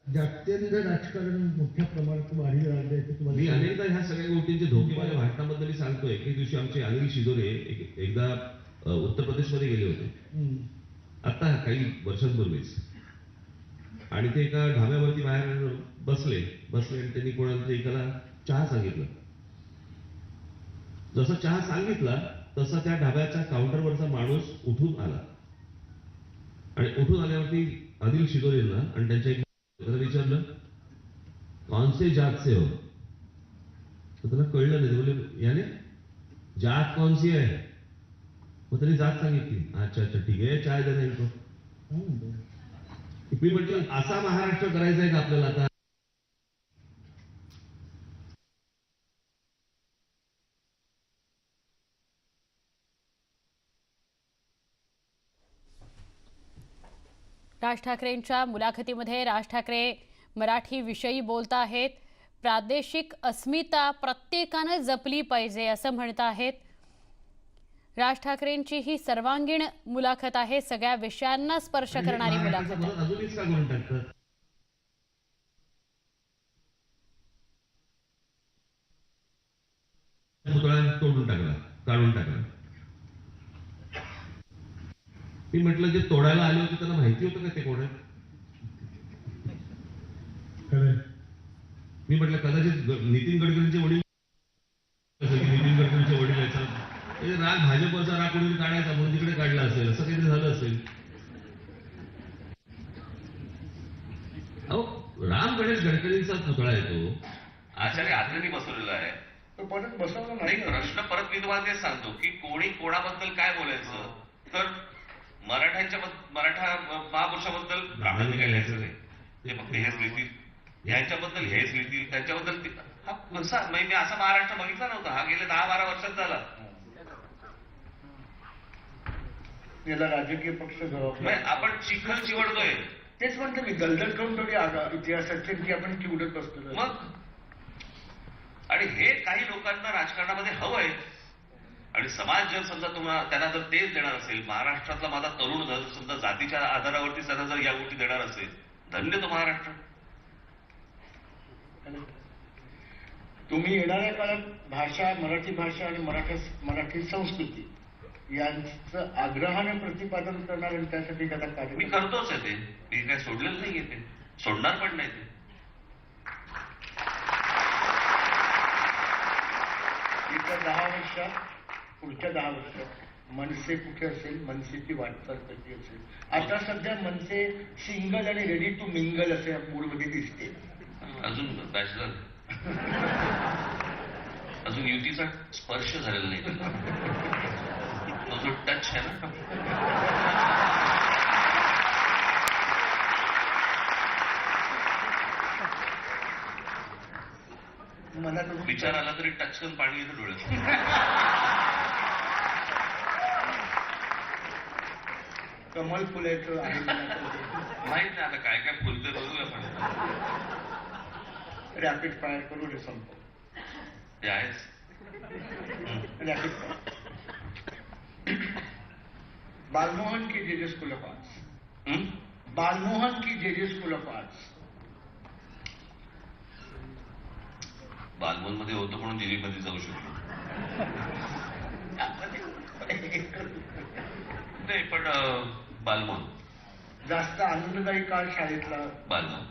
जात्यंध राजकारण मोठ्या प्रमाणात वाढीला लागले मी तुम्हाला अनेकदा ह्या सगळ्या गोष्टींचे धोके माझ्या भाषणाबद्दल सांगतोय. एक दिवशी आमचे अनिल शिदोरे एकदा उत्तर प्रदेशमध्ये गेले होते, आता काही वर्षांपूर्वीच. आणि ते एका ढाब्यावरती बाहेर बसले आणि त्यांनी कोणाला तरी एकाला चहा सांगितलं. जसं चहा सांगितला तसा त्या ढाब्याच्या काउंटरवरचा माणूस उठून आला आणि उठून आल्यावरती अनिल शिदोरेंना आणि त्यांच्या त्याला विचारलं, कौन से जात से हो? तर त्याला कळलं नाही. बोले याने जात कौन सी आहे? मग त्यांनी जात सांगितली. अच्छा ठीक आहे, चाय देना इनको. मी म्हटलं असा महाराष्ट्र करायचा आहे का आपल्याला आता? राज ठाकरेंच्या मुलाखतीमध्ये राज ठाकरे मराठी विषयी बोलत आहेत. प्रादेशिक अस्मिता प्रत्येकानं जपली पाहिजे असं म्हणत आहेत. राज ठाकरेंची ही सर्वांगीण मुलाखत आहे, सगळ्या विषयांना स्पर्श करणारी मुलाखत आहे. अजूनच का करून टाकतात? पुतळा तोडून टाकला, काढून टाकला. मी म्हटलं जे तोडायला आले होते त्यांना माहिती होतं का ते कोण आहे? मी म्हटलं कदाचित नितीन गडकरींचे वडील, नितीन गडकरींचे वडील याचा राग, भाजपचा राग कोणी काढायचा म्हणून तिकडे काढला असेल, असं काहीतरी झालं असेल. अहो, राम गणेश गडकरींचा पुतळा येतो, आचार्य आत्रेंनी बसवलेला आहे. तो परत बसवला नाही, नाही. प्रश्न परत मी तुम्हाला तेच सांगतो की कोणी कोणाबद्दल काय बोलायचं, तर मराठा महापुरुषाबद्दल ब्राह्मण काय लिहायचं नाही, ते फक्त हेच लिहितील, ह्यांच्याबद्दल हेच लिहितील, त्यांच्याबद्दल हा कसा, मी असा महाराष्ट्र बघितला नव्हता. हा गेल्या 10-12 वर्षात झाला. याला राजकीय पक्ष जबाबदार. आपण चिखल चिवडतोय. तेच म्हणतो मी, दलदल करून थोडी इतिहासाची की आपण चिवडत असतो. मग आणि हे काही लोकांना राजकारणामध्ये हवंय. आणि समाज जर समजा तुम्हाला त्यांना जर तेच देणार असेल, महाराष्ट्रातला माझा तरुण जर समजा जातीच्या आधारावरती त्यांना जर या गोष्टी देणार असेल, धन्य तो महाराष्ट्र. तुम्ही येणाऱ्या काळात भाषा, मराठी भाषा आणि मराठी संस्कृती यांचं आग्रहाने प्रतिपादन करणार आणि त्यासाठी त्याला मी कार्य करतोच आहे ते. मी काय सोडलेलं नाहीये, ते सोडणार पण नाही. ते येत्या 10 वर्षात, पुढच्या 10 वर्षात मनसे कुठे असेल, मनसेची वाटचाल कशी असेल. आता सध्या मनसे सिंगल आणि रेडी टू मिंगल असे मूडमध्ये दिसते. अजून बॅचलर, अजून युतीचा स्पर्श झालेला नाही. तो जो टच आहे ना, मला विचार आला तरी टच करून पाणी येतं डोळ्यात. कमल फुलाचं आहे. माहित नाही आता काय काय फुलते, बघूया आपण. रॅपिड फायर करू रे संप. ते आहेच. Rapid fire. बालमोहन की जे स्कूल ऑफ आर्ट्स. बालमोहन की जे स्कूल ऑफ आर्ट्स. बालमोहन मध्ये होतो म्हणून दिल्ली मध्ये जाऊ शकतो. नाही पण बालमोहन जास्त आनंददायी काळ शाळेतला. बालमोहन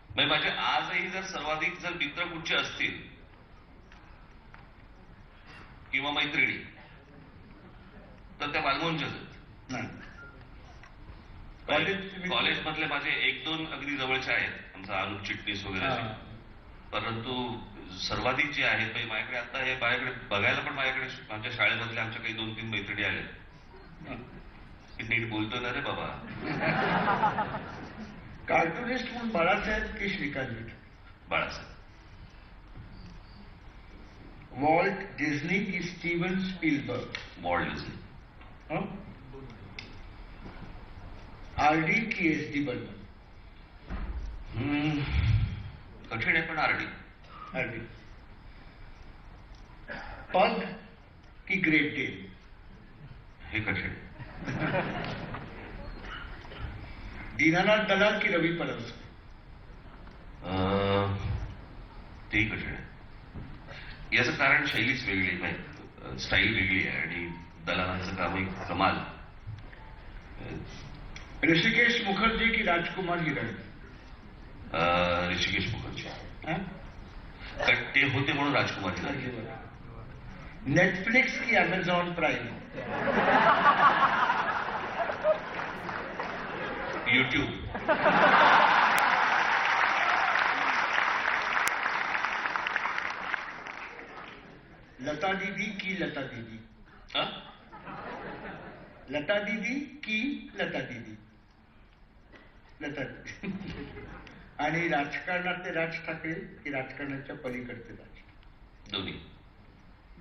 म्हणजे माझे आजही जर सर्वाधिक जर मित्र कुठचे असतील किंवा मैत्रिणी, तर त्या बालमोहनच्याच आहेत. कॉलेज मधले माझे 1-2 अगदी जवळचे आहेत, आमचा अनुप चिटणीस वगैरे. परंतु सर्वाधिक जे आहेत, माझ्याकडे आता हे माझ्याकडे बघायला पण माझ्याकडे आमच्या शाळेमधल्या आमच्या काही 2-3 मैत्रिणी आल्या की नीट बोलतो ना रे बाबा. कार्टुनिस्ट म्हणून बाळासाहेब की श्रीकांत. बाळासाहेब. वॉल्ट डिझनी की Steven Spielberg. Walt Disney. R D की एस डी बर्मन. कठीण आहे पण आरडी. R D. पग की ग्रेट डेल. हे कठीण. दीनानाथ दलाल की रवी परस? तेही कठीण आहे. याचं कारण शैलीच वेगळी आहे, स्टाईल वेगळी आहे आणि दलालांचं कामही कमाल. ऋषिकेश मुखर्जी की राजकुमार हिरण? ऋषिकेश मुखर्जी. हा? ते होते म्हणून राजकुमार हिरानी. नेटफ्लिक्स की अमेझॉन प्राइम? युट्यूब. लता दीदी की लता दीदी? हा? लता दीदी की लता दीदी? लता दीदी. आणि राजकारणातले राज ठाकरे की राजकारणाच्या पलीकडचे राज? दोन्ही.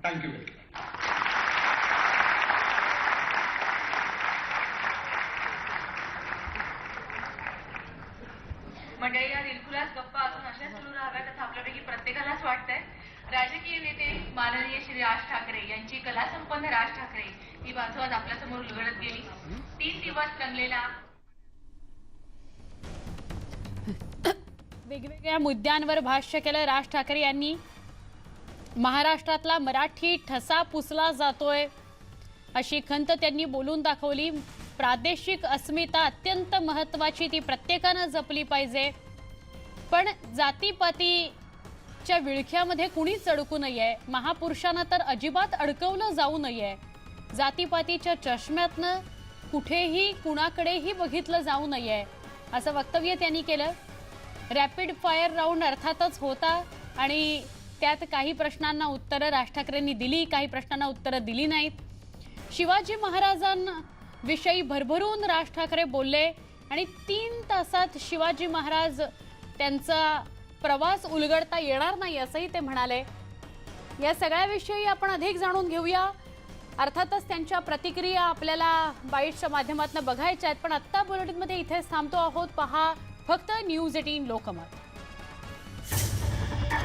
Thank you very much. मंडळी, या दिलखुलास गप्पा अजून अशा सुरू राहाव्यात असं आपल्यापैकी प्रत्येकालाच वाटतंय. राजकीय नेते माननीय श्री राज ठाकरे यांची कलासंपन्न राज ठाकरे ही बाजू आज आपल्यासमोर उलगडत गेली. 3 दिवस रंगलेला वेगवेगळ्या मुद्द्यांवर भाष्य केलं राज ठाकरे यांनी. महाराष्ट्रातला मराठी ठसा पुसला जातोय अशी खंत त्यांनी बोलून दाखवली. प्रादेशिक अस्मिता अत्यंत महत्त्वाची, ती प्रत्येकानं जपली पाहिजे, पण जातीपातीच्या विळख्यामध्ये कुणीच अडकू नये, महापुरुषांना तर अजिबात अडकवलं जाऊ नये, जातीपातीच्या चष्म्यातनं कुठेही कुणाकडेही बघितलं जाऊ नये असं वक्तव्य त्यांनी केलं. रॅपिड फायर राऊंड अर्थातच होता आणि त्यात काही प्रश्नांना उत्तरं राज ठाकरेंनी दिली, काही प्रश्नांना उत्तरं दिली नाहीत. शिवाजी महाराजांविषयी भरभरून राज ठाकरे बोलले आणि 3 तासात शिवाजी महाराज त्यांचा प्रवास उलगडता येणार नाही असंही ते म्हणाले. या सगळ्याविषयी आपण अधिक जाणून घेऊया. अर्थातच त्यांच्या प्रतिक्रिया आपल्याला बाईट्सच्या माध्यमातून बघायच्या आहेत, पण आत्ता बुलेटिनमध्ये इथेच थांबतो आहोत. पहा फक्त न्यूज 18 लोकमत.